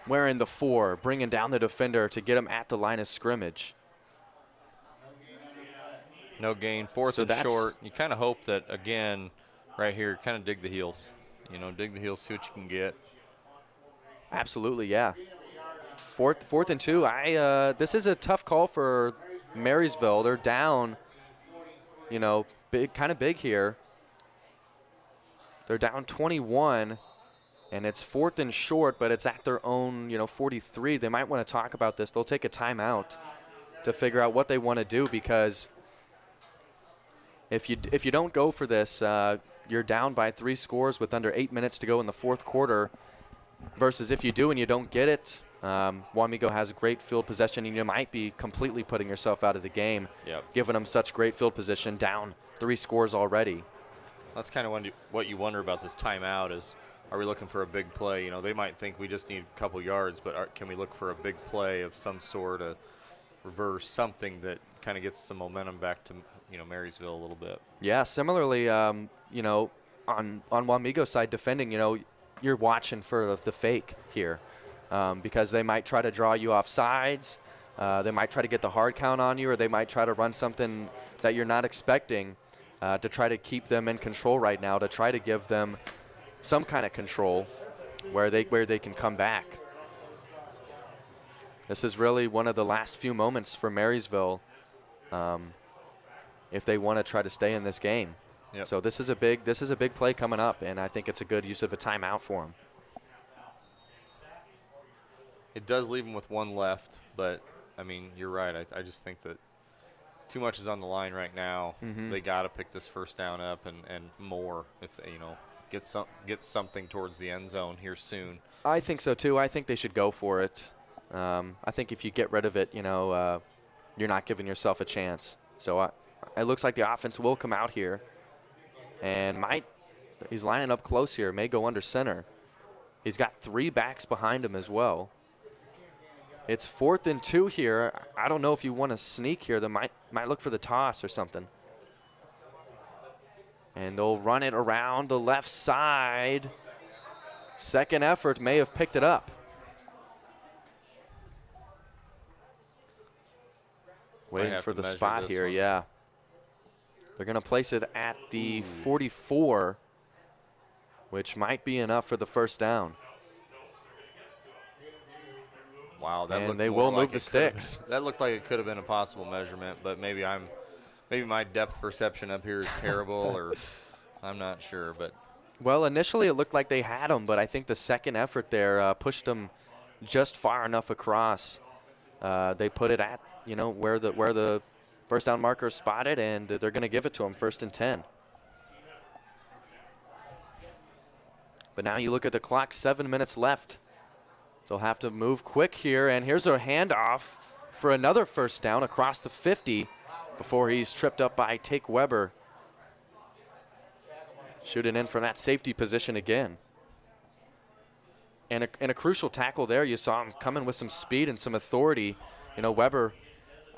wearing the 4, bringing down the defender to get him at the line of scrimmage. No gain, 4th and short. You kind of hope that, again, right here, kind of dig the heels. Dig the heels, see what you can get. Absolutely, yeah. Fourth and 2. This is a tough call for Marysville. They're down, kind of big here. They're down 21. And it's 4th and short, but it's at their own, 43. They might want to talk about this. They'll take a timeout to figure out what they want to do, because if you don't go for this, you're down by 3 scores with under 8 minutes to go in the 4th quarter. Versus if you do and you don't get it, Wamego has great field possession, and you might be completely putting yourself out of the game, giving them such great field position, down 3 scores already. That's kind of what you wonder about this timeout is, are we looking for a big play? They might think we just need a couple yards, but can we look for a big play of some sort, a reverse, something that kind of gets some momentum back to, Marysville a little bit? Yeah, similarly, on Wamego's side defending, you're watching for the fake here, because they might try to draw you off sides. They might try to get the hard count on you, or they might try to run something that you're not expecting to try to keep them in control right now, to try to give them some kind of control where they can come back. This is really one of the last few moments for Marysville if they want to try to stay in this game. Yep. So this is a big play coming up, and I think it's a good use of a timeout for them. It does leave them with 1 left, but I mean, you're right. I just think that too much is on the line right now. Mm-hmm. They got to pick this first down up and more if they, get something towards the end zone here soon. I think so too. I think they should go for it. I think if you get rid of it, you're not giving yourself a chance. So it looks like the offense will come out here, and he's lining up close here. May go under center. He's got 3 backs behind him as well. It's 4th and 2 here. I don't know if you want to sneak here. They might look for the toss or something. And they'll run it around the left side. Second effort, may have picked it up. Waiting for the spot here, yeah. They're going to place it at the 44, which might be enough for the first down. Wow, and they will move the sticks. That looked like it could have been a possible measurement, but maybe my depth perception up here is terrible, or I'm not sure. But well, initially it looked like they had them, but I think the second effort there pushed them just far enough across. They put it at where the first down marker is spotted, and they're going to give it to them 1st and 10. But now you look at the clock, 7 minutes left. They'll have to move quick here, and here's a handoff for another first down across the 50 before he's tripped up by Take Weber. Shooting in from that safety position again. And a crucial tackle there. You saw him coming with some speed and some authority. Weber,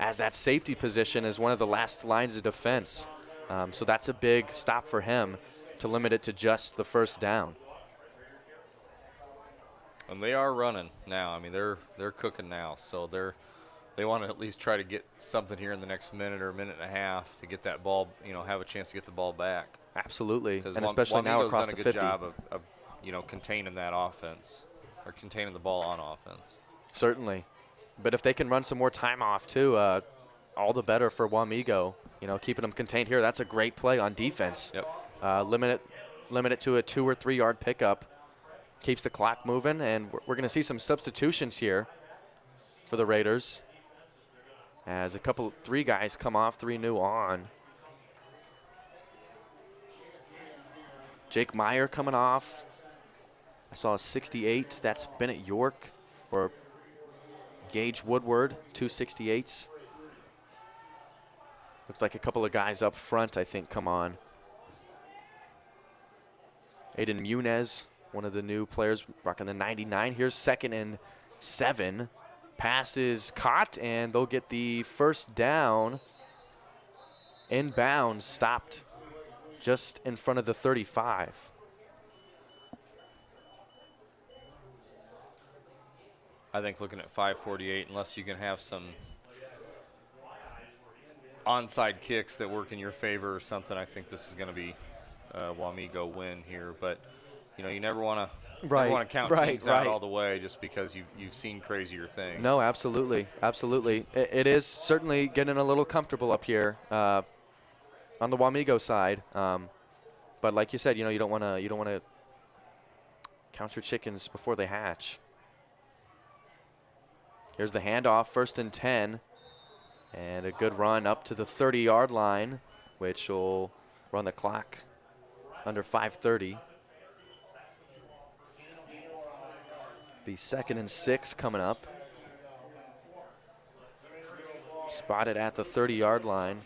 as that safety position, is one of the last lines of defense. So that's a big stop for him to limit it to just the first down. And they are running now. I mean, they're cooking now, so they want to at least try to get something here in the next minute or minute and a half to get that ball, have a chance to get the ball back. Absolutely, and especially now across the 50. Wamego's done a good job of containing that offense, or containing the ball on offense. Certainly, but if they can run some more time off too, all the better for Wamego. Keeping them contained here. That's a great play on defense. Yep. Limit it to a 2 or 3 yard pickup. Keeps the clock moving, and we're going to see some substitutions here for the Raiders as 3 guys come off, 3 new on. Jake Meyer coming off. I saw a 68. That's Bennett York, or Gage Woodward, 2 68s. Looks like a couple of guys up front, I think, come on. Aiden Munez, one of the new players rocking the 99. Here's 2nd and 7. Pass is caught, and they'll get the first down. Inbounds, stopped just in front of the 35. I think looking at 5:48, unless you can have some onside kicks that work in your favor or something, I think this is going to be a Wamego win here. But you never want to count teams out all the way just because you've seen crazier things. No, absolutely, absolutely. It is certainly getting a little comfortable up here on the Wamego side. But like you said, you don't want to count your chickens before they hatch. Here's the handoff, 1st and 10, and a good run up to the 30-yard line, which will run the clock under 5:30. The 2nd and 6 coming up. Spotted at the 30-yard line.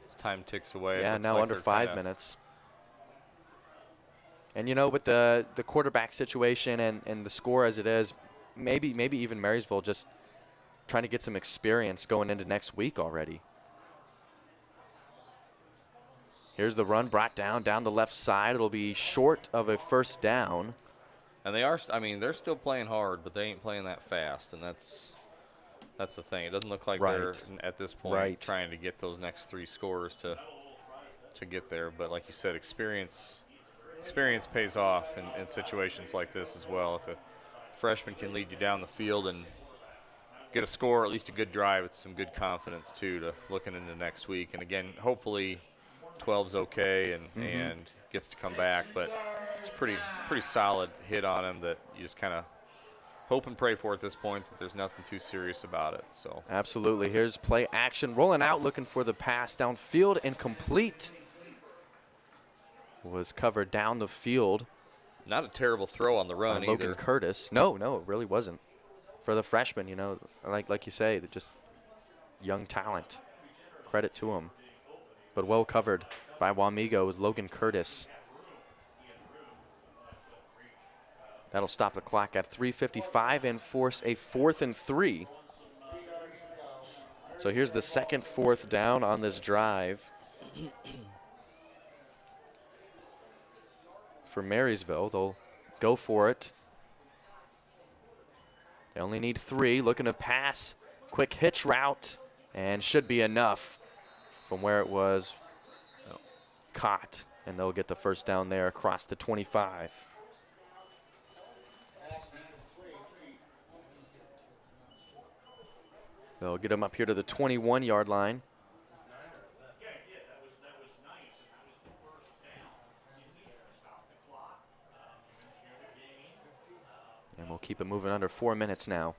As time ticks away. Yeah, now under 5 minutes. And with the quarterback situation and the score as it is, maybe even Marysville just trying to get some experience going into next week already. Here's the run brought down the left side. It'll be short of a first down. And they're still playing hard, but they ain't playing that fast, and that's the thing. It doesn't look like they're at this point trying to get those next 3 scores to get there. But like you said, experience pays off in situations like this as well. If a freshman can lead you down the field and get a score, or at least a good drive, it's some good confidence too to looking into next week. And again, hopefully 12's okay and gets to come back, but it's pretty solid hit on him that you just kind of hope and pray for at this point that there's nothing too serious about it. So absolutely. Here's play action, rolling out, looking for the pass downfield, and complete. Was covered down the field. Not a terrible throw on the run either. Logan Curtis. No, it really wasn't. For the freshman, like you say, they're just young talent. Credit to him. But well covered by Wamego was Logan Curtis. That'll stop the clock at 3:55 and force a 4th and 3. So here's the 2nd 4th down on this drive. For Marysville, they'll go for it. They only need 3, looking to pass. Quick hitch route, and should be enough from where it was caught. And they'll get the first down there across the 25. They'll get them up here to the 21-yard line. And we'll keep it moving under 4 minutes now.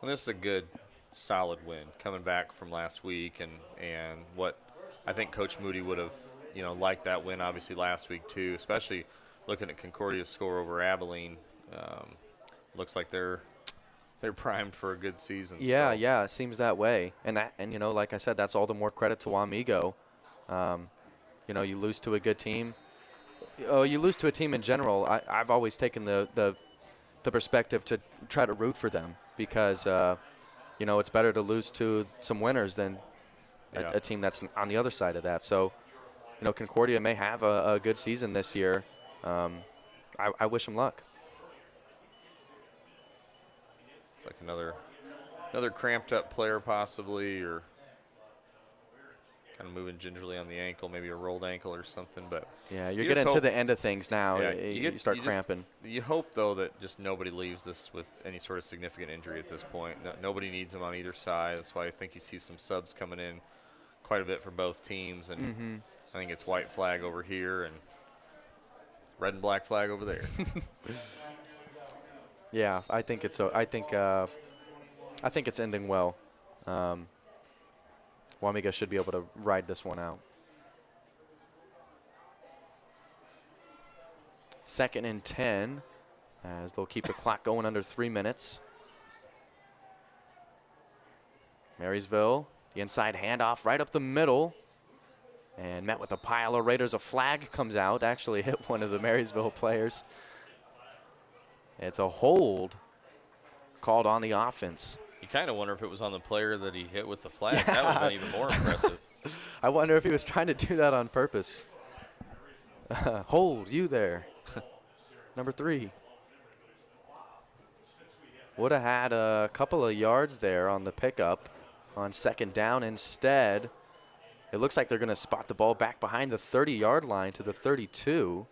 Well, this is a good, solid win coming back from last week, and what I think Coach Moody would have, liked that win obviously last week too, especially looking at Concordia's score over Abilene. Looks like they're primed for a good season. Yeah, it seems that way. And like I said, that's all the more credit to Wamego. You lose to a good team, you lose to a team in general. I've always taken the perspective to try to root for them because, it's better to lose to some winners than a team that's on the other side of that. So, Concordia may have a good season this year. I wish them luck. It's like another cramped up player possibly, or kind of moving gingerly on the ankle, maybe a rolled ankle or something. But yeah, you're getting to the end of things now. Yeah, you start cramping. You hope, though, that just nobody leaves this with any sort of significant injury at this point. Nobody needs them on either side. That's why I think you see some subs coming in quite a bit for both teams. And I think it's white flag over here and red and black flag over there. Yeah, I think it's ending well. Wamego should be able to ride this one out. 2nd and 10, as they'll keep the clock going under 3 minutes. Marysville, the inside handoff right up the middle, and met with a pile of Raiders. A flag comes out, actually hit one of the Marysville players. It's a hold called on the offense. You kind of wonder if it was on the player that he hit with the flag. Yeah. That would have been even more impressive. I wonder if he was trying to do that on purpose. Hold you there. Number 3. Would have had a couple of yards there on the pickup on 2nd down. Instead, it looks like they're going to spot the ball back behind the 30-yard line to the 32.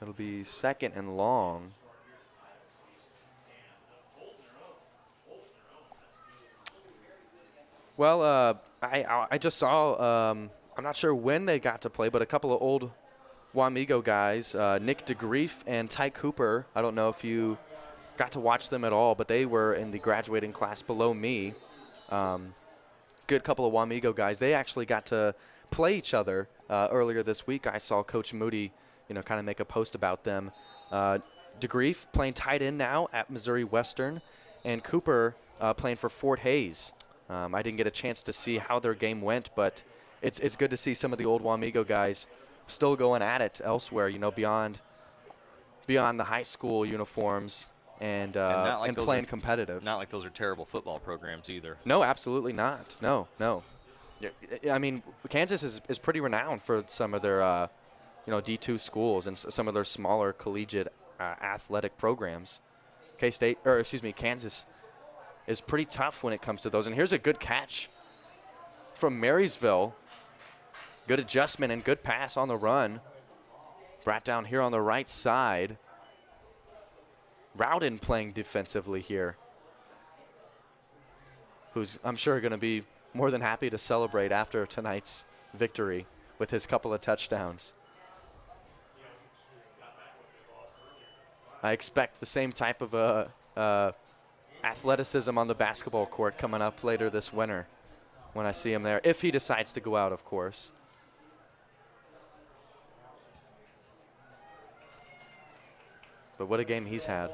It'll be 2nd and long. Well, I just saw, I'm not sure when they got to play, but a couple of old Wamego guys, Nick DeGrief and Ty Cooper. I don't know if you got to watch them at all, but they were in the graduating class below me. Good couple of Wamego guys. They actually got to play each other earlier this week. I saw Coach Moody, kind of make a post about them. DeGrief playing tight end now at Missouri Western, and Cooper playing for Fort Hays. I didn't get a chance to see how their game went, but it's good to see some of the old Wamego guys still going at it elsewhere, beyond the high school uniforms and playing competitive. Not like those are terrible football programs either. No, absolutely not. No. I mean, Kansas is pretty renowned for some of their D2 schools and some of their smaller collegiate athletic programs. Kansas is pretty tough when it comes to those. And here's a good catch from Marysville. Good adjustment and good pass on the run. Brought down here on the right side. Rowden playing defensively here, who's, I'm sure, going to be more than happy to celebrate after tonight's victory with his couple of touchdowns. I expect the same type of athleticism on the basketball court coming up later this winter when I see him there, if he decides to go out, of course. But what a game he's had.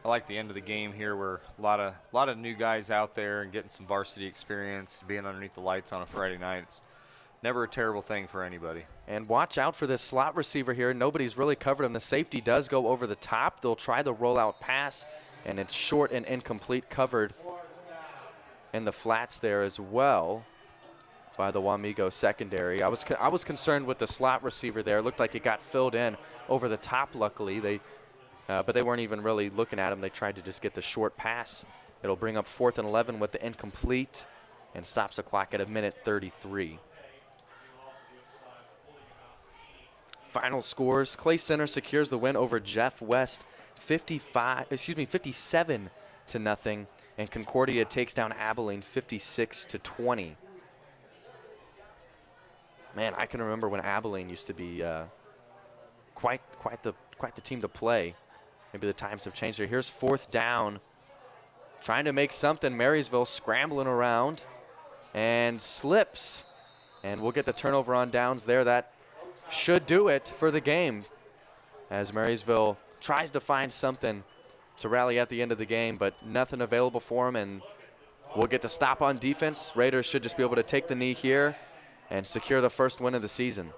I like the end of the game here where a lot of new guys out there and getting some varsity experience, being underneath the lights on a Friday night. It's never a terrible thing for anybody. And watch out for this slot receiver here. Nobody's really covered him. The safety does go over the top. They'll try the rollout pass, and it's short and incomplete, covered in the flats there as well by the Wamego secondary. I was concerned with the slot receiver there. It looked like it got filled in over the top, luckily. But they weren't even really looking at him. They tried to just get the short pass. It'll bring up 4th and 11 with the incomplete and stops the clock at 1:33. Final scores. Clay Center secures the win over Jeff West 57-0, and Concordia takes down Abilene 56-20. Man, I can remember when Abilene used to be quite the team to play. Maybe the times have changed here. Here's 4th down. Trying to make something. Marysville scrambling around and slips. And we'll get the turnover on downs there. That should do it for the game as Marysville tries to find something to rally at the end of the game, but nothing available for them. And we'll get the stop on defense. Raiders should just be able to take the knee here and secure the first win of the season.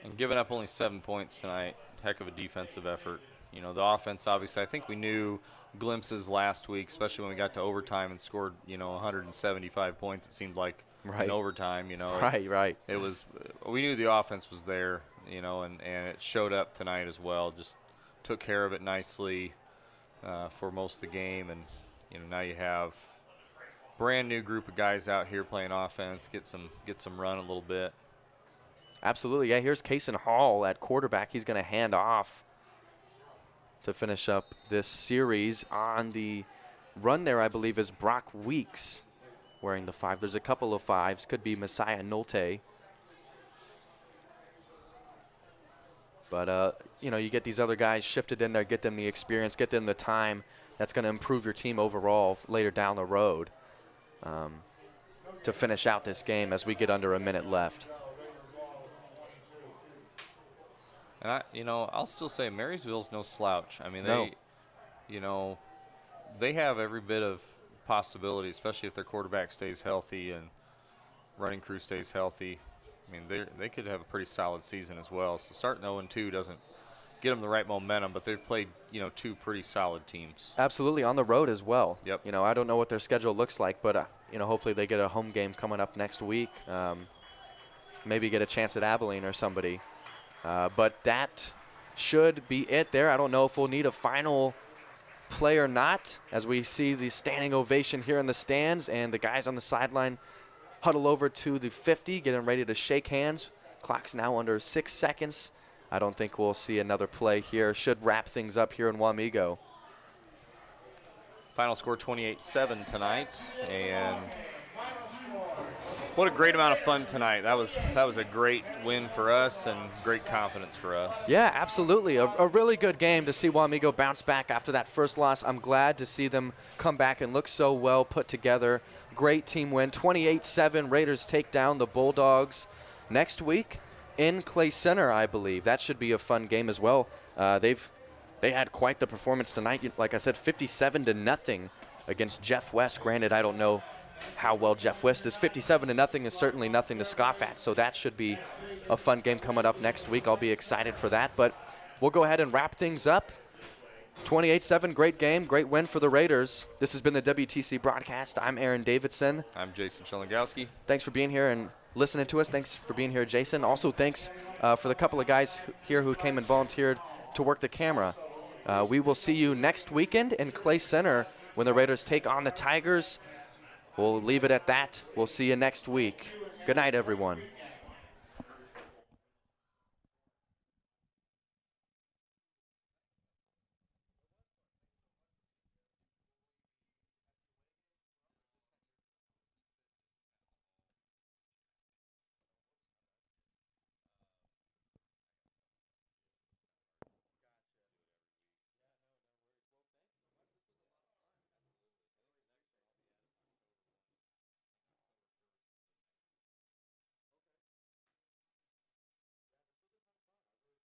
And giving up only 7 points tonight, heck of a defensive effort. You know, the offense, obviously, I think we knew glimpses last week, especially when we got to overtime and scored, 175 points, it seemed like, in overtime, Right. It was, we knew the offense was there, and it showed up tonight as well. Just took care of it nicely for most of the game. And, now you have brand new group of guys out here playing offense, get some run a little bit. Absolutely. Yeah, here's Kason Hall at quarterback. He's going to hand off to finish up this series. On the run there, I believe, is Brock Weeks wearing the 5. There's a couple of 5s. Could be Messiah Nolte. But, you get these other guys shifted in there, get them the experience, get them the time. That's going to improve your team overall later down the road to finish out this game as we get under a minute left. And I'll still say Marysville's no slouch. I mean, they have every bit of possibility, especially if their quarterback stays healthy and running crew stays healthy. I mean, they could have a pretty solid season as well. So starting 0-2 doesn't get them the right momentum, but they've played, 2 pretty solid teams. Absolutely, on the road as well. Yep. I don't know what their schedule looks like, but, hopefully they get a home game coming up next week. Maybe get a chance at Abilene or somebody. But that should be it there. I don't know if we'll need a final play or not, as we see the standing ovation here in the stands and the guys on the sideline huddle over to the 50, getting ready to shake hands. Clock's now under 6 seconds. I don't think we'll see another play here. Should wrap things up here in Wamego. Final score 28-7 tonight, and what a great amount of fun tonight. That was a great win for us and great confidence for us. Yeah, absolutely. A really good game to see Wamego bounce back after that first loss. I'm glad to see them come back and look so well put together. Great team win. 28-7. Raiders take down the Bulldogs next week in Clay Center, I believe. That should be a fun game as well. They had quite the performance tonight. Like I said, 57-0 against Jeff West. Granted, I don't know how well Jeff West is. 57-0 is certainly nothing to scoff at, so that should be a fun game coming up next week. I'll be excited for that, but we'll go ahead and wrap things up. 28-7, great game, great win for the Raiders. This has been the WTC broadcast. I'm Aaron Davidson. I'm Jason Shelengowski. Thanks for being here and listening to us. Thanks for being here, Jason. Also, thanks for the couple of guys here who came and volunteered to work the camera. We will see you next weekend in Clay Center when the Raiders take on the Tigers. We'll leave it at that. We'll see you next week. Good night, everyone.